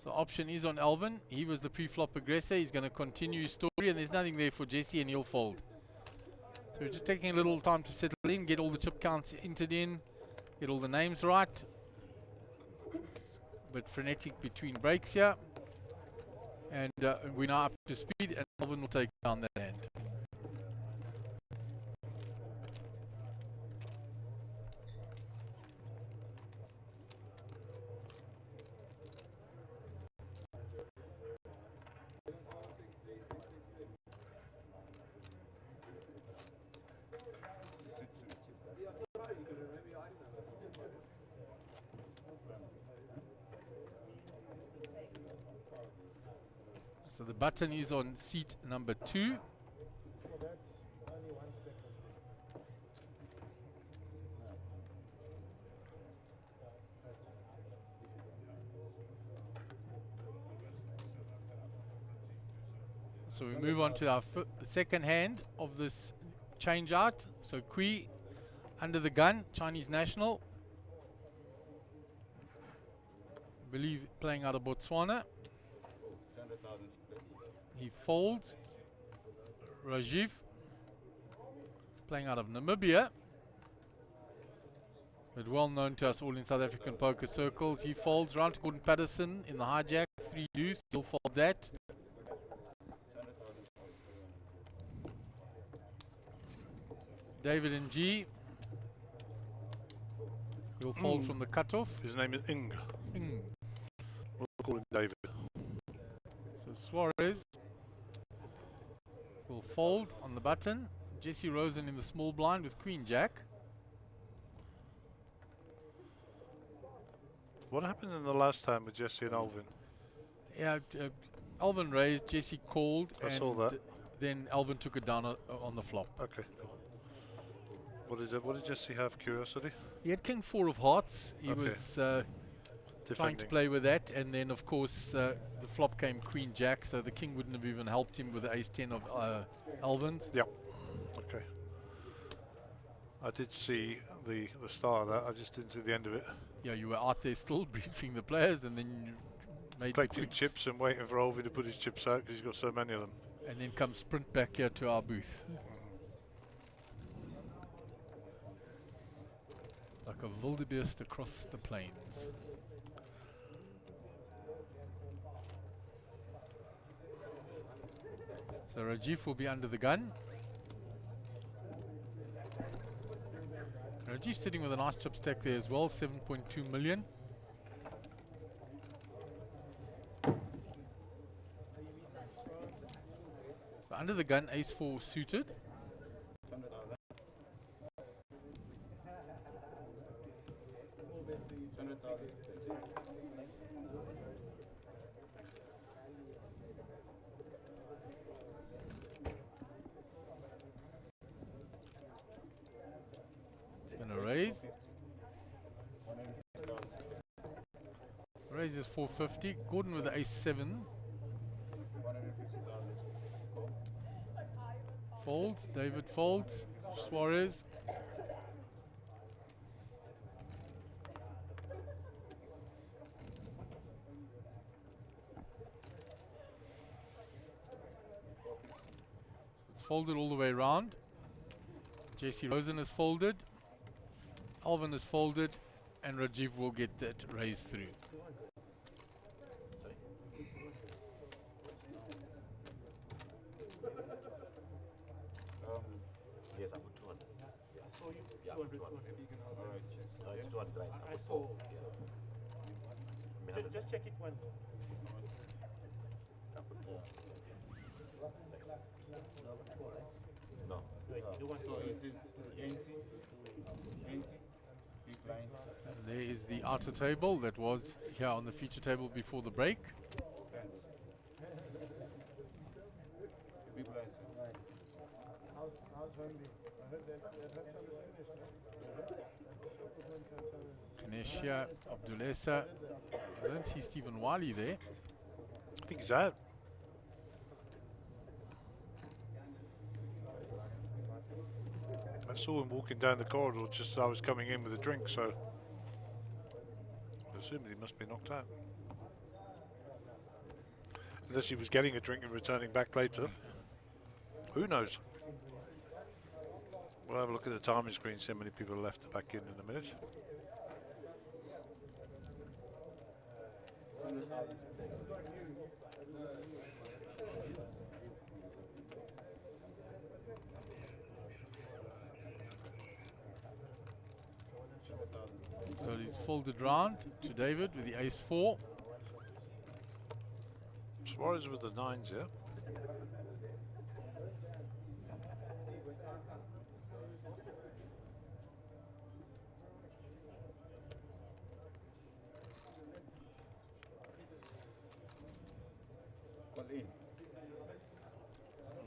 So option is on Alvin. He was the pre-flop aggressor. He's going to continue his story, and there's nothing there for Jesse, and he'll fold. So we're just taking a little time to settle in, get all the chip counts entered in, get all the names right. But frenetic between breaks here, and we're now up to speed, and Alvin will take down that hand. So the button is on seat number 2. So we move on to our second hand of this change out. So Kui under the gun, Chinese national. I believe playing out of Botswana. He folds. Rajiv playing out of Namibia, but well known to us all in South African poker circles. He folds. Round to Gordon Patterson in the hijack, 3 deuce. He'll fold that. David and G will fold from the cutoff. His name is Ing. Ing. We'll call him David. So Suarez will fold on the button. Jesse Rosen in the small blind with Queen Jack. What happened in the last time with Jesse and Alvin? Yeah, Alvin raised, Jesse called, I and saw that. then Alvin took it down on the flop. Okay, cool. What did Jesse have? Curiosity? He had King 4 of hearts. He Okay. was trying to Defending. play with that, and then of course the flop came Queen Jack, so the king wouldn't have even helped him with the Ace 10 of Alvin's. Yeah. Okay. I did see the start of that. I just didn't see the end of it. Yeah, you were out there still briefing the players, and then you made the Collecting quick chips and waiting for Alvin to put his chips out because he's got so many of them. and then come sprint back here to our booth. Like a wildebeest across the plains. So Rajiv will be under the gun. Rajiv sitting with a nice chip stack there as well, 7.2 million. So under the gun, ace 4 suited. Gonna raise. Raise is 450. Gordon with the ace 7. Folds. David folds. Suarez. So it's folded all the way around. Jesse Rosen is folded. Alvin is folded, and Rajiv will get that raise through. Yes, I put 200. Yeah. So you put 200. Alright, it's 200, right? I put 4. Yeah. Just check it one. I put 4. No. You want so it is NC, big blind. There is the outer table that was here on the feature table before the break. Big blind. Kanesha, Abdulesa. I don't see Stephen Wiley there. I think he's out. I saw him walking down the corridor just as I was coming in with a drink, so I assume he must be knocked out. Unless he was getting a drink and returning back later. Who knows? We'll have a look at the timing screen, see how many people are left back in a minute. So he's folded round to David with the ace 4. Suarez with the 9s, yeah?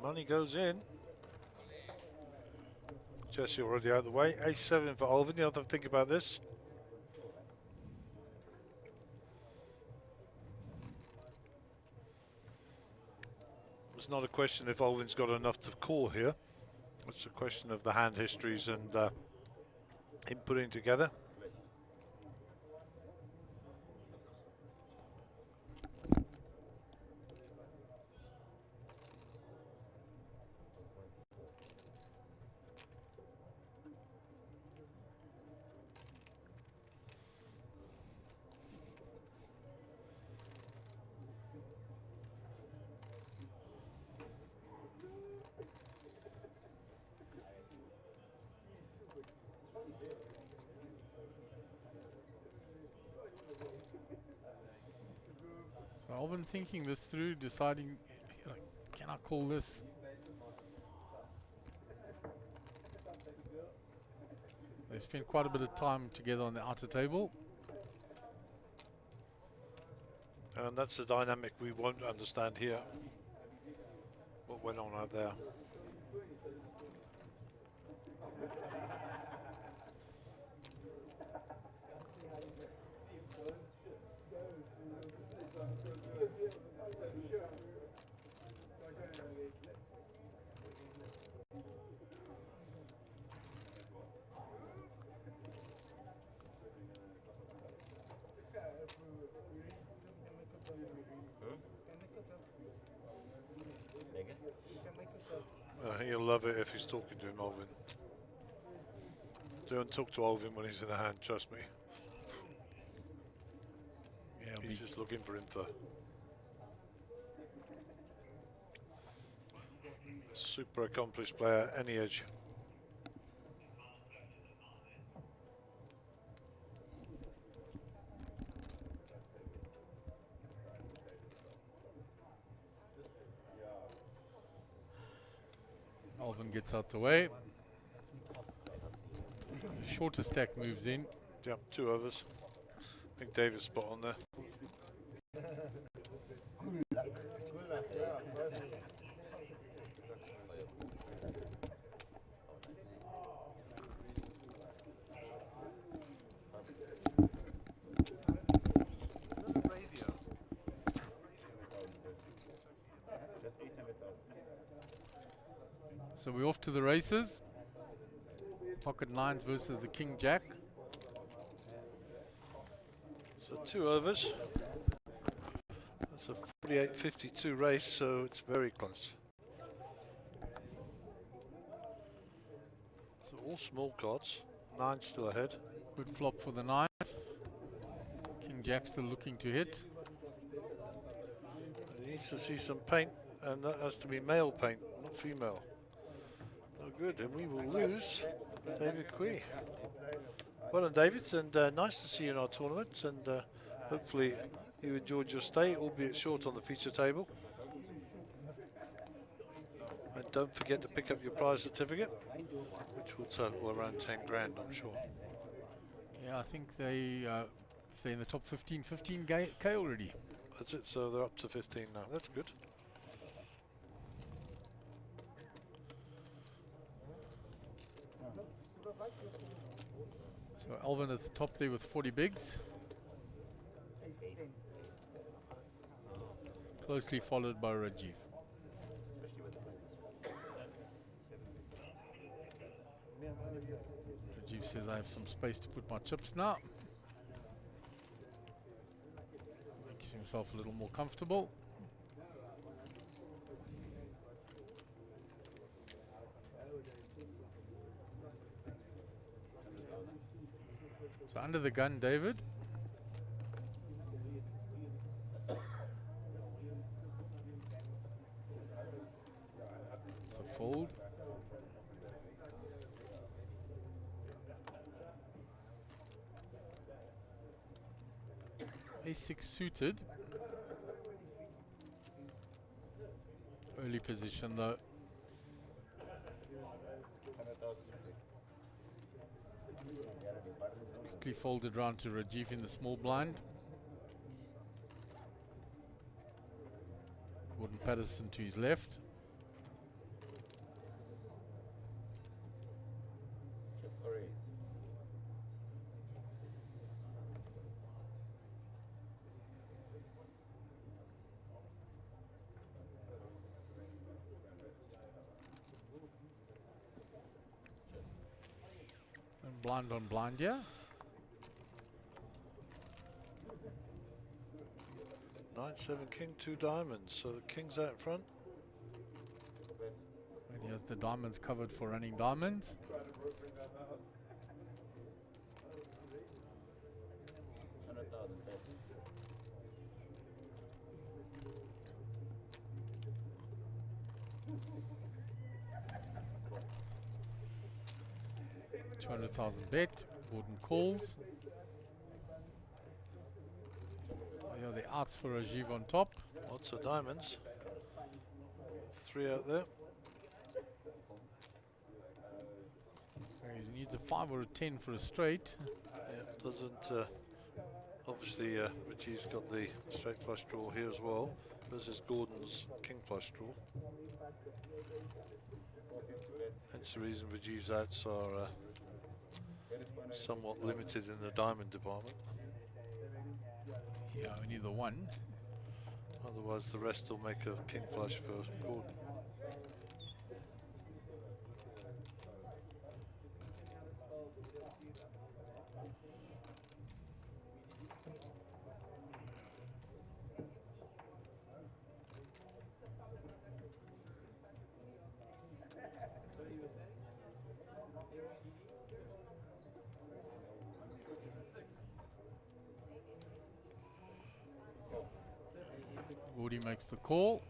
Money goes in. Jesse already out of the way. Ace 7 for Alvin. You have to think about this. It's not a question if Alvin's got enough to call here. It's a question of the hand histories and him putting together. Alvin thinking this through, deciding, can I call this? They've spent quite a bit of time together on the outer table. And that's the dynamic we won't understand here. What went on out there. He'll love it if he's talking to him, Alvin. Don't talk to Alvin when he's in the hand, trust me. Yeah, he's just looking for info. Super accomplished player, any edge. Alvin gets out the way. Shorter stack moves in. Yep, 2 overs. I think David's spot on there. So we're off to the races. Pocket nines versus the King Jack. So 2 overs. That's a 48-52 race, so it's very close. So all small cards. 9 still ahead. Good flop for the nines. King Jack still looking to hit. He needs to see some paint, and that has to be male paint, not female. No good, and we will lose David Quee. Well done, David, and nice to see you in our tournament, and hopefully you enjoyed your stay, albeit short on the feature table. And don't forget to pick up your prize certificate, which will total around 10 grand, I'm sure. Yeah, I think they, if they're in the top 15K already. That's it, so they're up to 15 now. That's good. So Alvin at the top there with 40 bigs. Closely followed by Rajiv. Rajiv says I have some space to put my chips now. Makes himself a little more comfortable. So under the gun, David. It's a fold. A6 suited. Early position though. Quickly folded round to Rajiv in the small blind. Gordon Patterson to his left. And blind on blind here. 9-7 king, 2 diamonds. So the king's out in front. And he has the diamonds covered for running diamonds. $200,000 bet. Gordon calls. There are the outs for Rajiv on top. Lots of diamonds. 3 out there. He needs a 5 or a 10 for a straight. Yeah, doesn't. Obviously, Rajiv's got the straight flush draw here as well. This is Gordon's king flush draw. Hence the reason Rajiv's outs are somewhat limited in the diamond department. Yeah, only the 1. Otherwise, the rest will make a king flush for Gordon. Gordy makes the call.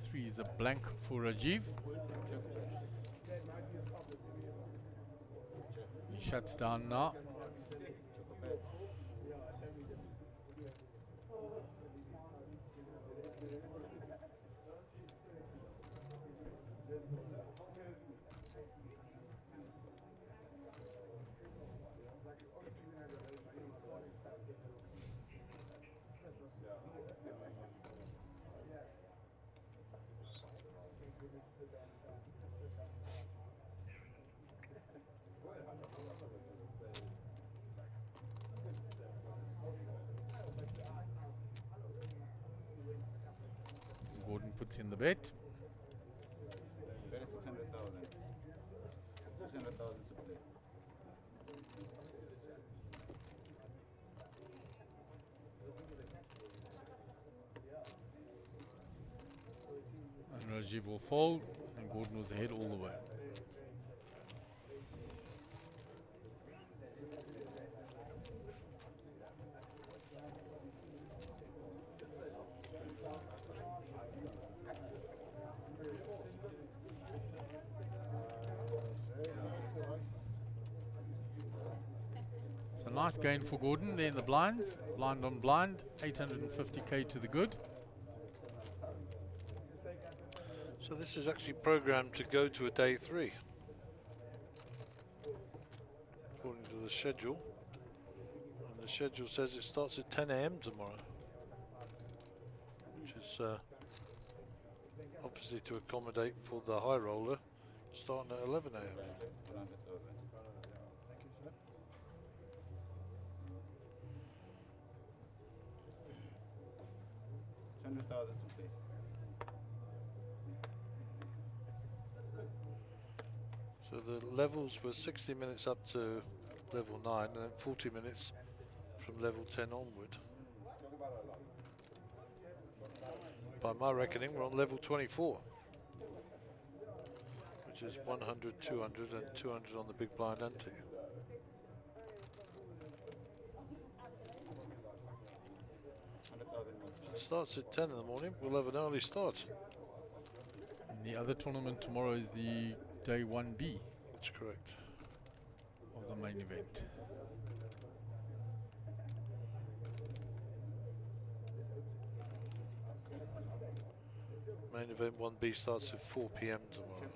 Three is a blank for Rajiv. He shuts down now. Gordon puts in the bet. Bet is 600,000. 600,000 to play. And Rajiv will fold, and Gordon was ahead all the way. So nice gain for Gordon there in the blinds. Blind on blind, 850k to the good. So this is actually programmed to go to a day 3, according to the schedule. And the schedule says it starts at 10 AM tomorrow, which is obviously to accommodate for the high roller starting at 11 AM. 100,000 to play. So the levels were 60 minutes up to level 9 and then 40 minutes from level 10 onward. By my reckoning, we're on level 24, which is 100, 200 and 200 on the big blind ante. It starts at 10 in the morning. We'll have an early start. And the other tournament tomorrow is the day 1B That's correct. of the main event. Main event 1B starts at 4 PM tomorrow.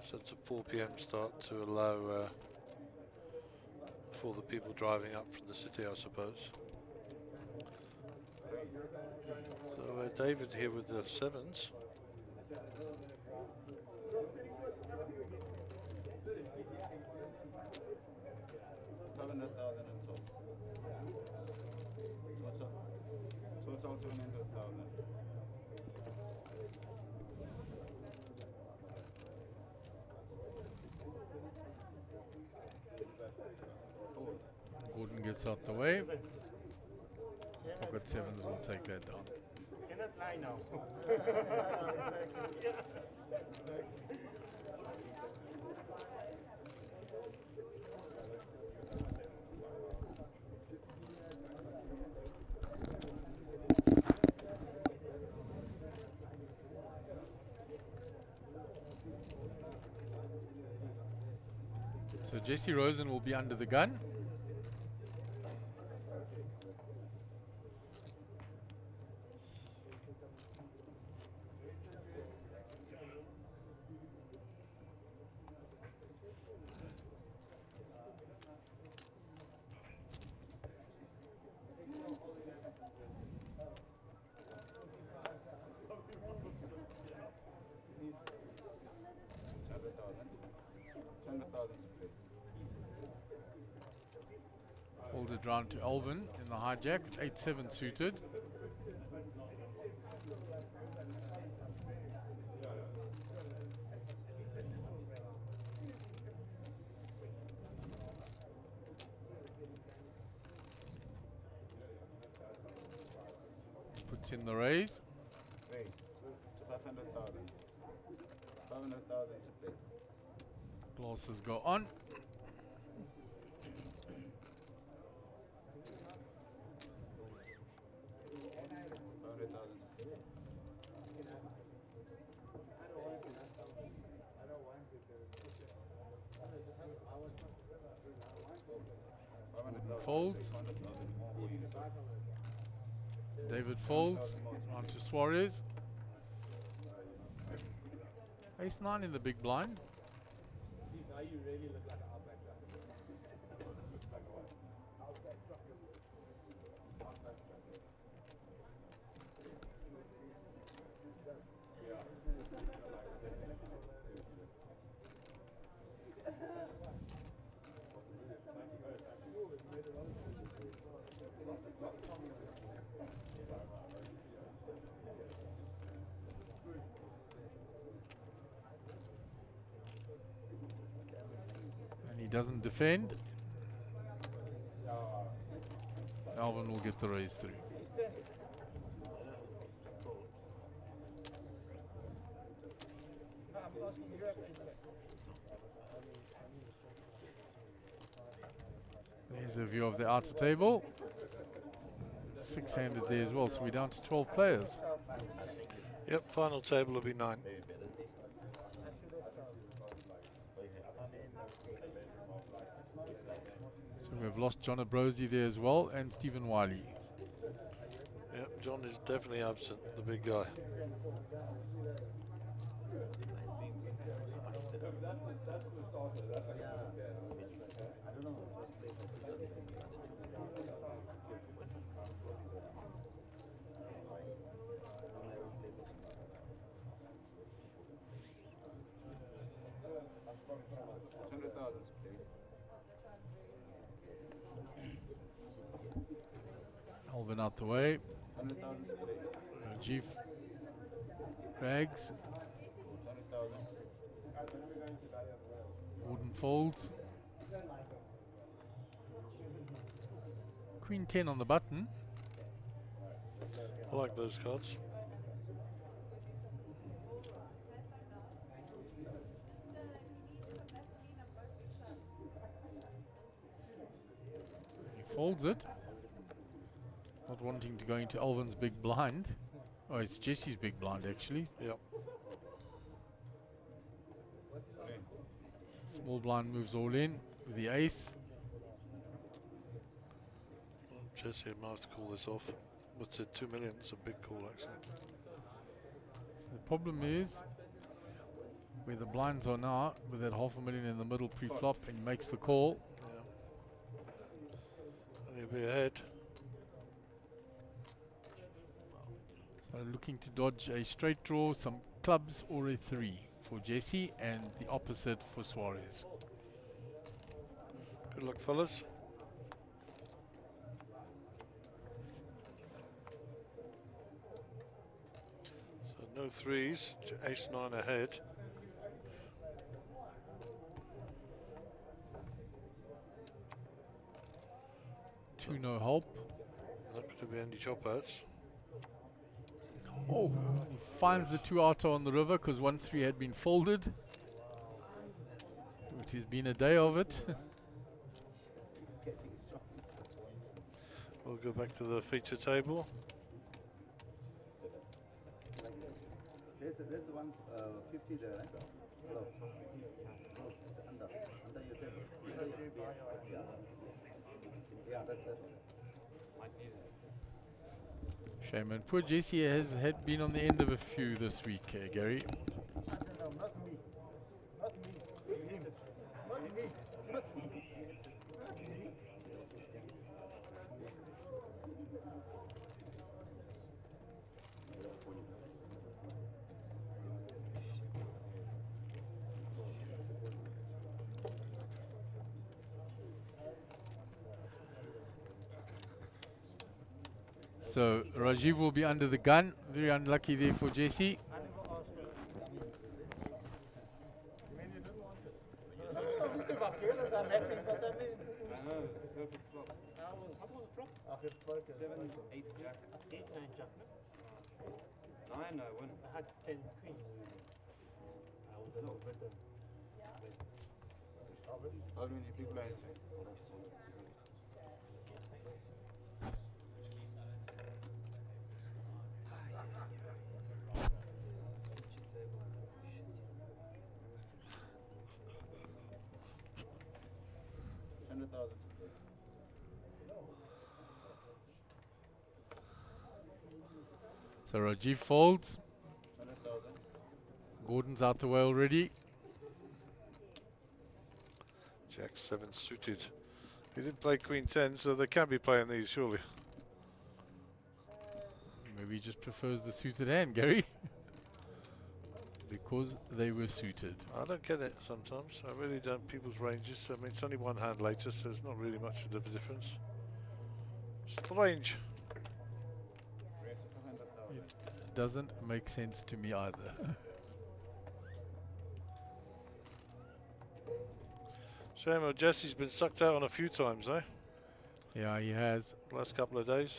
So it's a 4 PM start to allow for the people driving up from the city, I suppose. So David here with the 7s. So it's also 100,000. Gordon gets out the way. Pocket 7s will take that down. Cannot lie now. So Jesse Rosen will be under the gun. Folded round to Alvin in the hijack. 8-7 suited. Puts in the raise. Raise. It's 500,000. 500,000 is a play. Glasses go on. Gordon folds. David folds. On to Suarez. Ace-9 in the big blind. And he doesn't defend. Alvin will get the raise through. There's a view of the outer table. Six-handed there as well, so we're down to 12 players. Yep, final table will be 9. So we've lost John Abrosi there as well, and Stephen Wiley. Yep, John is definitely absent, the big guy. Alvin out the way. Rajiv Rags. Gordon folds. Queen 10 on the button. I like those cards. He folds it. Not wanting to go into Alvin's big blind. Oh, it's Jesse's big blind actually. Yep. Small blind moves all in with the ace. Jesse might have to call this off. What's it, 2 million? It's a big call actually. The problem is where the blinds are now, with that $500,000 in the middle pre-flop, and he makes the call. Yeah. And he'll be ahead. So looking to dodge a straight draw, some clubs or a 3 for Jesse, and the opposite for Suarez. Good luck, fellas. So no 3s, ace-9 ahead. Two no help. Not going to be any chop outs. Oh, he finds the 2 outer on the river because 1-3 had been folded. It has been a day of it. We'll go back to the feature table. There's 150 there, right? No, it's under your table. Shame, and poor Jesse has been on the end of a few this week, Gary. Not me. Not me. Him. Not me. Not me. Not me. So Rajiv will be under the gun. Very unlucky there for Jesse. Seven, eight jack. 8, 9 jack. 9, I win. I had 10 queens. I was a lot better. How many people I say? So Rajiv folds. Gordon's out the way already. Jack 7 suited. He didn't play Queen 10, so they can't be playing these, surely. Maybe he just prefers the suited hand, Gary. Because they were suited. I don't get it sometimes. I really don't. People's ranges. I mean, it's only one hand later, so there's not really much of a difference. Strange. It doesn't make sense to me either. Shame, Jesse's been sucked out on a few times, eh? Yeah, he has. Last couple of days.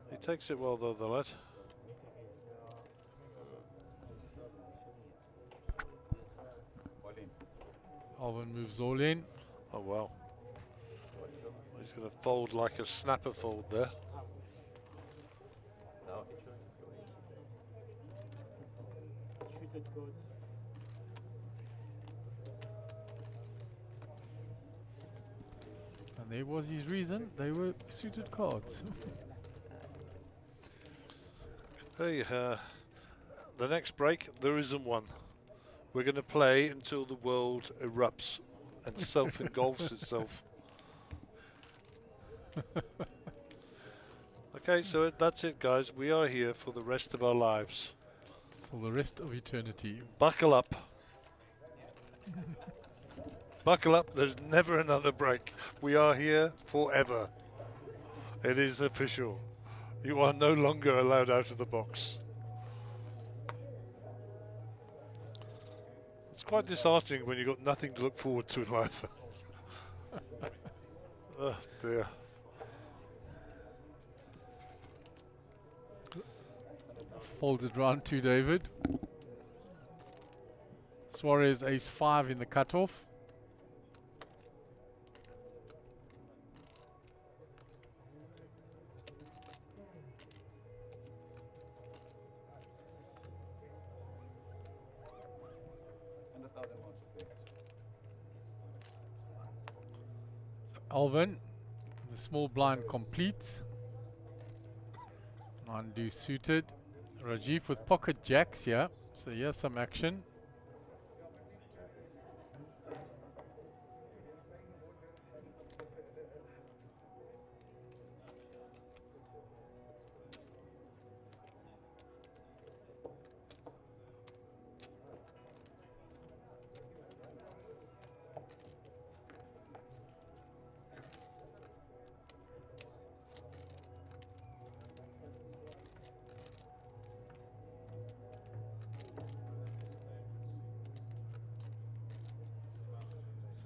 He takes it well, though, the lad. Alvin moves all in. Oh, wow. He's going to fold like a snapper fold there. And there was his reason. They were suited cards. Hey, the next break, there isn't one. We're going to play until the world erupts and self-engulfs itself. Okay, so that's it, guys. We are here for the rest of our lives. For the rest of eternity. Buckle up. Buckle up. There's never another break. We are here forever. It is official. You are no longer allowed out of the box. It's quite disheartening when you've got nothing to look forward to in life. Oh dear. Folded round to David. Suarez ace 5 in the cutoff. Alvin, the small blind complete. Undo suited. Rajiv with pocket jacks, yeah. So here's some action.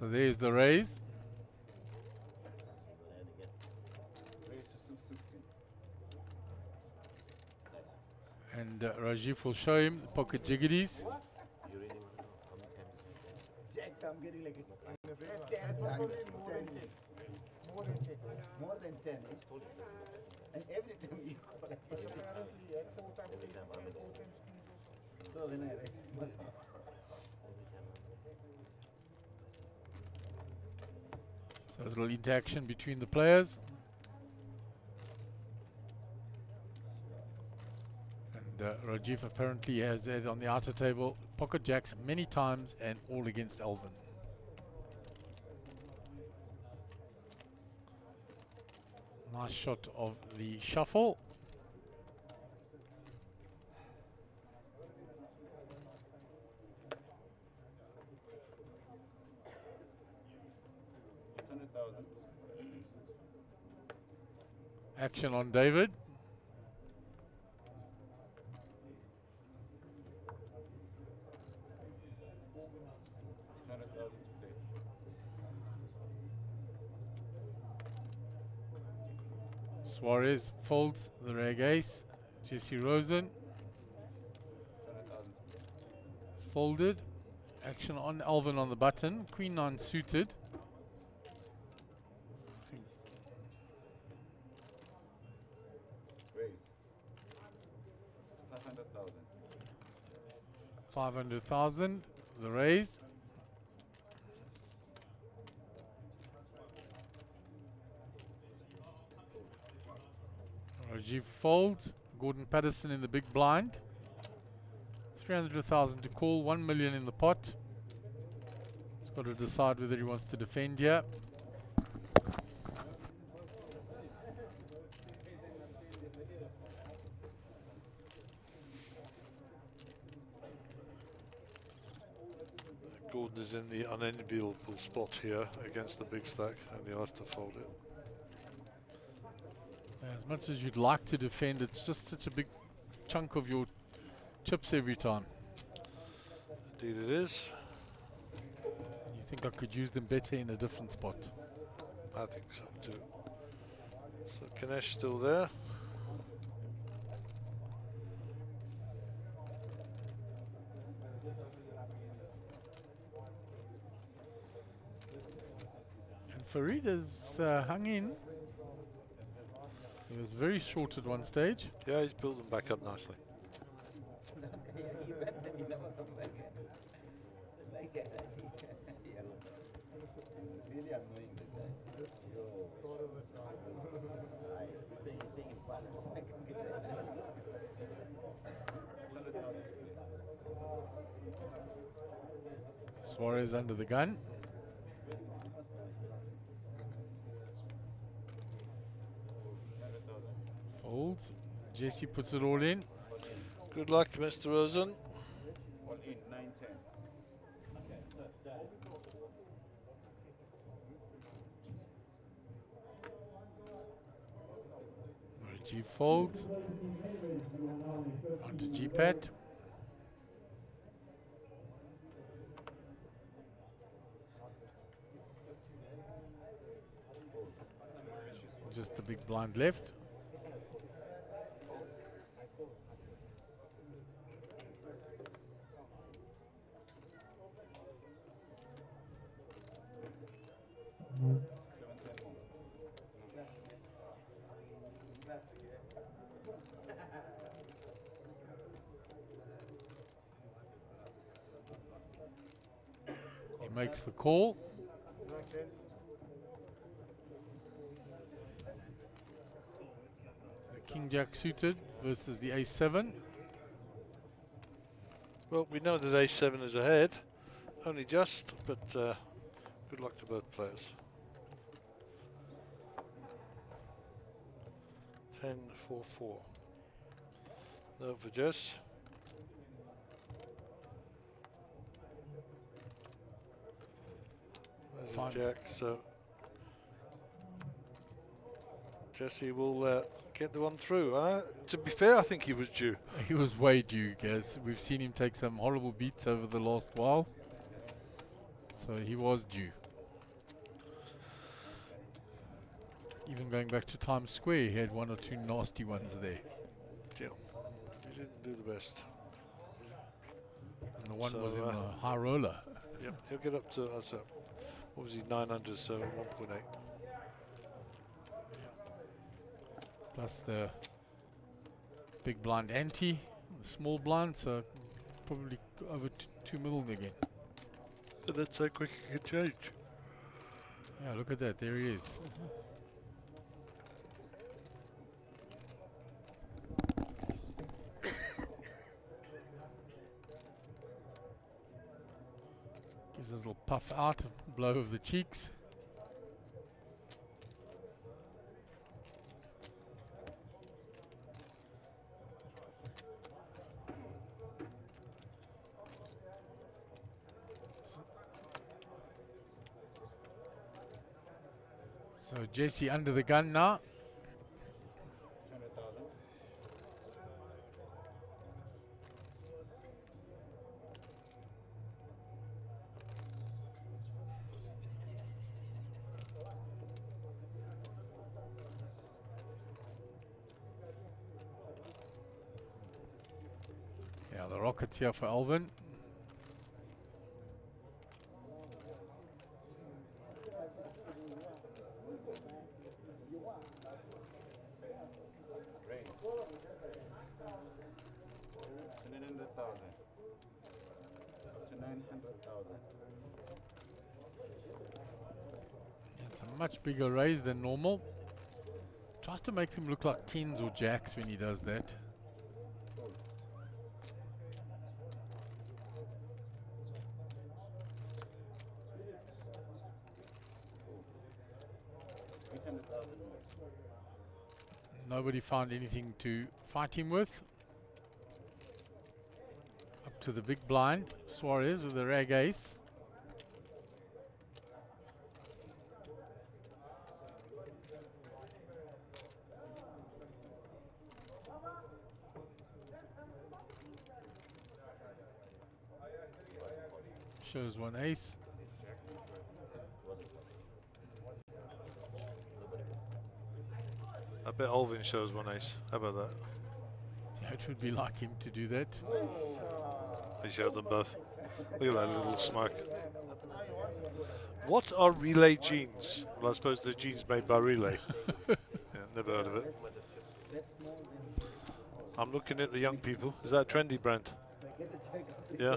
So there's the raise. And Rajiv will show him the pocket jiggities. Jacks, I'm getting like I'm afraid 10. More than 10. And every time you call so when I raise So a little interaction between the players. And Rajiv apparently has had on the outer table pocket jacks many times and all against Alvin. Nice shot of the shuffle. Action on David. Suarez folds the rag ace. Jesse Rosen. It's folded. Action on Alvin on the button. Queen 9 suited. Raise. 500,000. 500,000. The raise. Rajiv folds. Gordon Patterson in the big blind. 300,000 to call. 1 million in the pot. He's got to decide whether he wants to defend here. Gordon is in the unenviable spot here against the big stack, and he'll have to fold it. As much as you'd like to defend, it's just such a big chunk of your chips every time. Indeed it is. You think I could use them better in a different spot? I think so too. So Ganesh still there. And Farid has hung in. He was very short at one stage. Yeah, he's building back up nicely. Suarez under the gun. Folds. Jesse puts it all in. Good luck, Mr. Rosen. All in, 9-10. G folds. Onto G-pad. Just the big blind left. He makes the call. The King Jack suited versus the Ace-7. Well, we know that Ace-7 is ahead, only just, but good luck to both players. 10-4-4. No for Jess. There's a jack, so Jesse will get the one through. To be fair, I think he was due. He was way due, guys. We've seen him take some horrible beats over the last while. So he was due. Even going back to Times Square, he had one or two nasty ones there. Yeah, he didn't do the best. And the one So, was in the high roller. Yep, he'll get up to, what was he, 900, so 1.8. Plus the big blind ante, the small blind, so probably over 2 million again. But that's how quick it can change. Yeah, look at that. There he is. Gives a little puff out, blow of the cheeks. So Jesse under the gun now. 200,000. Yeah, the rockets here for Alvin. Great. 900,000. Up to 900,000. It's a much bigger raise than normal. Tries to make them look like tens or jacks when he does that. Nobody found anything to fight him with. Up to the big blind, Suarez with a rag ace. Shows one ace. I bet Alvin shows one ace. How about that? Yeah, it would be like him to do that. He showed them both. Look at that little smoke. What are relay jeans? Well, I suppose they're jeans made by Relay. Yeah, never heard of it. I'm looking at the young people. Is that a trendy brand? Yeah.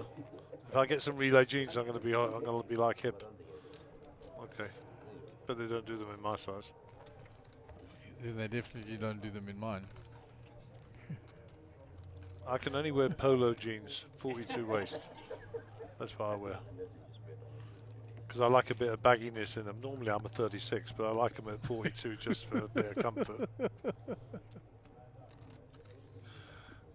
If I get some Relay jeans, I'm going to be like hip. Okay. But they don't do them in my size. Then they definitely don't do them in mine. I can only wear polo jeans, 42 waist. That's what I wear. Because I like a bit of bagginess in them. Normally I'm a 36, but I like them at 42 just for a bit of comfort.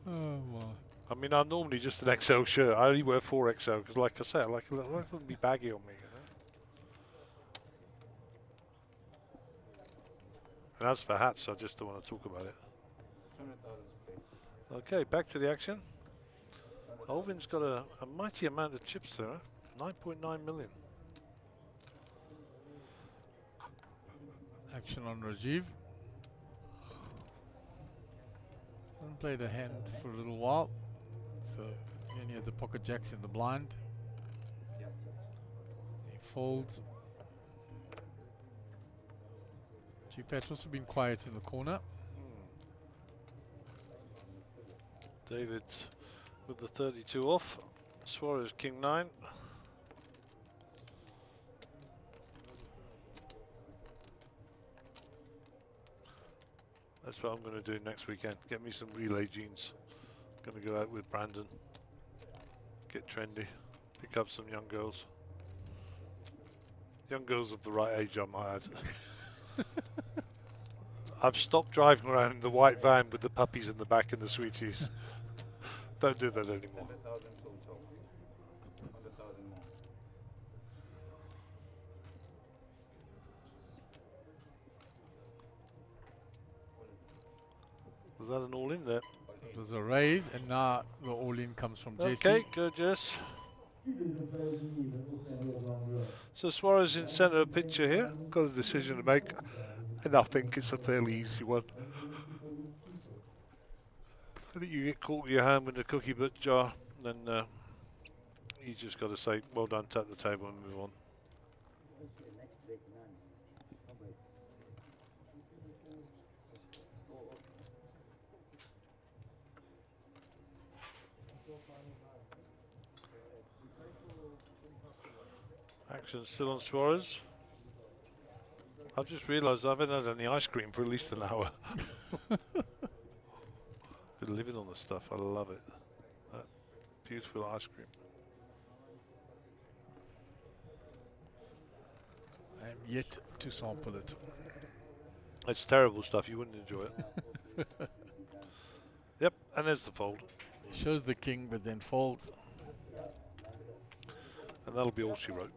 Oh, my. I mean, I'm normally just an XL shirt. I only wear 4XL because, like I say, I like it to be baggy on me. You know? And as for hats, I just don't want to talk about it. 200,000. Okay, back to the action. Alvin's got a mighty amount of chips there. 9.9 million. Action on Rajiv. Hasn't played a hand for a little while, so he only had the pocket jacks in the blind. He folds. G-Pat's also been quiet in the corner. David with the 32 off. Suarez King 9. That's what I'm going to do next weekend. Get me some Relay jeans. Going to go out with Brandon. Get trendy. Pick up some young girls. Young girls of the right age, I might add. I've stopped driving around in the white van with the puppies in the back and the sweeties. Don't do that anymore. 100,000 total. 100,000 more. Was that an all-in there? It was a raise, and now the all-in comes from Jesse. Okay, good, Jess. So Suarez in centre of picture here. Got a decision to make, and I think it's a fairly easy one. I think you get caught with your hand in the cookie butt jar, then you just got to say, well done, tap the table and move on. Action still on Suarez. I've just realised I haven't had any ice cream for at least an hour. Been living on the stuff. I love it. That beautiful ice cream. I am yet to sample it. It's terrible stuff. You wouldn't enjoy it. Yep, and there's the fold. It shows the king, but then folds. And that'll be all she wrote.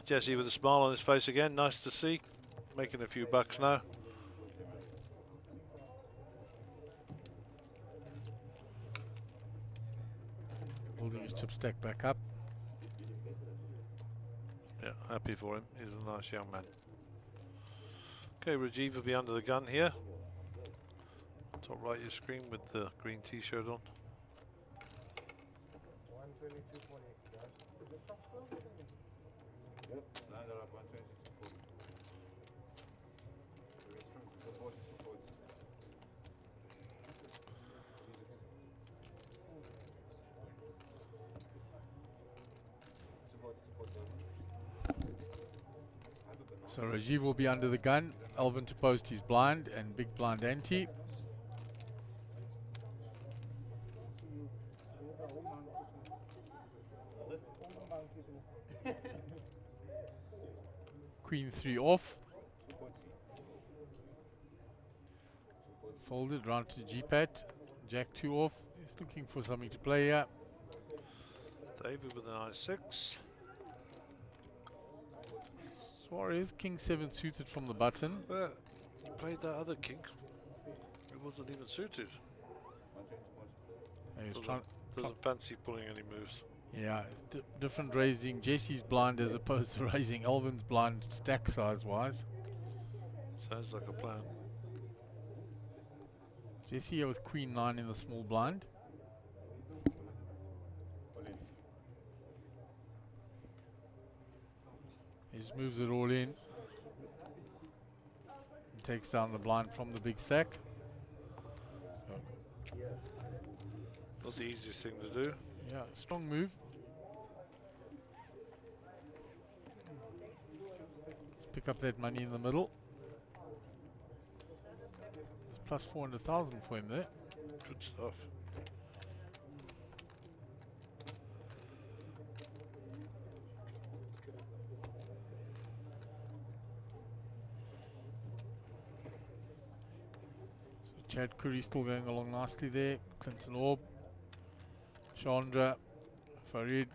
Jesse with a smile on his face again. Nice to see. Making a few bucks now. Holding his chip stack back up. Yeah, happy for him. He's a nice young man. Okay, Rajiv will be under the gun here. Top right of your screen with the green t-shirt on. 122.8. Yep, landed up 122.40. The restaurant is about 240. So Rajiv will be under the gun. Alvin to post his blind and big blind ante. Queen 3 off. Folded round to G-pad. Jack 2 off. He's looking for something to play here. David with an I6. Suarez, King 7 suited from the button. Well, he played that other king. It wasn't even suited. He's trying, Doesn't fancy pulling any moves. yeah, it's different raising Jesse's blind as opposed to raising Alvin's blind stack size wise. Sounds like a plan. Jesse here with Queen 9 in the small blind. He just moves it all in. And takes down the blind from the big stack. So, Not the easiest thing to do. yeah, strong move. Let's pick up that money in the middle. It's plus 400,000 for him there. Good stuff. So Chad Curry still going along nicely there. Clinton Orb, Chandra, Farid,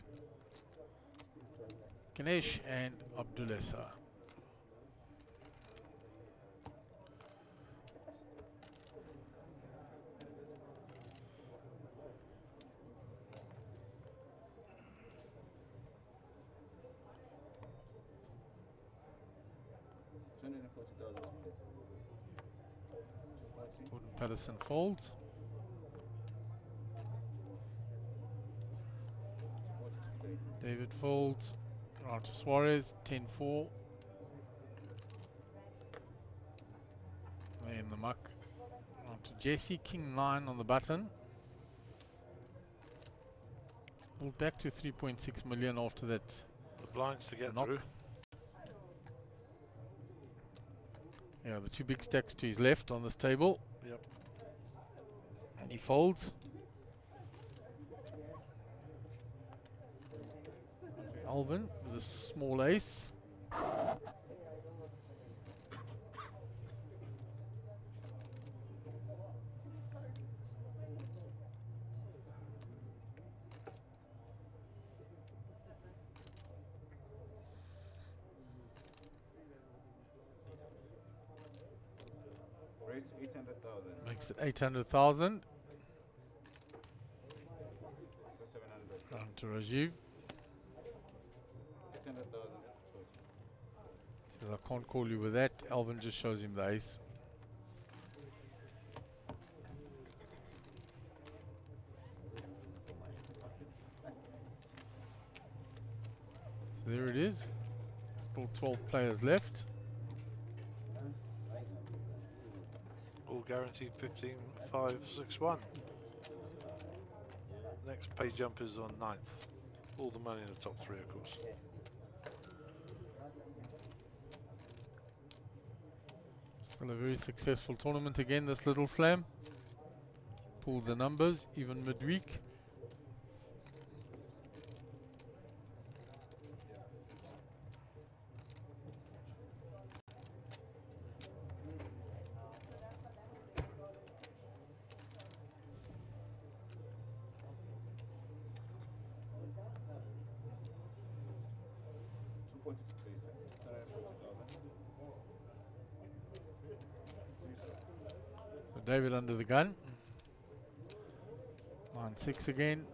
Ganesh and Abdulesa. Gordon Patterson folds. David folds. Round to Suarez, 10-4. They're in the muck. Round to Jesse, King 9 on the button. Pulled back to 3.6 million after that The blinds to get knock. through. Yeah, the two big stacks to his left on this table. Yep. And he folds. Alvin with a small ace. Raised 800,000. Makes it 800,000. So 700. Round to Rajiv. 800,000. Says I can't call you with that. Alvin just shows him the ace. So there it is. Still 12 players left. All guaranteed 15, 5, 6, 1. Next pay jump is on 9th. All the money in the top 3, of course. Still a very successful tournament again, this little slam. Pulled the numbers even midweek. So David under the gun. 9-6 again.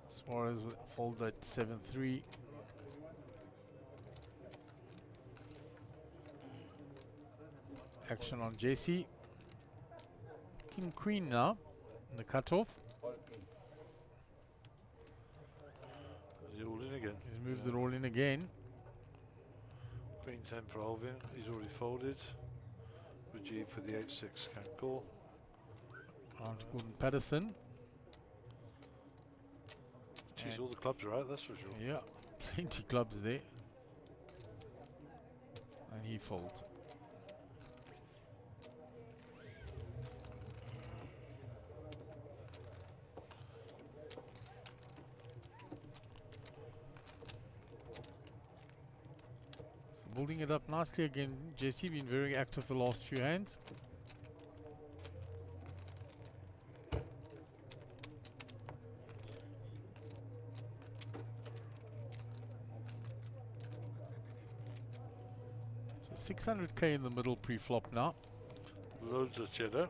Suarez fold at 7-3. Action on Jesse. King Queen now in the cutoff. Is he all in again? He's moved it all in again. Queen 10 for Alvin. He's already folded. Rajiv for the 8-6. Can't call. On to Gordon Patterson. Geez, all the clubs are out, that's for sure. Yeah, plenty clubs there. And he folds. So building it up nicely again. Jesse been very active the last few hands. So 600k in the middle pre-flop now. Loads of cheddar.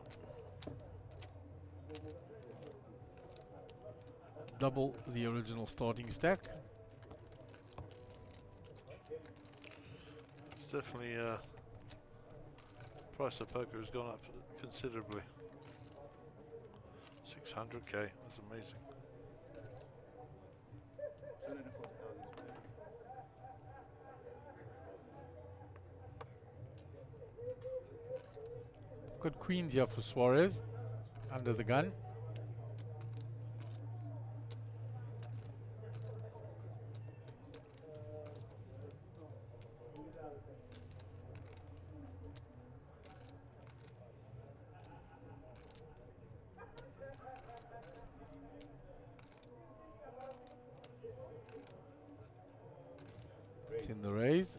Double the original starting stack. It's definitely price of poker has gone up considerably. 600k, that's amazing. Got queens here for Suarez under the gun. It's in the raise.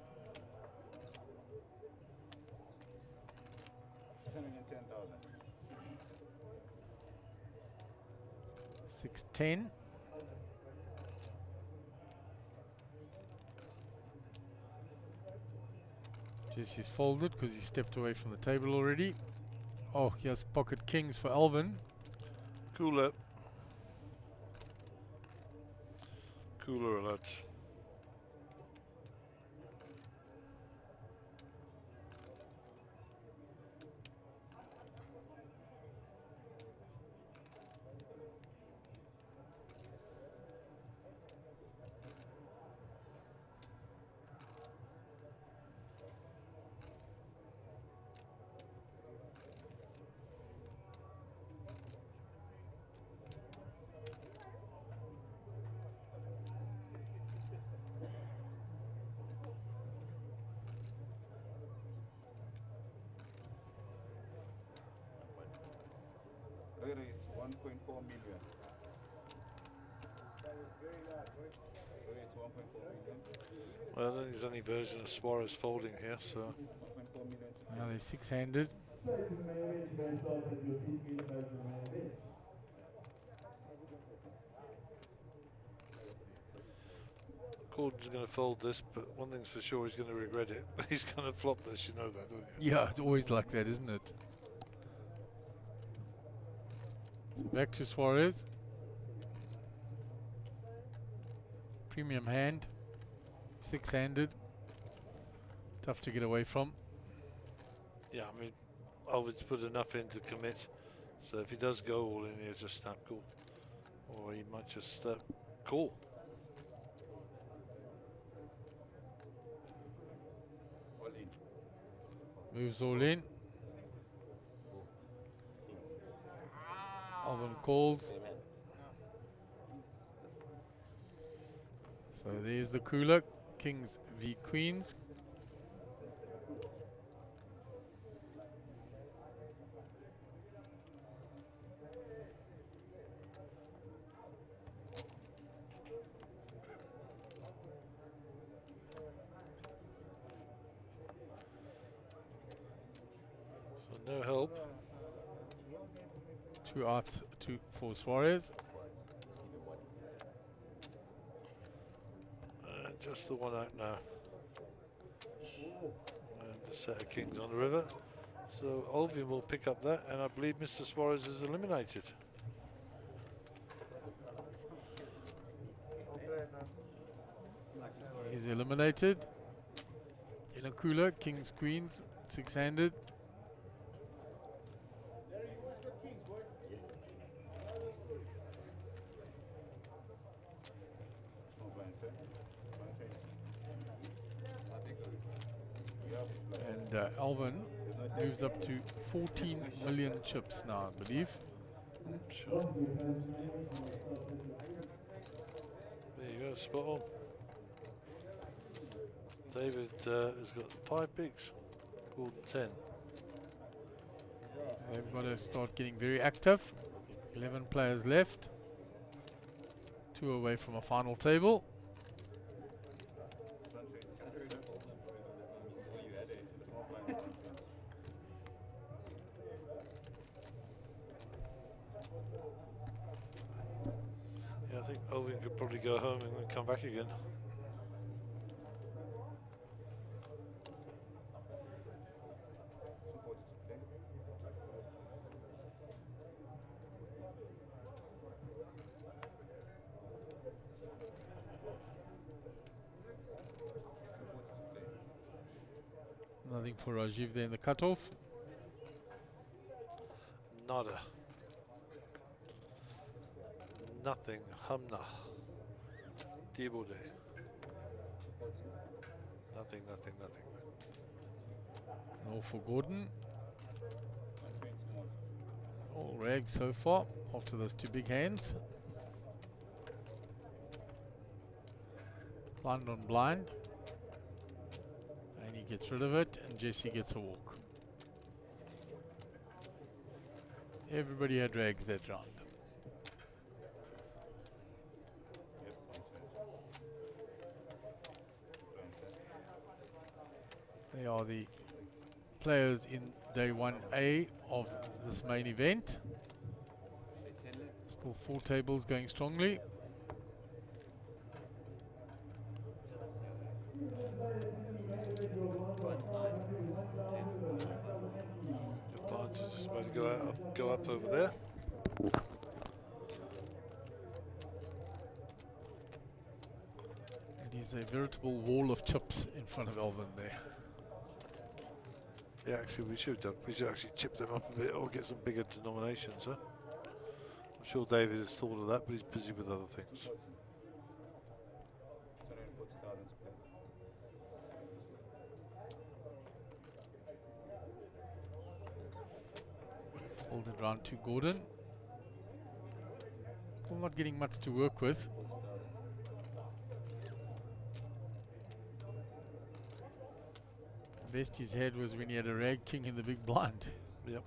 610. Jesse's folded because he stepped away from the table already. Oh, he has pocket kings for Alvin. Cooler. Cooler alert. There is 1.4 million. There is 1.4 million. Well, I don't think there's any version of Suarez folding here, so. 1.4 million. Now they're six-handed. Gordon's going to fold this, but one thing's for sure, he's going to regret it. He's going to flop this, you know that, don't you? Yeah, it's always like that, isn't it? So back to Suarez. Premium hand. Six-handed. Tough to get away from. Yeah, I mean, Alvin's put enough in to commit. So if he does go all in here, just snap call. Or he might just call. All in. Moves all in. Alvin Alvin calls. So there's the cooler. Kings v Queens. So no help. 2 outs for Suarez. And just the one out now. And a set of kings on the river. So Olvin will pick up that, and I believe Mr. Suarez is eliminated. He's eliminated. In a cooler, Kings Queens, 6-handed. And Alvin moves up to 14 million chips now, I believe. Sure. There you go, spot on. David has got 5 bigs, Gordon 10. They've got to start getting very active. 11 players left. 2 away from a final table. Yeah, I think Olvin could probably go home and then come back again. Nothing for Rajiv there in the cutoff. Nada. Nothing. Hamna. Dibode. Nothing, nothing, nothing. No for Gordon. All rags so far after those 2 big hands. Blind on blind. And he gets rid of it, and Jesse gets a walk. Everybody had rags that round. They are the players in day 1A of this main event. Still 4 tables going strongly. Barnes is just about to go up over there. It is a veritable wall of chips in front of Alvin there. Yeah, actually, we should actually chip them up a bit or get some bigger denominations, huh? I'm sure David has thought of that, but he's busy with other things. Hold it round to Gordon. Well, not getting much to work with. Best he's had was when he had a rag king in the big blind. Yep.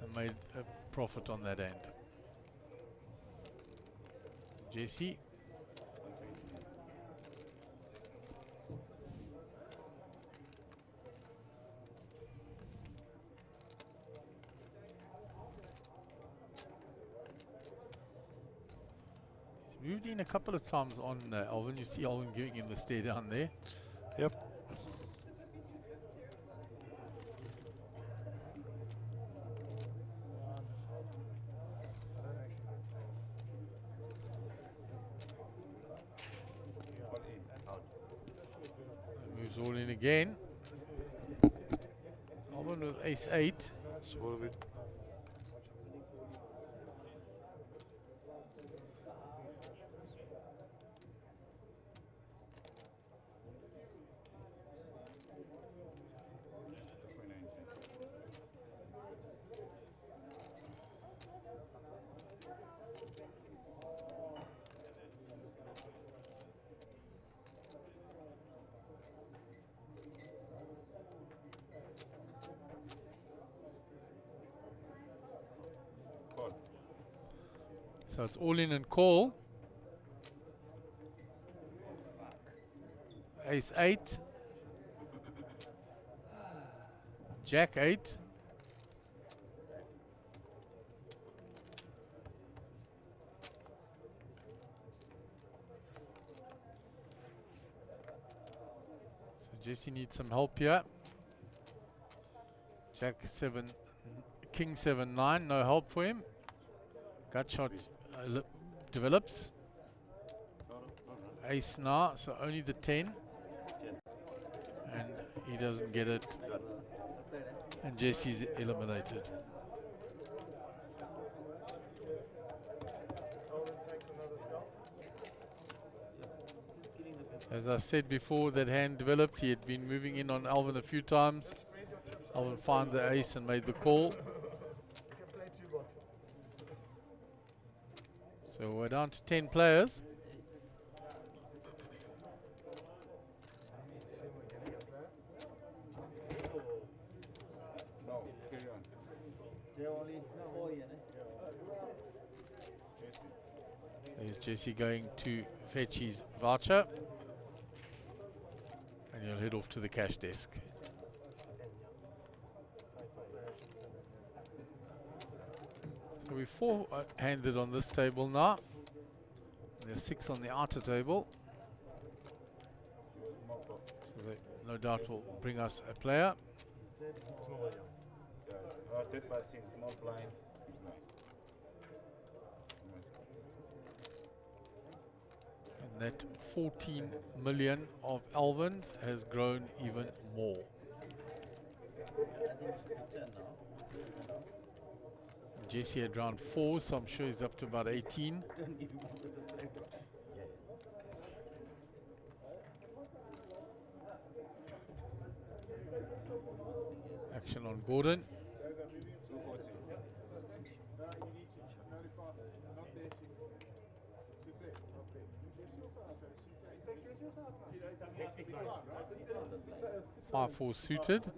And made a profit on that end. Jesse. He's moved in a couple of times on Alvin. You see Alvin giving him the stare down there. Yep. Moves all in again. Alvin with ace-8. So what have we? So it's all in and call. Ace 8. Jack 8. So Jesse needs some help here. Jack 7, King 7, 9, no help for him. Gut shot develops. Ace now, so only the 10. And he doesn't get it. And Jesse's eliminated. As I said before, that hand developed. He had been moving in on Alvin a few times. Alvin found the ace and made the call. So we're down to 10 players. No, carry on. There's Jesse going to fetch his voucher. And he'll head off to the cash desk. So we're four-handed on this table now. There's 6 on the outer table. So they no doubt will bring us a player. Dead bad thing, small blind, big blind. And that 14 million of Alvin's has grown even more. Jesse had round 4, so I'm sure he's up to about 18. Action on Gordon. Five, 4 suited.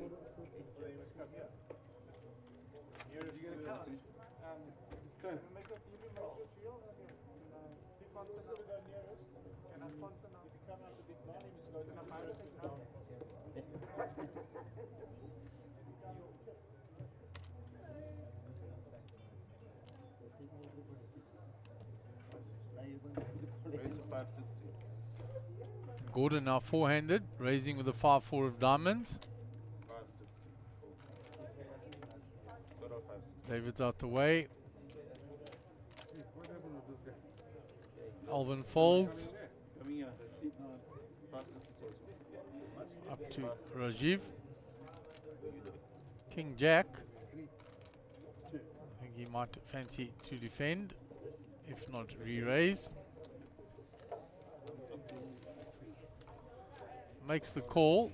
Gordon now four-handed, raising with a 5-4 of diamonds. David's out the way. Alvin folds. Up to Rajiv. King Jack. I think he might fancy to defend, if not re-raise. Makes the call.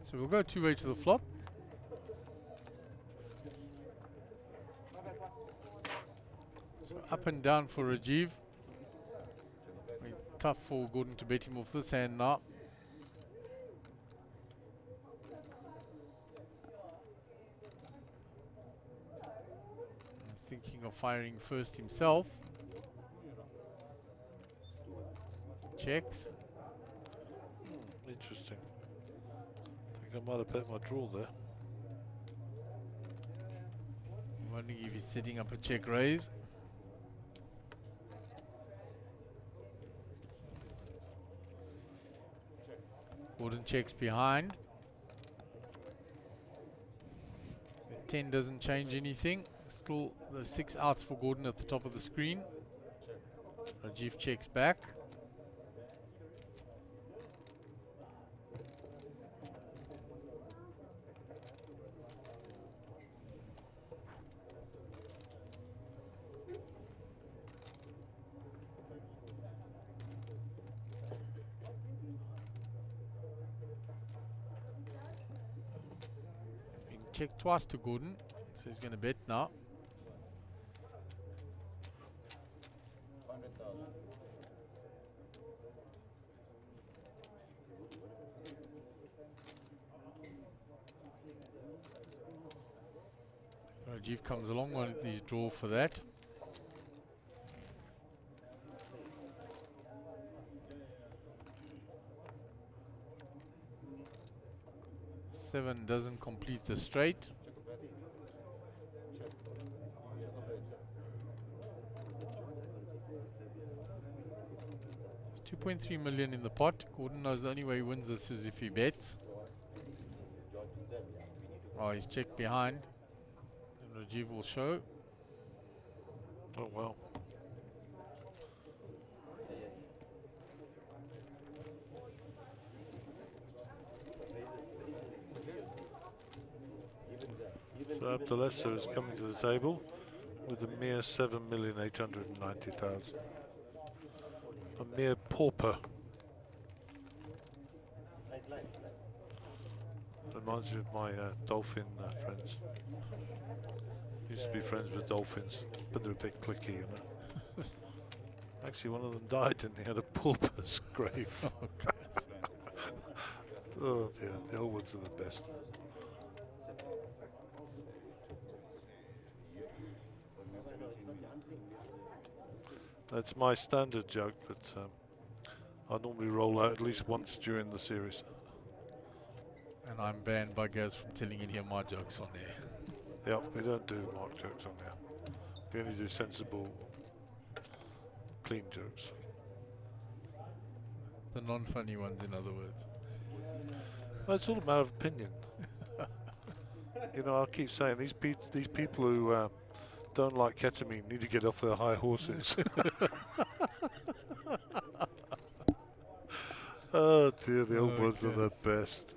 So we'll go two-way to the flop. So up and down for Rajiv. Tough for Gordon to bet him off this hand now. Thinking of firing first himself. Checks. Interesting. I think I might have bet my draw there. I'm wondering if he's setting up a check raise. Gordon checks behind. The 10 doesn't change anything. Still the 6 outs for Gordon at the top of the screen. Rajiv checks back. Being checked twice to Gordon, so he's going to bet now. Rajiv comes along with his draw for that. Seven doesn't complete the straight. 2.3 million in the pot. Gordon knows the only way he wins this is if he bets. Oh, he's checked behind. And Rajiv will show. Oh, well. So Abdulessa is coming to the table with a mere 7,890,000. A mere pauper. Reminds me of my dolphin friends. Used to be friends with dolphins, but they're a bit cliquey, you know. Actually, one of them died and he had a pauper's grave. Oh dear, the old ones are the best. That's my standard joke that I normally roll out at least once during the series. And I'm banned by Gaz from telling any of my jokes on there. Yep, we don't do mark jokes on there. We only do sensible, clean jokes. The non-funny ones, in other words. Well, it's all a matter of opinion. You know, I'll keep saying these people who don't like ketamine need to get off their high horses. Oh dear, the old ones are the best.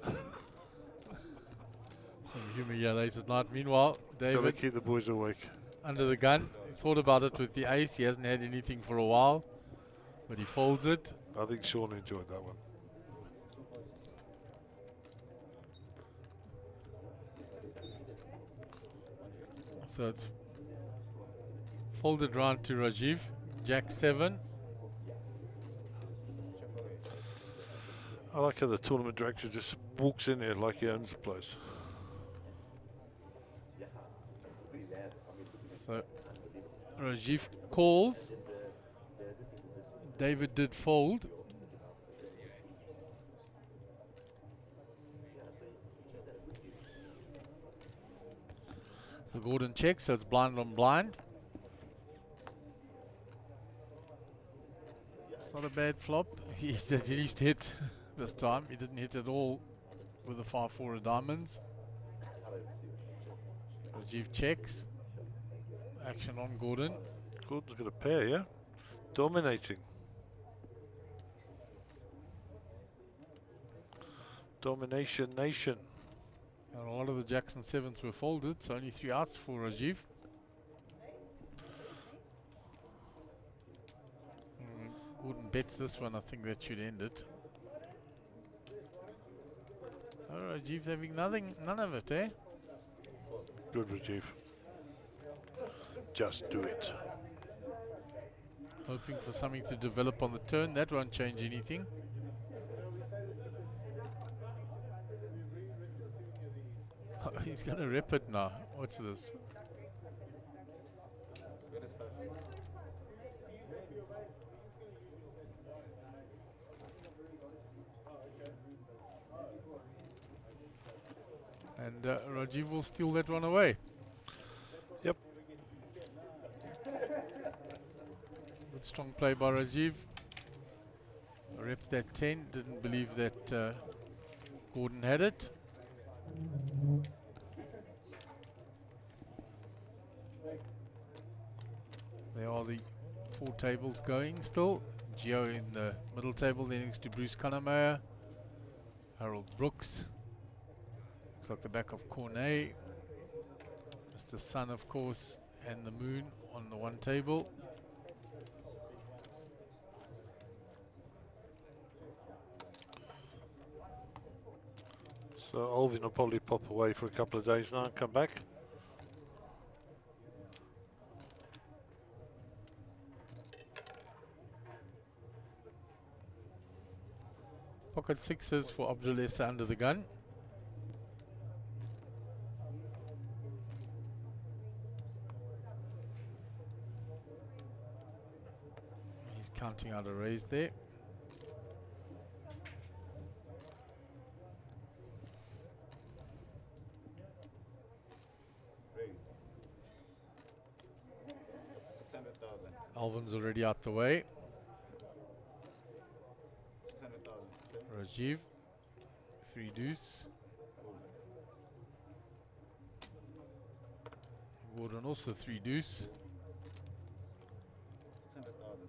Some humour here late at night. Meanwhile, Gotta David, keep the boys awake. under the gun, he thought about it with the ace. He hasn't had anything for a while, but he folds it. I think Sean enjoyed that one. So it's folded round to Rajiv. Jack 7. I like how the tournament director just walks in here like he owns the place. So Rajiv calls. David did fold. So Gordon checks, so it's blind on blind. It's not a bad flop. He at least hit this time. He didn't hit at all with the 5-4 of diamonds. Rajiv checks. Action on Gordon. Gordon's got a pair, yeah? Dominating. Domination nation. And a lot of the Jackson 7s were folded, so only 3 outs for Rajiv. Gordon bets this one. I think that should end it. Oh, Rajiv's having none of it, eh? Good, Rajiv. Just do it. Hoping for something to develop on the turn. That won't change anything. He's going to rip it now. Watch this. And Rajiv will steal that one away. Yep. Good strong play by Rajiv. Ripped that 10. Didn't believe that Gordon had it. There are the 4 tables going still. Gio in the middle table, then next to Bruce Kannemeyer. Harold Brooks. Looks like the back of Cornet. Mr. Sun, of course, and the Moon on the one table. So Olvin will probably pop away for a couple of days now and come back. Pocket sixes for Abdulesa under the gun. He's counting out a raise there. Raise. 600,000. Alvin's already out the way. 600,000. Rajiv, 3 deuce. Gordon also 3 deuce. 600,000.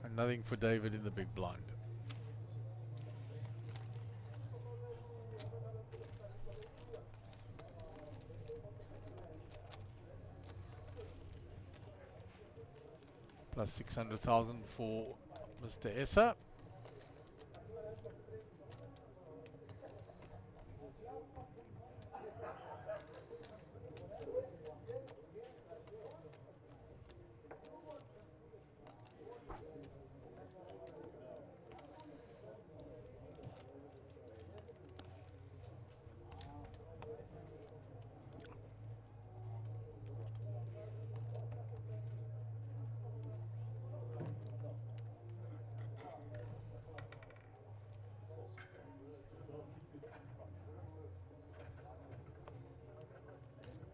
And nothing for David in the big blind. Plus 600,000 for Mr. Essa.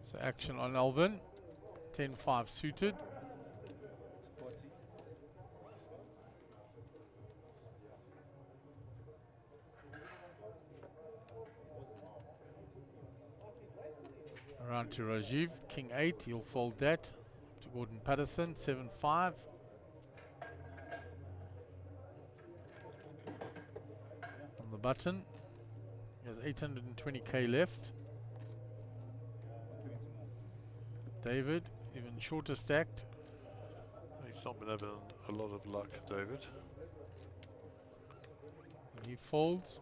So action on Alvin. 10-5 suited. 40. Around to Rajiv. King 8. He'll fold that. To Gordon Patterson. 7-5. On the button. He has 820k left. David, even shorter stacked. He's not been having a lot of luck, David. When he folds,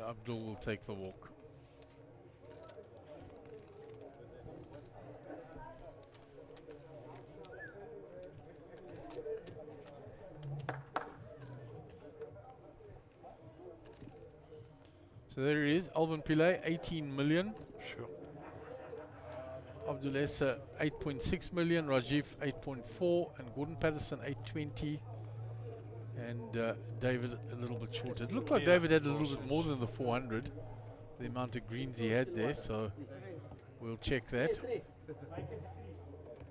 Abdul will take the walk. So there he is, Alvin Pillay, 18 million. Sure. Abdulesa 8.6 million, Rajiv 8.4, and Gordon Patterson 820, and David a little bit shorter. It looked like David had a little bit more than the 400, the amount of greens he had there, so we'll check that.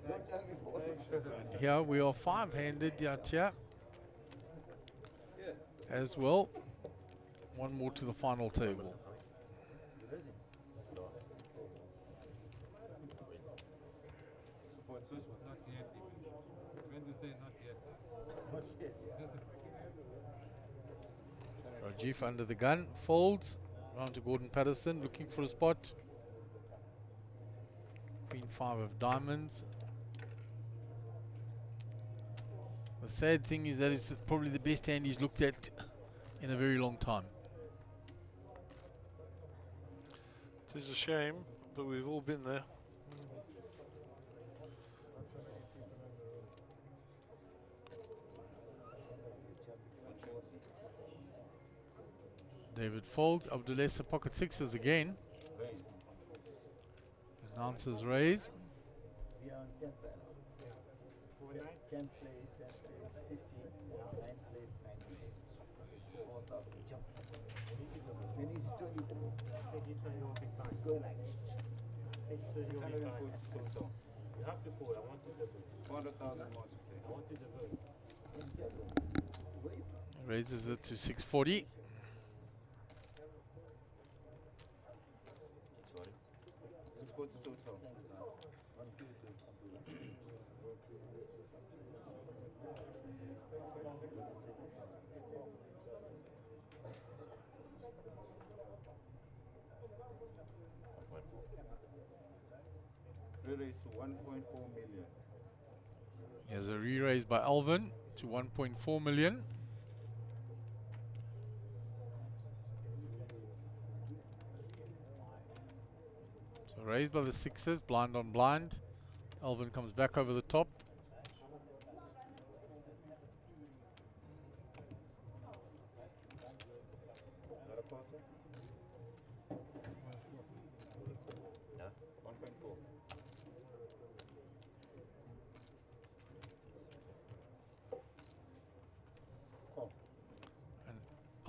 And here we are 5-handed Yatia as well. One more to the final table. Not yet, even. When you say not yet. Rajiv under the gun, folds, round to Gordon Patterson, looking for a spot. Queen 5 of diamonds. The sad thing is that it's probably the best hand he's looked at in a very long time. It is a shame, but we've all been there. David folds, Abdulesa pocket sixes again. Announces raise. We are on 10th battle. 10th place, 10th place, 15, 9th place, 9th place. 4,000 jump. When he's 22, it's going like 640 total. You have to pull. I want to double. 400,000 more to play. I want to double. Raises it to 640. Sorry. 640 total. Re-raise to 1.4 million. Here's a re-raise by Alvin to 1.4 million. So raised by the sixes, blind on blind. Alvin comes back over the top.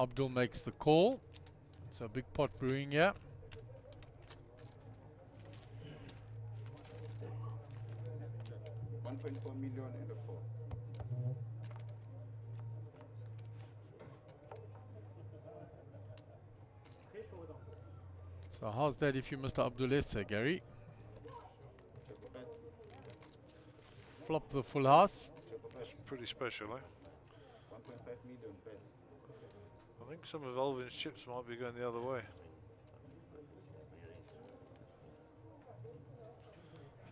Abdul makes the call. So big pot brewing here. $1.4 million and a 4. So how's that if you Mr. Abdul sir, Gary? Flop the full house. That's pretty special, eh? 1.5 million bets. I think some of Alvin's chips might be going the other way.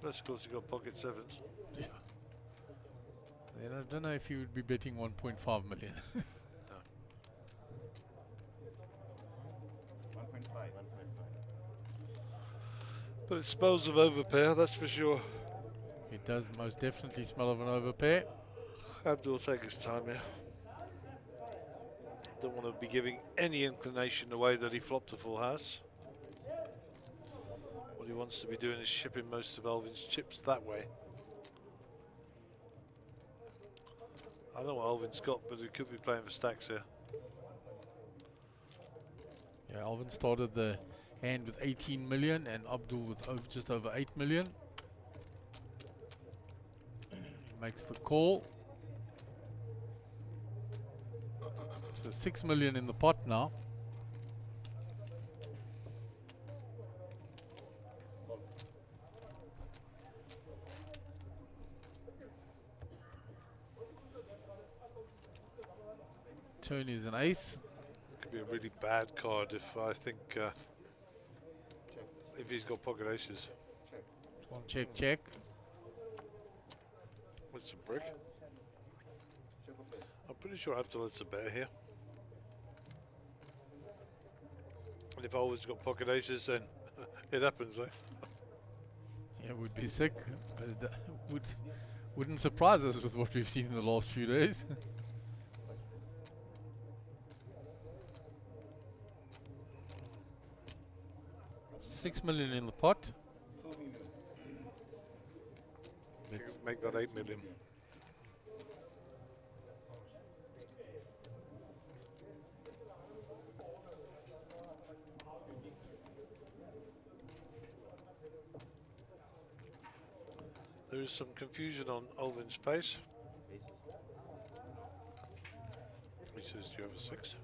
That's because he got pocket sevens. Yeah. Then I don't know if you would be betting 1.5 million. 1.5. But it smells of overpair, that's for sure. It does most definitely smell of an overpair. Abdul take his time here. Don't want to be giving any inclination away that he flopped a full house. What he wants to be doing is shipping most of Alvin's chips that way. I don't know what Alvin's got, but he could be playing for stacks here. Yeah, Alvin started the hand with 18 million and Abdul with just over 8 million. He makes the call. So 6 million in the pot now. Turn is an ace. Could be a really bad card if I think if he's got pocket aces. One check, check. What's a brick? I'm pretty sure Abdul has a better here. And if Alvin's got pocket aces, then it happens, eh? Yeah, it would be sick. But it wouldn't surprise us with what we've seen in the last few days. 6 million in the pot. Let's make that 8 million. There is some confusion on Alvin's face. He says, do you have a 6?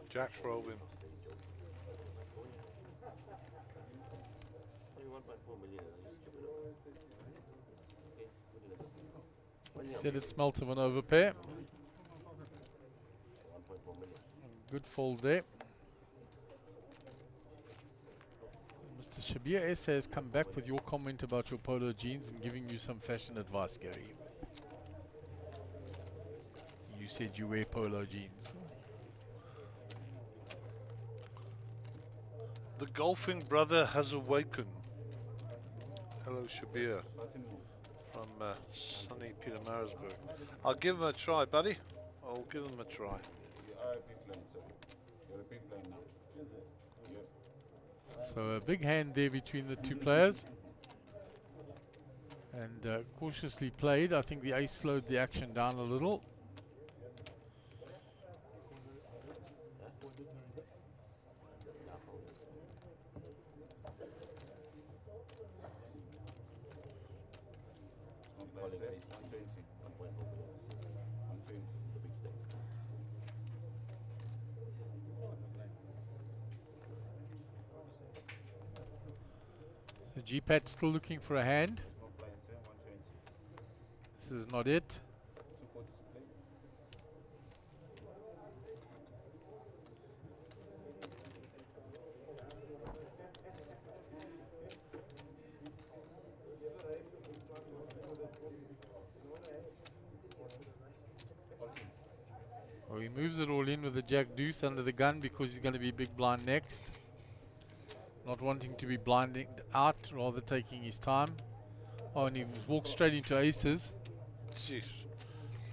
Jack for Alvin. Said it smelt of an overpair. Good fold there. Mr. Shabir S has come back with your comment about your polo jeans and giving you some fashion advice, Gary. You said you wear polo jeans. The golfing brother has awakened. Hello, Shabir. From sunny Petermarisburg. I'll give him a try, buddy. I'll give them a try. You are a big blind, sir. You're a big blind now. Is it? Yep. So a big hand there between the two players. And cautiously played. I think the ace slowed the action down a little. Blind set, 120. 120. The big stake. So GPAT still looking for a hand. No blind set, 120. This is not it. 240 to play. Well, he moves it all in with the jack deuce under the gun because he's going to be big blind next. Not wanting to be blinded out, rather taking his time. Oh, and he walked straight into aces. Jeez,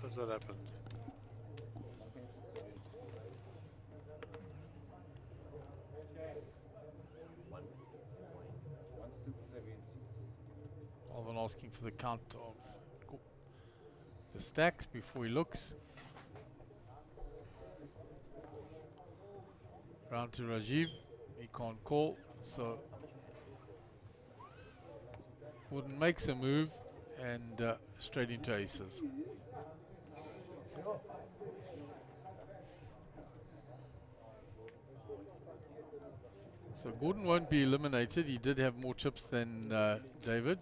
how's that happened? 1670. Alvin asking for the count of the stacks before he looks. Round to Rajiv. He can't call, so Gordon makes a move and straight into aces. So Gordon won't be eliminated. He did have more chips than David.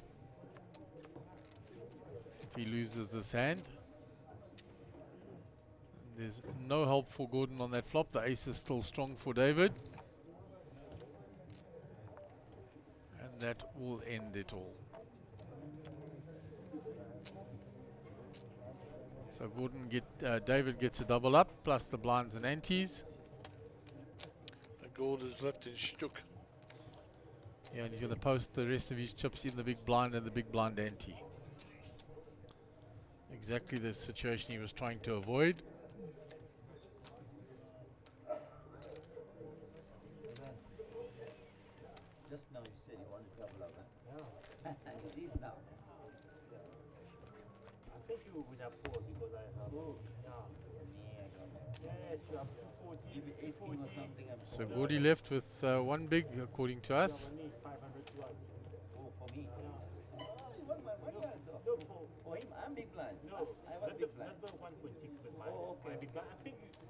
If he loses this hand. There's no help for Gordon on that flop. The ace is still strong for David. And that will end it all. So David gets a double up, plus the blinds and antes. The gold is left in shtuk. Yeah, and he's going to post the rest of his chips in the big blind and the big blind ante. Exactly the situation he was trying to avoid. Just now you said you wanted to double up, huh? And you did now. I think you would have called because I have. Oh. Yeah. Yes, you have 240. Give me ace king or something. So Gordy left with one big, according to us. I need 500 to add. Oh, for me. Oh, you want my money also? No, For him, I'm big blind. no, I was big blind. not the 1.6 with my, Oh, okay. my big blind. I think you should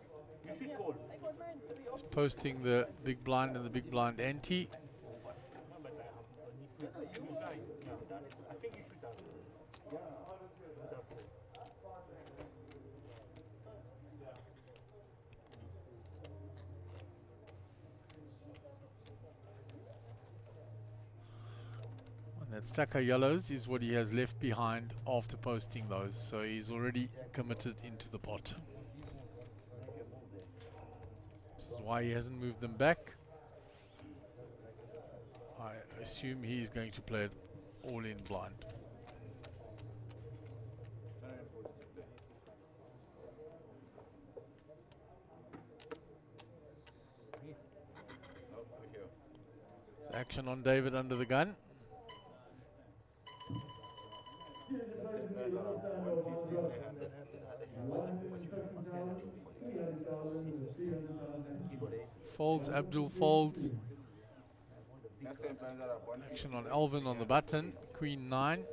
Yeah, call. I got mine. 3 options. Posting the big blind and the big blind ante. No, but I have only three blind. Yeah. I think you should have. Should have called. And that stack of yellows is what he has left behind after posting those. So he's already committed into the pot. This is why he hasn't moved them back. I assume he is going to play it all in blind. So action on David under the gun. Folds, Abdul folds. Action on Alvin on the button. Queen 9.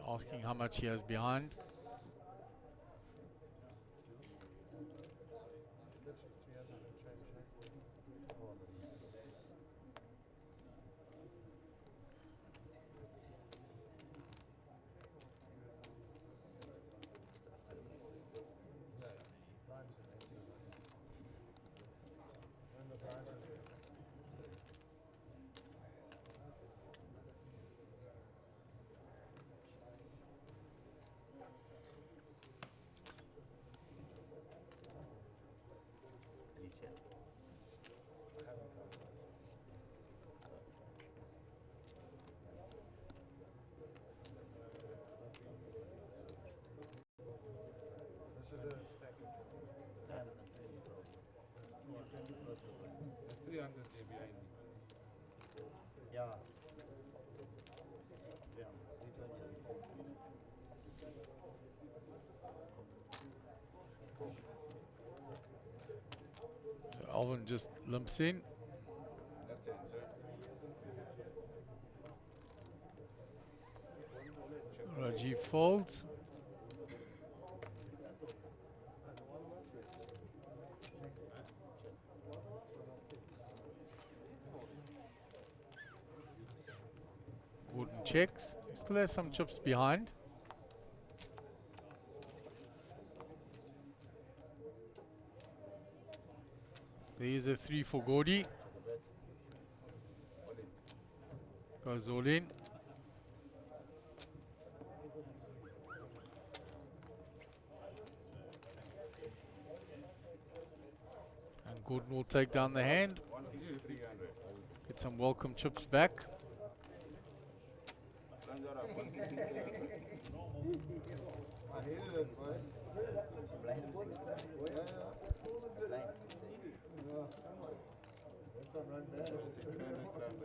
Asking how much he has behind. Fernandes there behind me. Yeah. Yeah. Return your report. So Alvin just limps in. Left hand, sir. Rajiv folds. Gordon checks. He still has some chips behind. There's a 3 for Gordy. Goes all in. And Gordon will take down the hand. 300. Get some welcome chips back. Runs out of 150. I hated it, boy. Blind. Blind. That's a run there. 300 grams.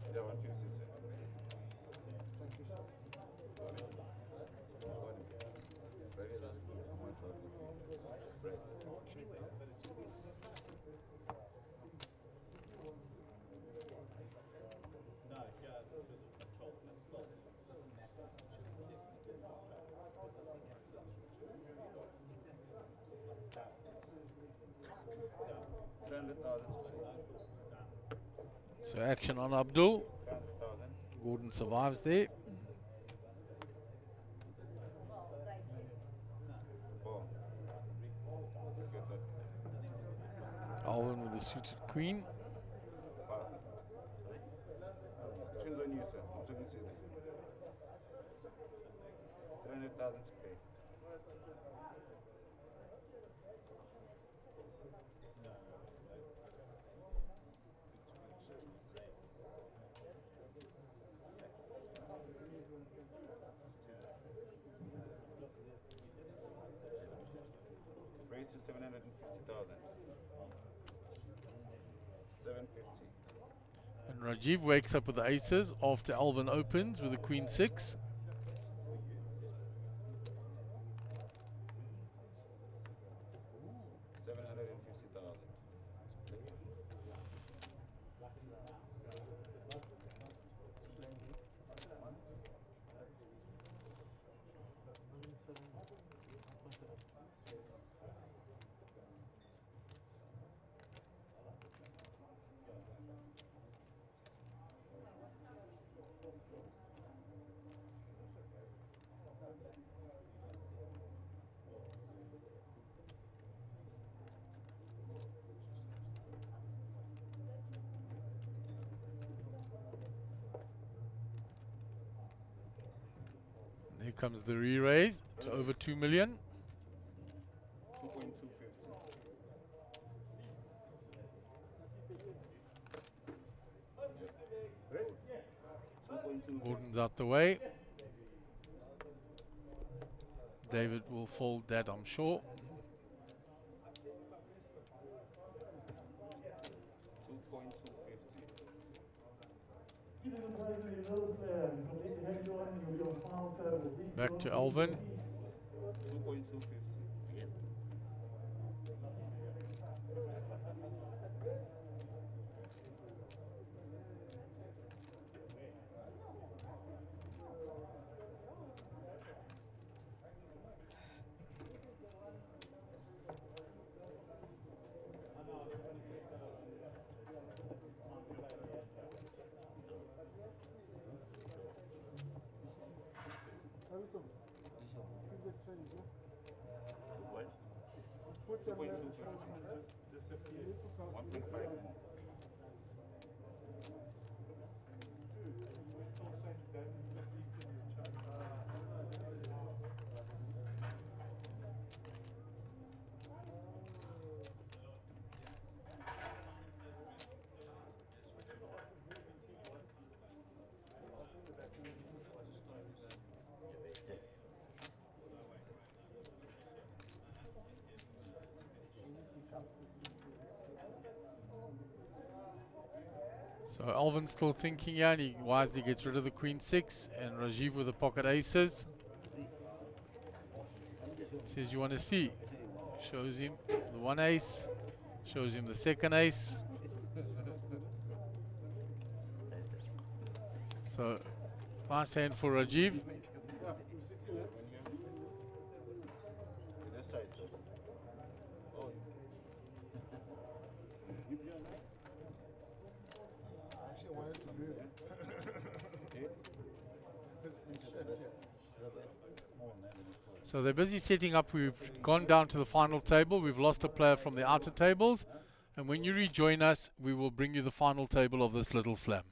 Yeah, 150, sir. Fred is asking how much work would be. Fred. So action on Abdul. 300,000. Gordon survives there. Ball. Get that. Alvin with the suited queen. Ball. Chin's on you, sir. I'm talking to you. 300,000 to pay. Raise to 750,000. 750. And Rajiv wakes up with the aces after Alvin opens with the queen 6. Here comes the re-raise to over 2 million. 2.250. Gordon's out the way. David will fold that, I'm sure. 2.250. Back to Alvin. 2.250. What? 2.250. 1.5 more. So Alvin's still thinking here, and he wisely gets rid of the queen 6, and Rajiv with the pocket aces. Says, you want to see? Shows him the one ace, shows him the second ace. So nice hand for Rajiv. Actually, I wanted to move. So they're busy setting up. We've gone down to the final table. We've lost a player from the outer tables. And when you rejoin us, we will bring you the final table of this little slam.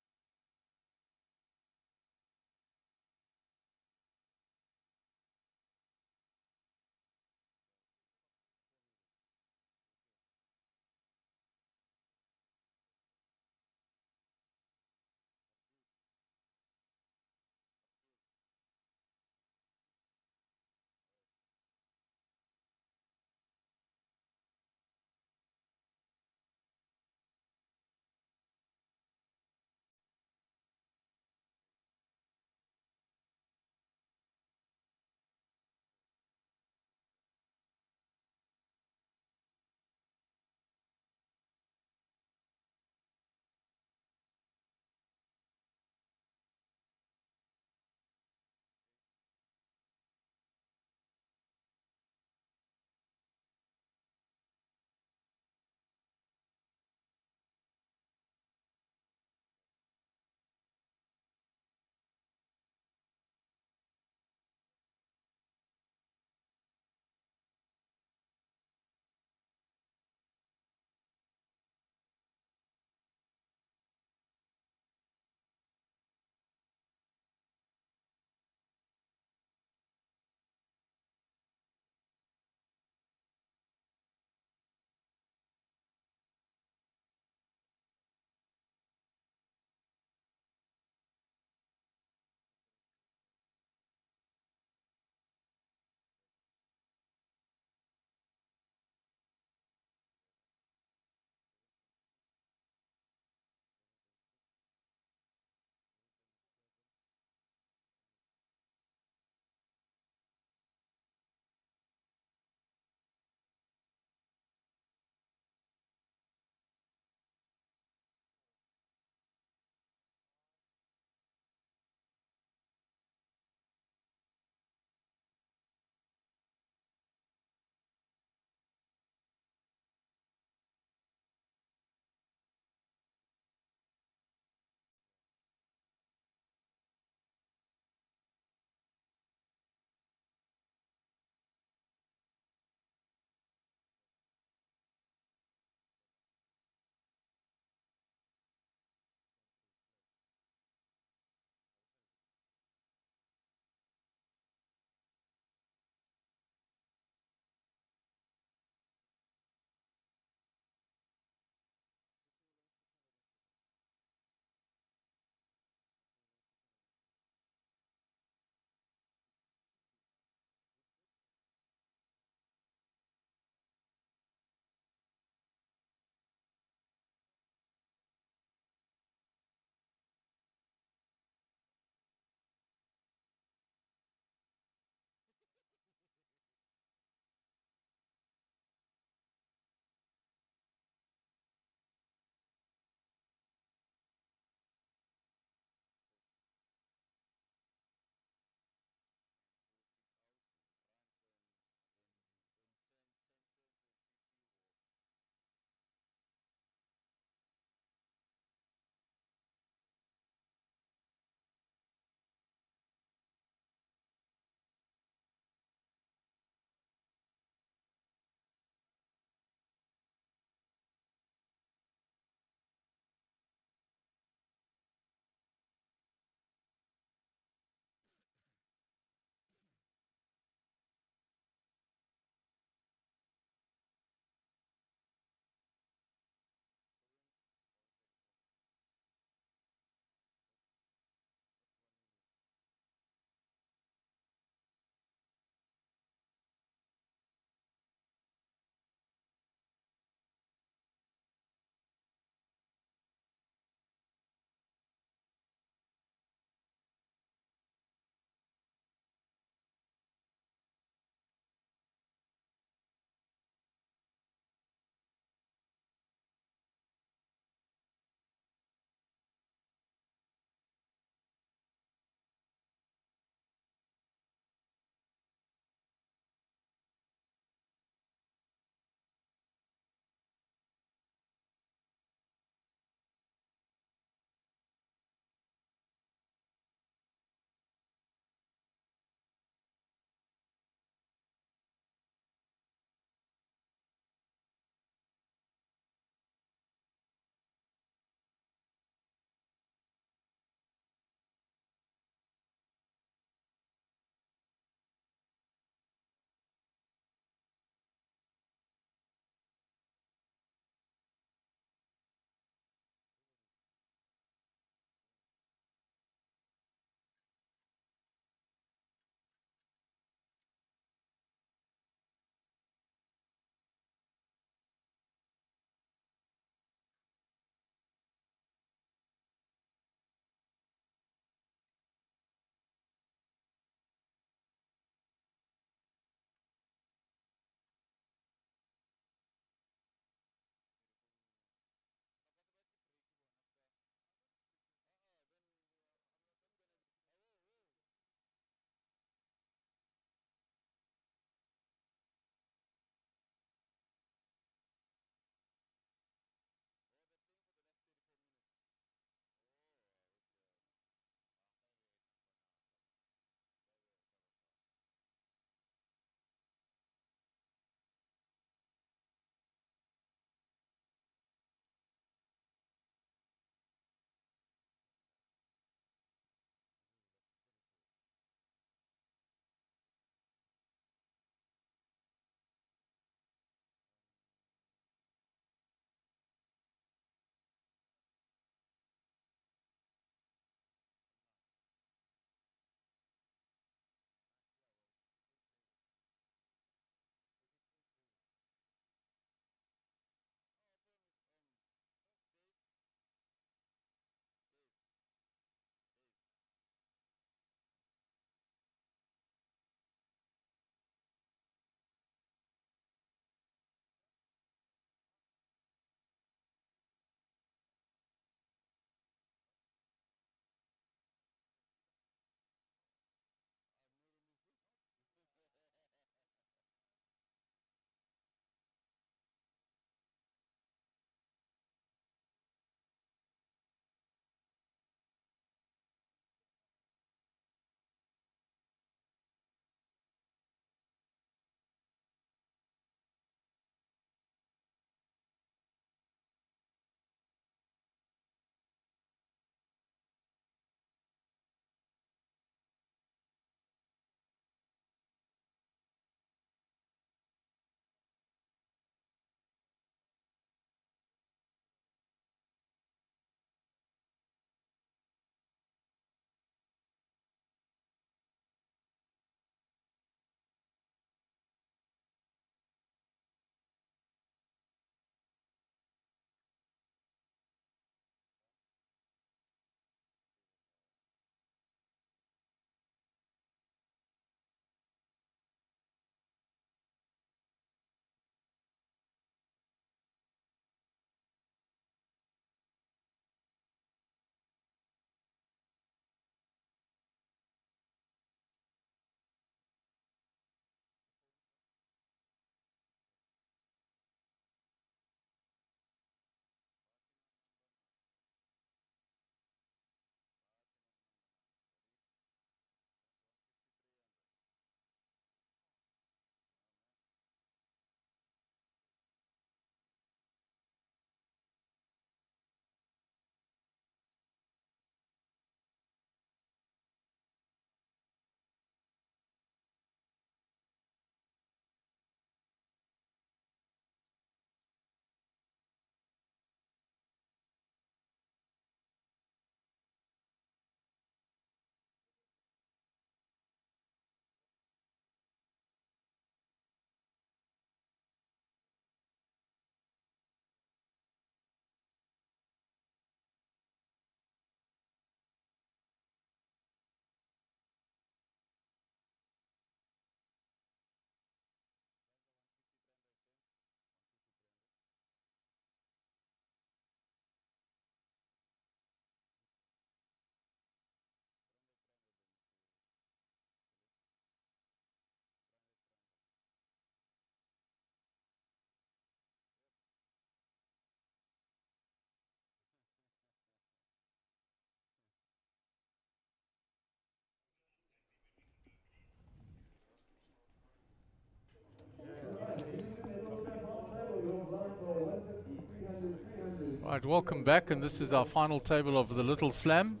Right, welcome back, and this is our final table of the Little Slam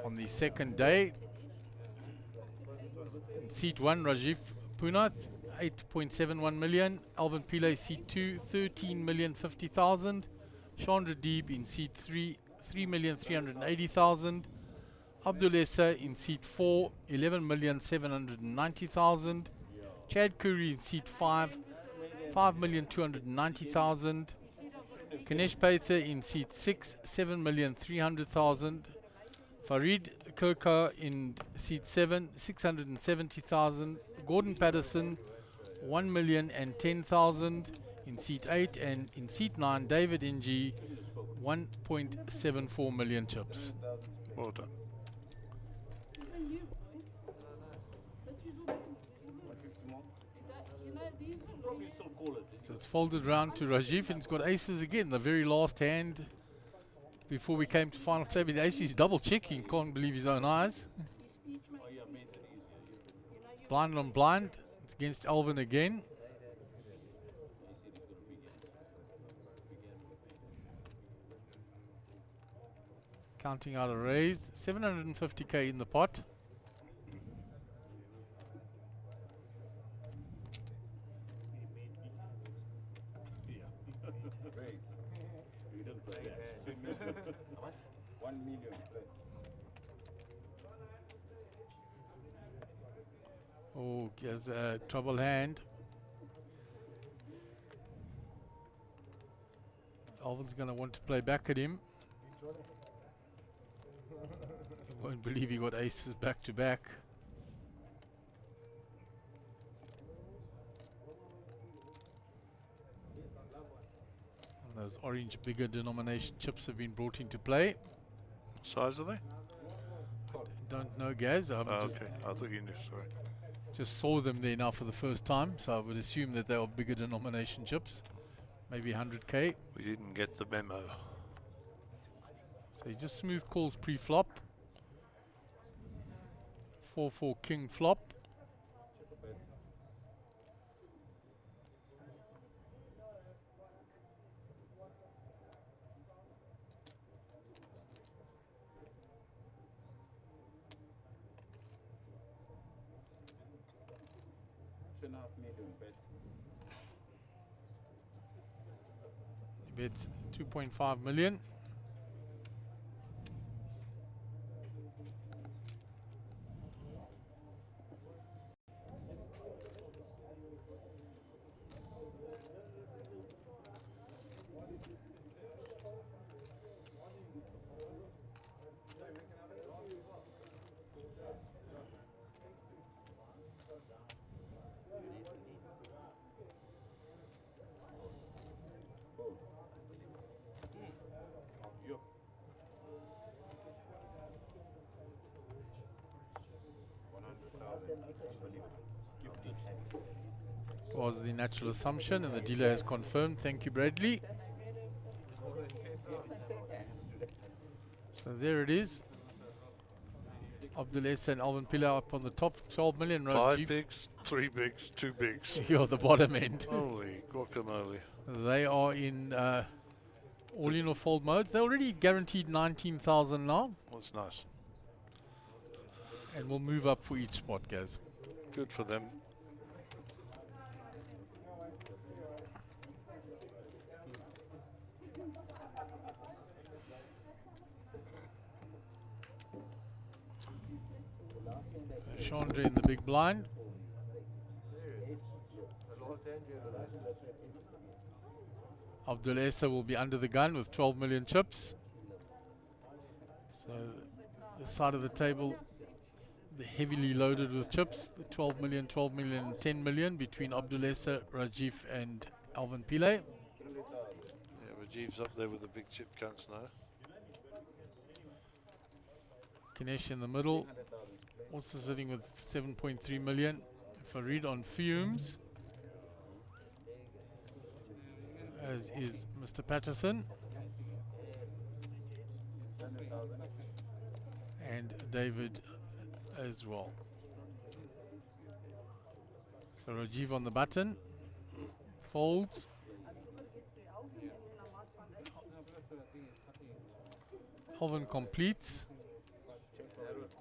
on the second day. In seat 1, Rajiv Punath, 8.71 million. Alvin Pillay, seat 2, 13,050,000. Chandra Deeb in seat 3, 3,380,000. Abdul Essa in seat 4, 11,790,000. Chad Curry in seat 5, 5,290,000. Ganesh Paitha in seat 6, 7,300,000. Farid Kirka in seat 7, 670,000. Gordon Patterson, 1,010,000 in seat 8, and in seat 9, David NG, 1.74 million chips. Well done. So it's folded round to Rajiv, and it's got aces again. The very last hand before we came to final table, the ace is double checking. Can't believe his own eyes. Blind on blind. It's against Alvin again. Counting out a raise. 750k in the pot. You didn't say that. 1 million flats. Oh, there's a trouble hand. Alvin's going to want to play back at him. He won't believe he got aces back to back. And those orange bigger denomination chips have been brought into play. What size are they? Don't know, Gaz. Oh, okay, I thought you knew, sorry. Just saw them there now for the first time, so I would assume that they are bigger denomination chips. Maybe 100k. We didn't get the memo. So he just smooth calls pre-flop. 4-4 king flop. He bets 2.5 million. Was the natural assumption, and the dealer has confirmed. Thank you, Bradley. So there it is. Abdul Essa and Alvin Pillay up on the top. 12 million. 5 bigs, 3 bigs, 2 bigs. You're the bottom end. Holy guacamole. They are in all in or fold mode. They're already guaranteed 19,000 now. That's nice. And we'll move up for each spot, guys. Good for them. Chandra in the big blind. Abdul Essa will be under the gun with 12 million chips. So the side of the table, the heavily loaded with chips, the 12 million, 12 million, and 10 million between Abdul Essa, Rajiv and Alvin Pillay. Yeah, Rajiv's up there with the big chip counts now. Ganesh in the middle, also sitting with 7.3 million. Farid on fumes, as is Mr. Patterson. And David as well. So Rajiv on the button, folds. Alvin completes.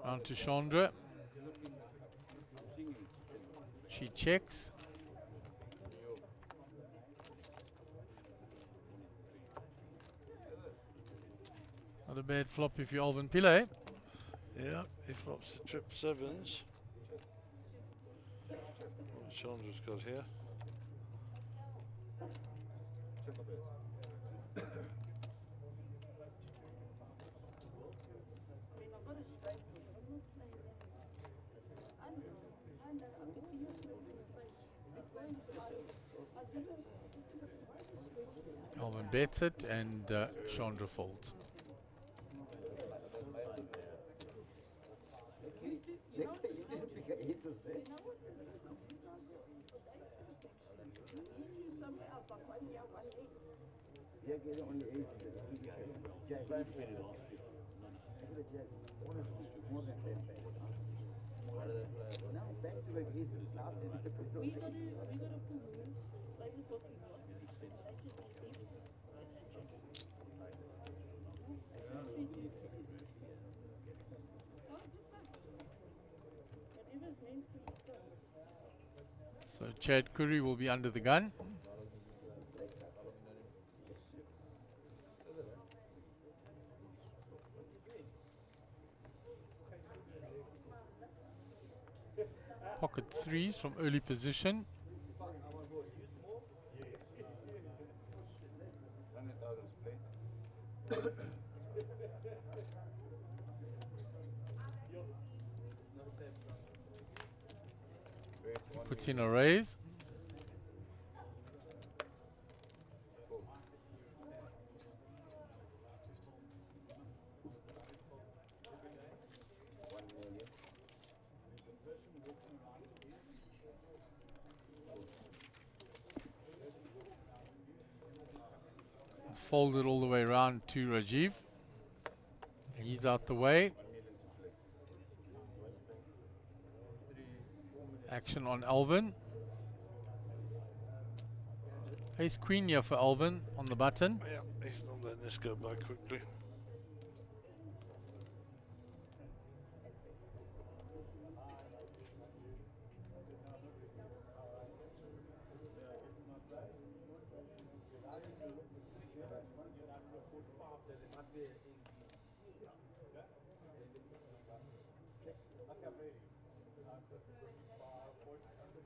Round to Chandra. She checks. Not a bad flop if you're Alvin Pillay. Yeah, he flops the trip sevens. What Chandra's got here. Alvin bets it and Chandra folds. So Chad Curry will be under the gun. Pocket threes from early position. Puts in a raise. Folded all the way around to Rajiv. He's out the way. Action on Alvin. Ace Queen here for Alvin on the button. Yeah, he's not letting this go by quickly.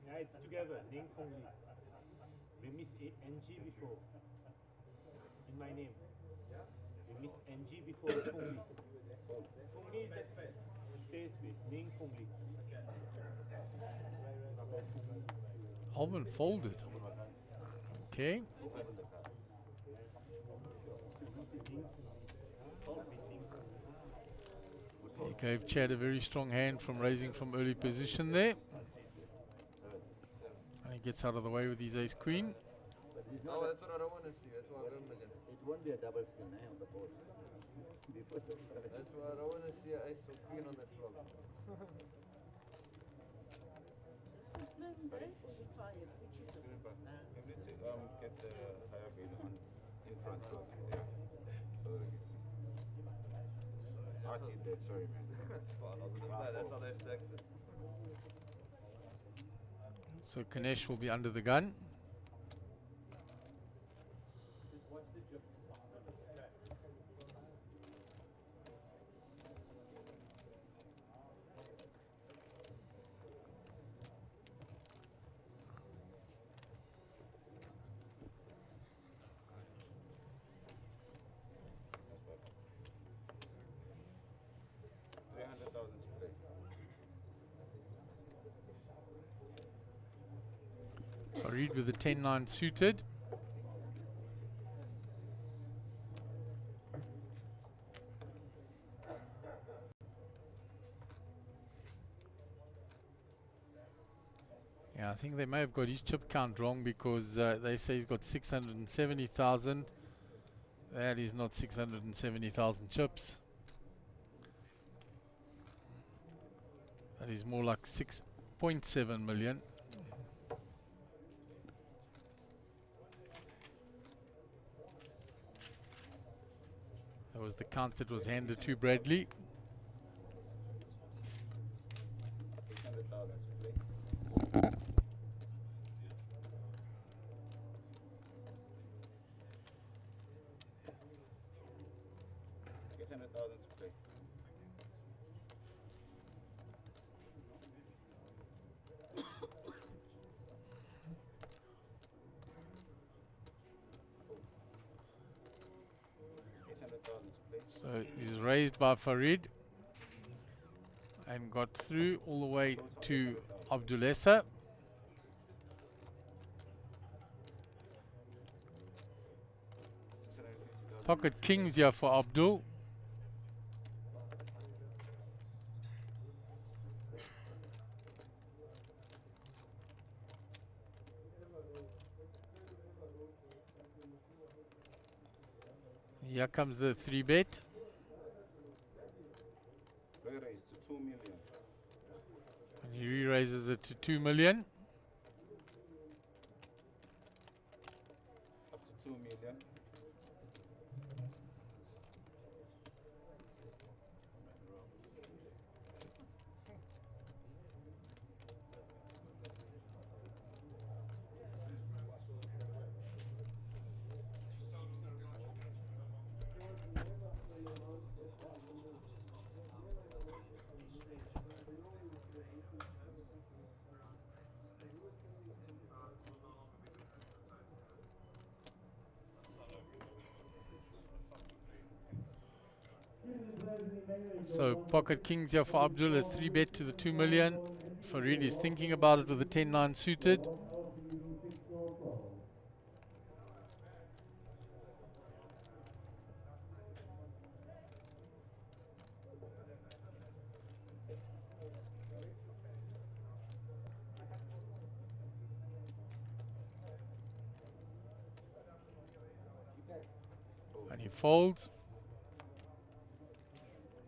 Yeah, it's together, Ning Fong Li. We miss NG before. In my name. We miss NG before Fong Li. Fong Li is that space. Ning Fong Li. Alvin folded. Okay. He gave Chad a very strong hand from raising from early position there. And he gets out of the way with his ace queen. Oh, that's what I don't want to see. That's why I don't again. It won't be a double spin on the board. That's why I don't want to see an ace or queen on that flop. Get the higher bid on in front of yeah. So that we can see. I did that, sorry man. That's fine. I was going to say, that's how they stacked it. So Ganesh will be under the gun. Farid with the 10-9 suited. Yeah, I think they may have got his chip count wrong because they say he's got 670,000. That is not 670,000 chips. That is more like 6.7 million. That was the count that was handed to Bradley. 800,000 to play. So he's raised by Farid and got through all the way to Abdulessa. Pocket kings here for Abdul. Here comes the 3-bet. Re-raise to 2 million. And he re-raises it to 2 million. Up to 2 million. So pocket kings here for Abdul is 3-bet to the 2 million. Farid is thinking about it with the 10-9 suited. And he folds.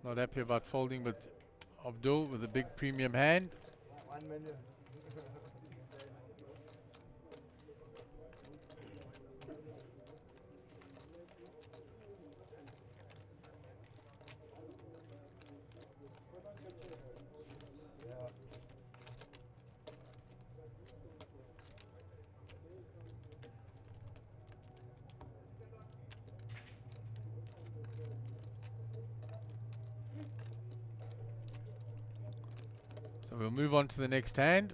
Not happy about folding with Abdul with a big premium hand. 1 million. So we'll move on to the next hand.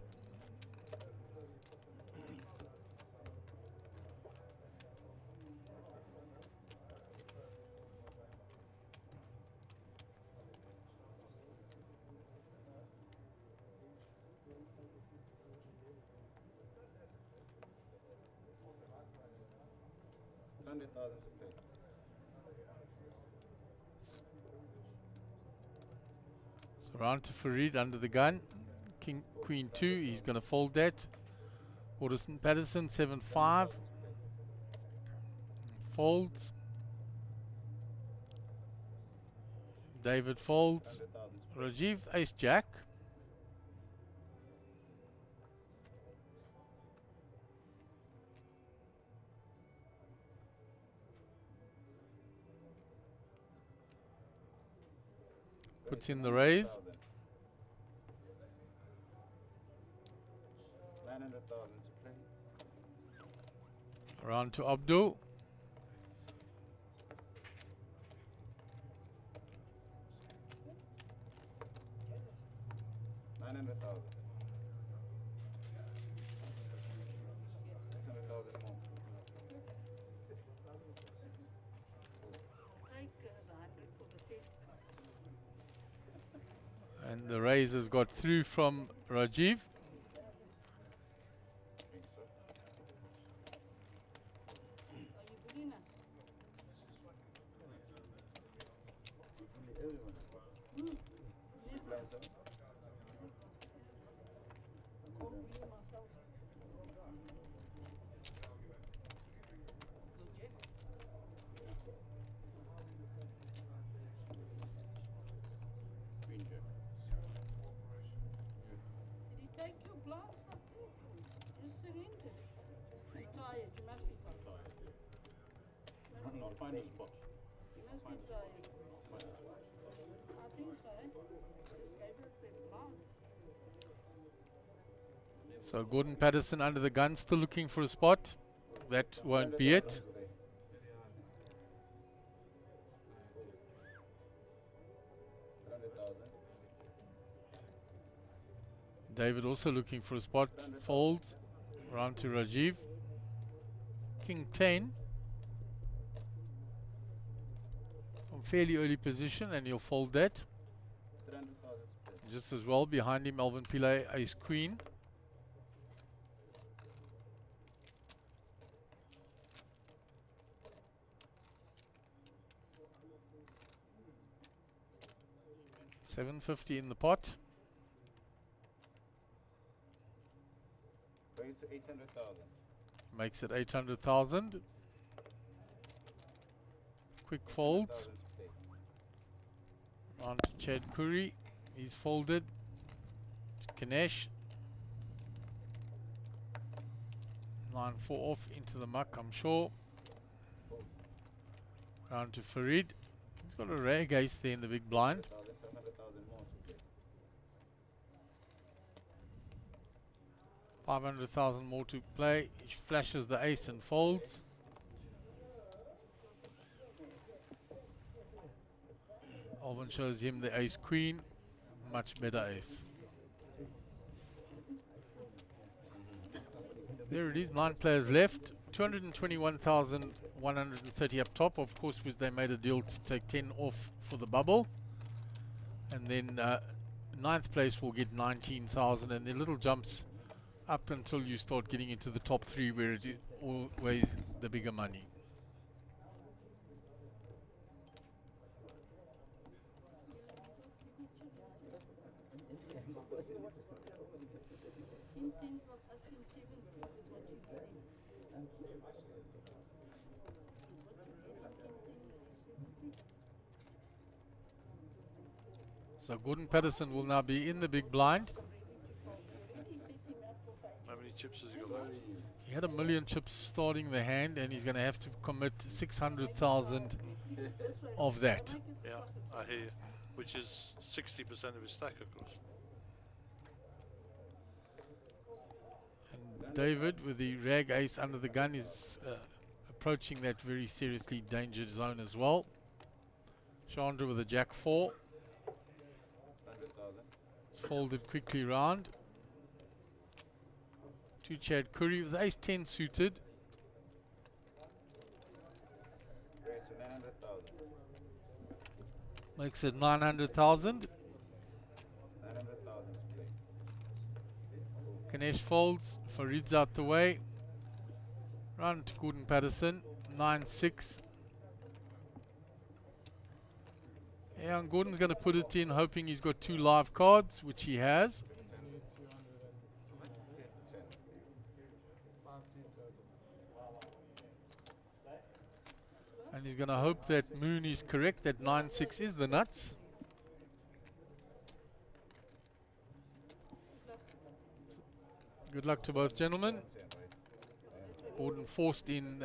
So round to Farid under the gun. King, Queen 2, he's going to fold that. Waterston Patterson, 7-5. Folds. David folds. Rajiv, Ace-Jack. Puts in the raise. 900,000 to play. Around to Abdul. And the raise has got through from Rajiv. must be tired. I think so. Just gave it a bit long. So Gordon Patterson under the gun, still looking for a spot. That won't be it. David also looking for a spot. Folds. Round to Rajiv. King 10. From fairly early position, and he'll fold that. Just as well behind him, Alvin Pillay, ace queen. $750 in the pot. Raise to 800,000. Makes it 800,000. Quick folds. On to Chad Curry. He's folded. To Ganesh. Line 4 off into the muck, I'm sure. Round to Farid. He's got a rag ace there in the big blind. 500,000 more to play. He flashes the ace and folds. Alvin shows him the ace queen. Much better ace. There it is, 9 players left. 221,130 up top. Of course, they made a deal to take 10 off for the bubble. And then 9th place will get 19,000, and then little jumps up until you start getting into the top 3, where it is always the bigger money. So Gordon Patterson will now be in the big blind. How many chips has he got left? He had 1 million chips starting the hand, and he's going to have to commit 600,000 of that. Yeah, I hear you. Which is 60% of his stack, of course. And David, with the rag ace under the gun, is approaching that very seriously dangerous zone as well. Chandra with a jack 4. It's folded quickly round. To Chad Curry with ace 10 suited. Makes it 900,000. Ganesh folds. Farid's out the way. Round to Gordon Patterson. 9-6. Yeah, and Gordon's going to put it in, hoping he's got 2 live cards, which he has. And he's going to hope that Moon is correct, that 9-6 is the nuts. Good luck to both gentlemen. Gordon forced in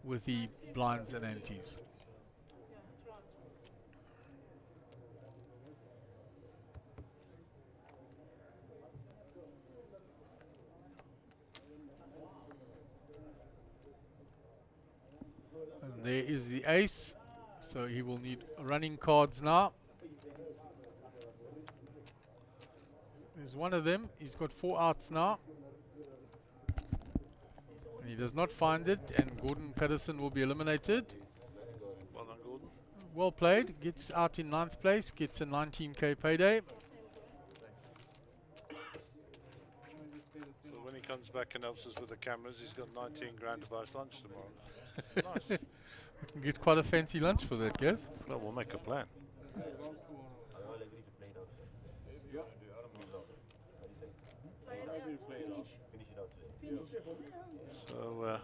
with the blinds and antes. And there is the ace, so he will need running cards now. There's one of them. He's got 4 outs now. And he does not find it, and Gordon Patterson will be eliminated. Well done, Gordon. Well played. Gets out in 9th place, gets a 19k payday. So when he comes back and helps us with the cameras, he's got 19 grand to buy us lunch tomorrow. Nice. We can get quite a fancy lunch for that, guys. Well, we'll make a plan. So,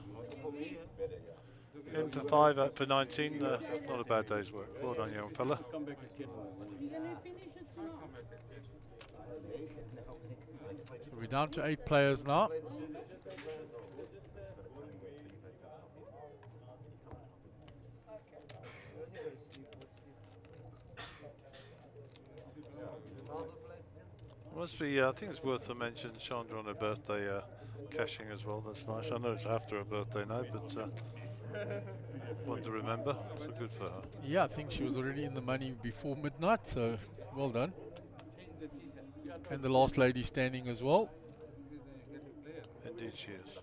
in for 5 out for 19. Not a bad day's work. Well done, young fella. You're gonna finish it now. So we're down to 8 players now. must be. I think it's worth a mention. Chandra on her birthday, cashing as well. That's nice. I know it's after her birthday now, but one to remember. So good for her. Yeah, I think she was already in the money before midnight, so well done. And the last lady standing as well. Indeed, she is.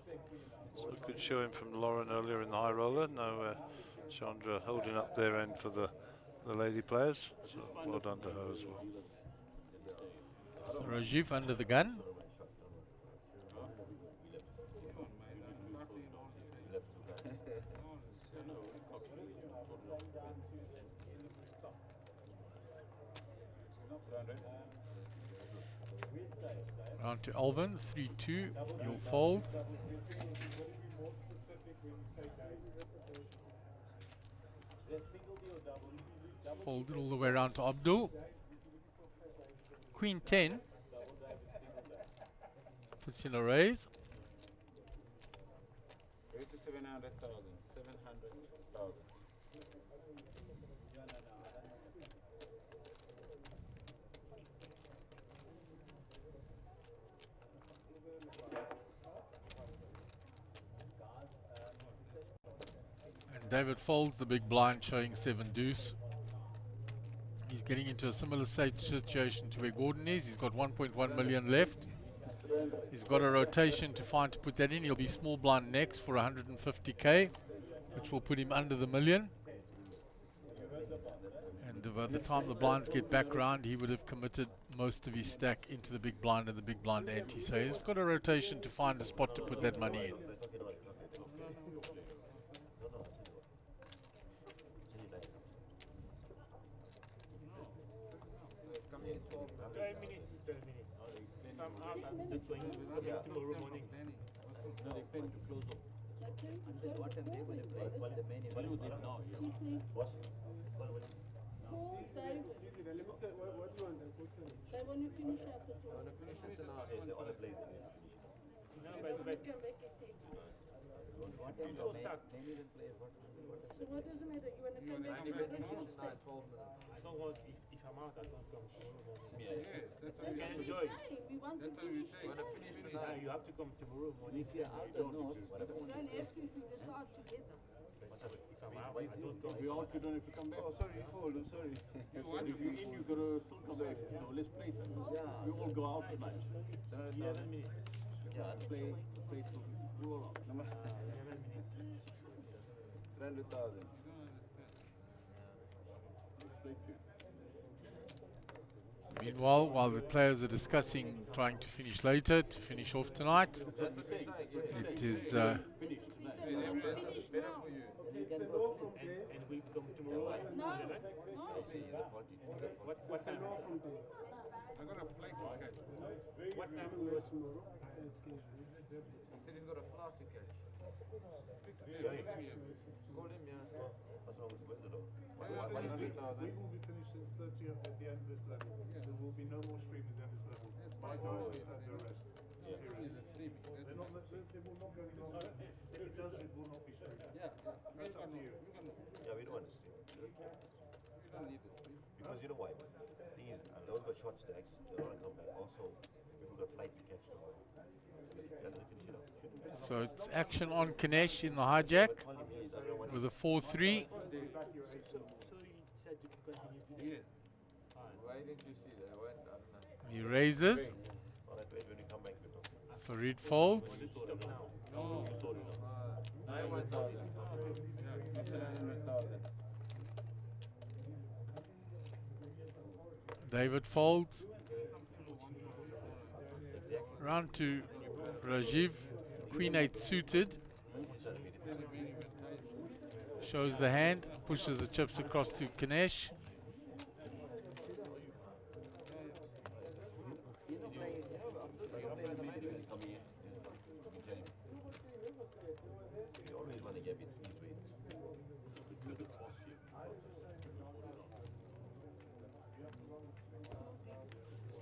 So a good showing from Lauren earlier in the high roller. Now Chandra holding up their end for the lady players. So well done to her as well. So Rajiv under the gun. Round to Alvin, 3-2, he'll fold. Folded all the way around to Abdul. Queen 10. Puts in a raise. Raise to 700,000. 700,000. And David folds the big blind, showing 7 deuce. He's getting into a similar situation to where Gordon is. He's got 1.1 million left. He's got a rotation to find to put that in. He'll be small blind next for 150k, which will put him under the million. And by the time the blinds get back round, he would have committed most of his stack into the big blind and the big blind ante. So he's got a rotation to find a spot to put that money in. 12 minutes. If I'm up, I'm just going tomorrow morning. No, they're planning to close up. And then what time they will play? What the main What do event? they now? What? They want to finish at the No, but You can make it take. What time the main event play? So what does it matter? You want to come back to the ratio step? I don't want, if I'm out, I don't come tomorrow morning. That's You can what enjoy. we're saying. We want to finish tonight. You have to come tomorrow morning. If you're out or not, You don't have to if you decide together. If I'm out, I don't come. We all don't have to come back. Oh, sorry, you hold. I'm sorry. If you're in, you gotta still come back. So let's play then. Yeah. We all go out tonight. 11 minutes. yeah, Play till we all out. 11 minutes. 300,000. Meanwhile, while the players are discussing trying to finish later, to finish off tonight, it is Finish now. And we come tomorrow at No, 11? no. What time? I got a flight ticket. What time was tomorrow? He said he's got a flight ticket. Call him, yeah. 100,000. will be finished at 30 at the end of this level. There will be no more streaming at this level. My guys have had their rest. Period. They will not go any longer. If it does, it will not be streamed. Yeah, That's up to you. Yeah, we don't want to stream. we don't need it. Because you know why? The thing is, they all got short stacks, they don't want to come back. Also, people got flight to catch now. so it's action on Kanesh in the hijack with a 4-3. So you decided to continue today? Yes. Why didn't you see that? I went, I don't know. He raises. Alright, wait, when you come back, we'll talk. Farid folds. No, 900,000. Yeah, 700,000. David folds. Round to Rajiv. Queen 8 suited. Shows the hand. Pushes the chips across to Kanesh. You always want to get it these ways.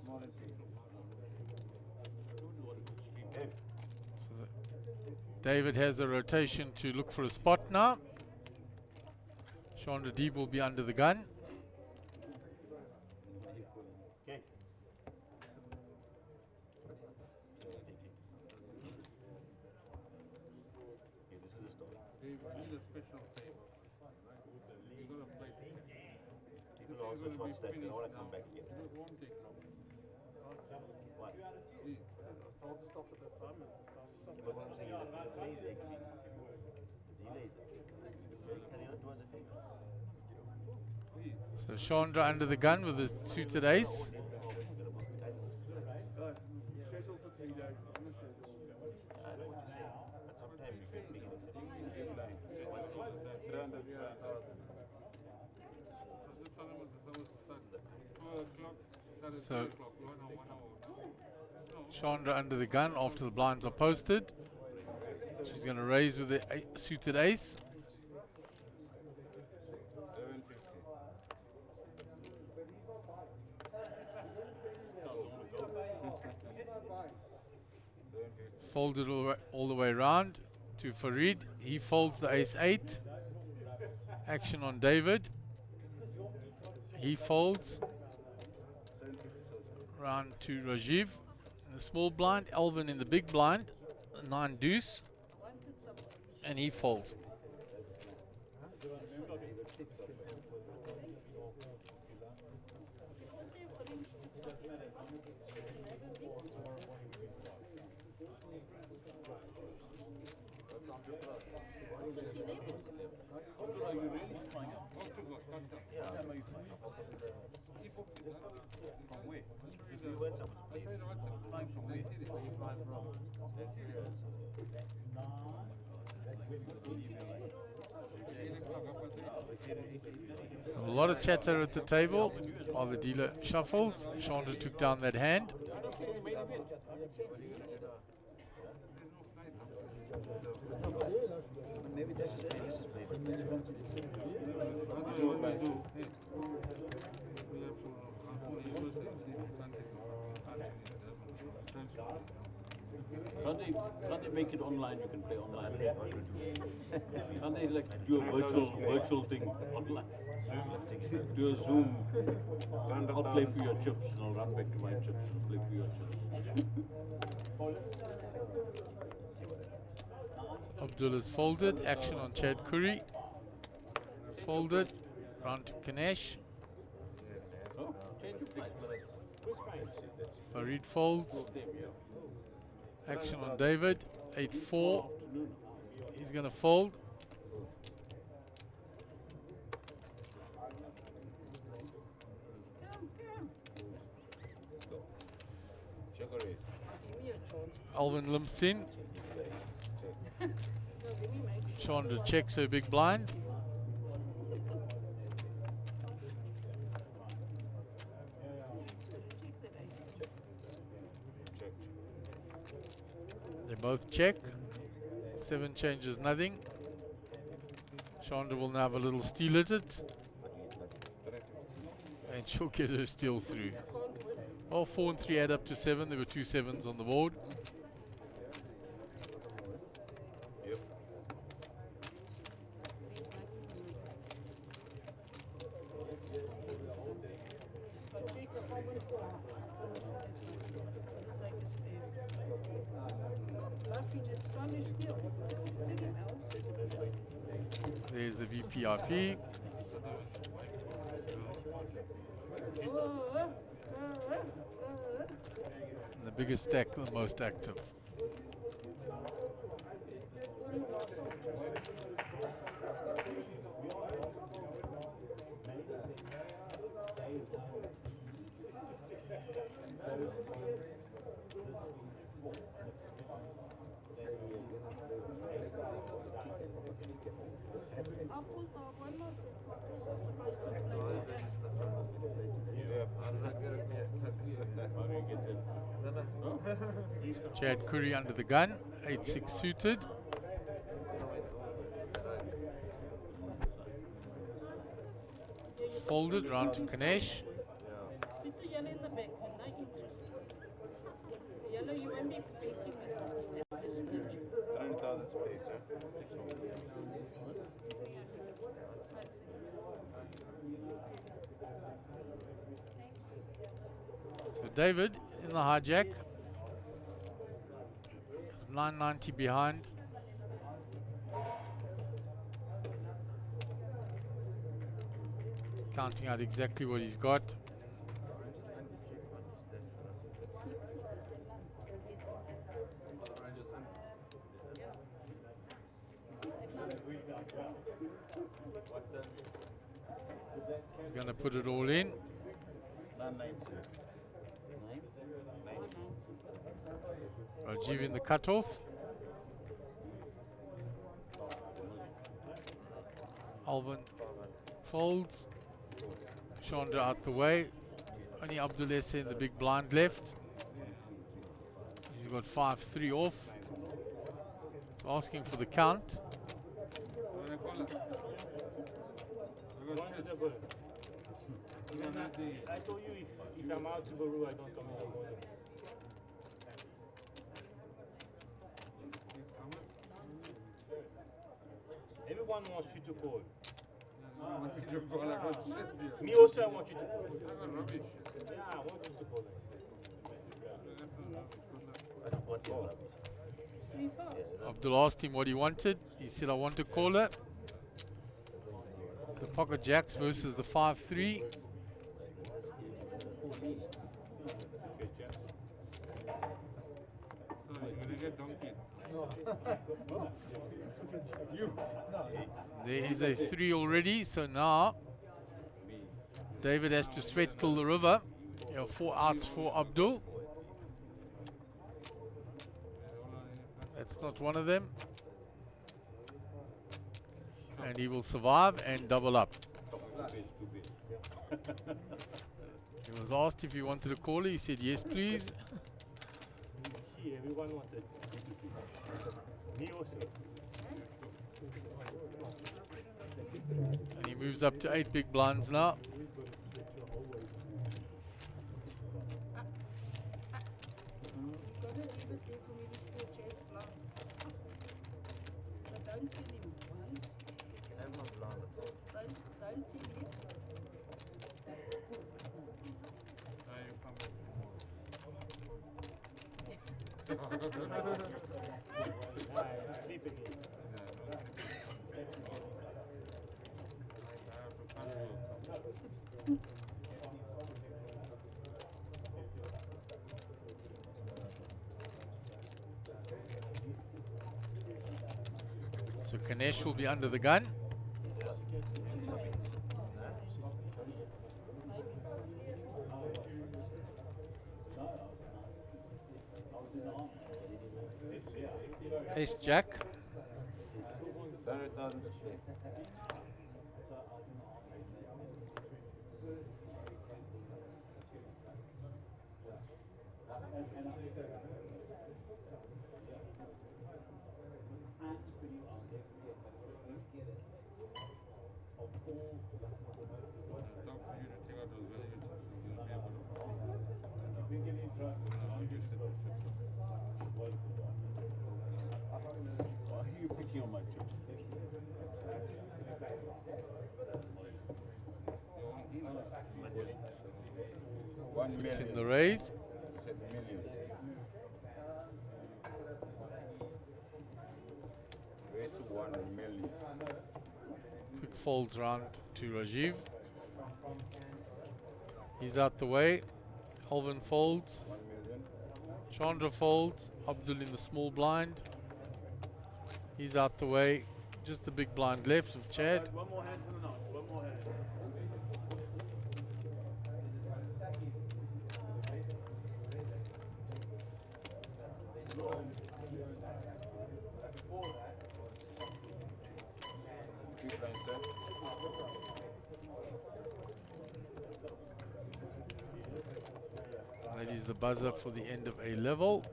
Small and big. David has a rotation to look for a spot now. Chandra Deeb will be under the gun. Okay. These are special favors. Right? You gotta play to win. People also short stack, they don't want to come back again. It won't take long. Why? Please. Told to stop at this time. Yeah, but what I'm saying is that the delay is actually, the delay is, can you not do us a favor? Please. So Chandra under the gun with the suited ace. Schedule for 3 days. On the schedule. I know what you're saying, but sometimes you can make an So Chandra under the gun after the blinds are posted. She's going to raise with the suited ace. 750. Folded all the way around to Farid. He folds the ace-8. Action on David. He folds. Round to Rajiv. In the small blind, Alvin in the big blind. 9 deuce. And he folds. A lot of chatter at the table while the dealer shuffles. Chandra took down that hand. Can't they make it online? You can play online. Can't they like do a virtual thing online? Do a Zoom. I'll play for your chips and I'll run back to my chips and play for your chips. Abdullah's folded. Action on Chad Curry. Folded. Round to Ganesh. Oh, Farid folds. Action on David. 8-4. He's going to fold. Alvin limps in. Chandra checks her big blind. They both check. 7 changes nothing. Chandra will now have a little steal at it. And she'll get her steal through. Well, 4 and 3 add up to 7. There were 2 sevens on the board. There's the VPRP. And the biggest stack, the most active. Chad Curry under the gun, 8-6 suited. It's folded, round to Ganesh. Put the yellow in the back, we're not interested. The yellow you won't be competing with at this stage. 300,000 space, sir. So David in the hijack. Is 990 behind. Counting out exactly what he's got. He's going to put it all in. 990. Rajiv in the cutoff. Alvin folds. Chandra out the way. Only Abdulese in the big blind left. He's got 5-3 off. He's asking for the count. I told you if I'm out to Baru, I don't come in the morning. Everyone wants you to call. Me also, I want you to call. Yeah, I want you to call. Abdul asked him what he wanted. He said, I want to call it. The pocket jacks versus the 5-3. There is a 3 already, so now David has to sweat till the river. There are 4 outs for Abdul. That's not one of them. And he will survive and double up. He was asked if he wanted to call it. He said, yes, please. See, everyone wanted me also. And he moves up to 8 big blinds now. So Ganesh will be under the gun. Ace Jack. Why are you picking on my chips? Puts in the raise. Raise to 1 million. Quick folds round to Rajiv. He's out the way. Alvin folds. 1 million. Chandra folds. Abdul in the small blind. He's out the way. Just the big blind left of Chad. One more hand for the night. One more hand. Keep line set. That is the buzzer for the end of a level.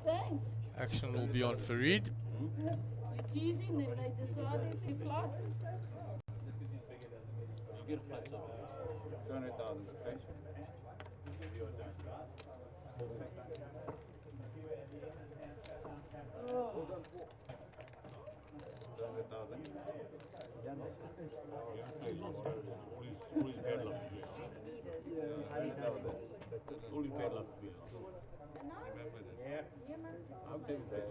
Thanks. Action will be on Farid. You're teasing them like this, are they? They flat. Get a flat top. 200,000, okay? Oh. 600,000. Only bad luck to be lost. Only bad luck to be lost. Remember that? How did they?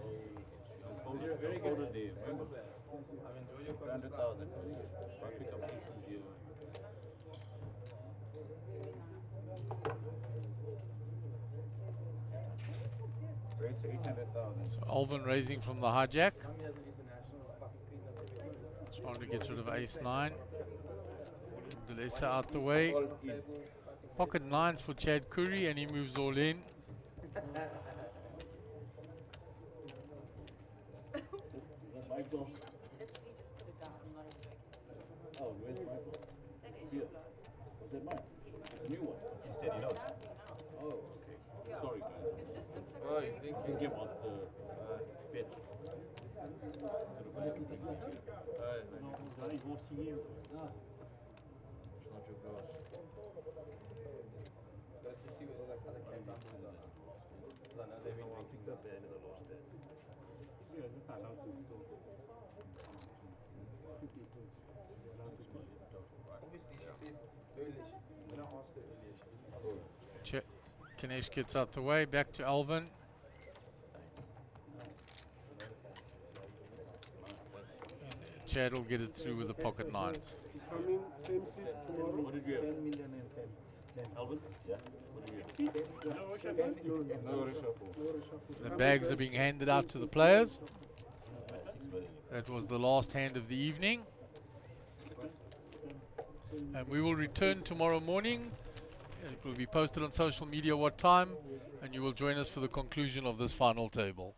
Very good day. Remember? I've enjoyed your 200,000. Rugby competitions here. Raise 800,000. So Alvin raising from the hijack. Come here as an international fucking clean up the table. Trying to get rid of ace 9. Delesa out the way. All in. Pocket 9s for Chad Curry, and he moves all in. Michael. Oh, where's Michael? Here. Was that mine? The new one? Instead, you know. Oh, okay. Sorry, guys. Oh, you think I think about the bit. Ils vont signer. It's not your gosh. Let's see what other captains are. I know they've been picked up there, never lost it. Yeah, that's not allowed to. Obviously, she said earlier. Kanesh gets out the way, back to Alvin. And Chad will get it through with the pocket 9s. He's coming, same seat tomorrow. What did you have? 10 million and 10. Alvin? Yeah. What do you have? No No reshuffle. The bags are being handed out to the players. That was the last hand of the evening. And we will return tomorrow morning. It will be posted on social media what time, and you will join us for the conclusion of this final table.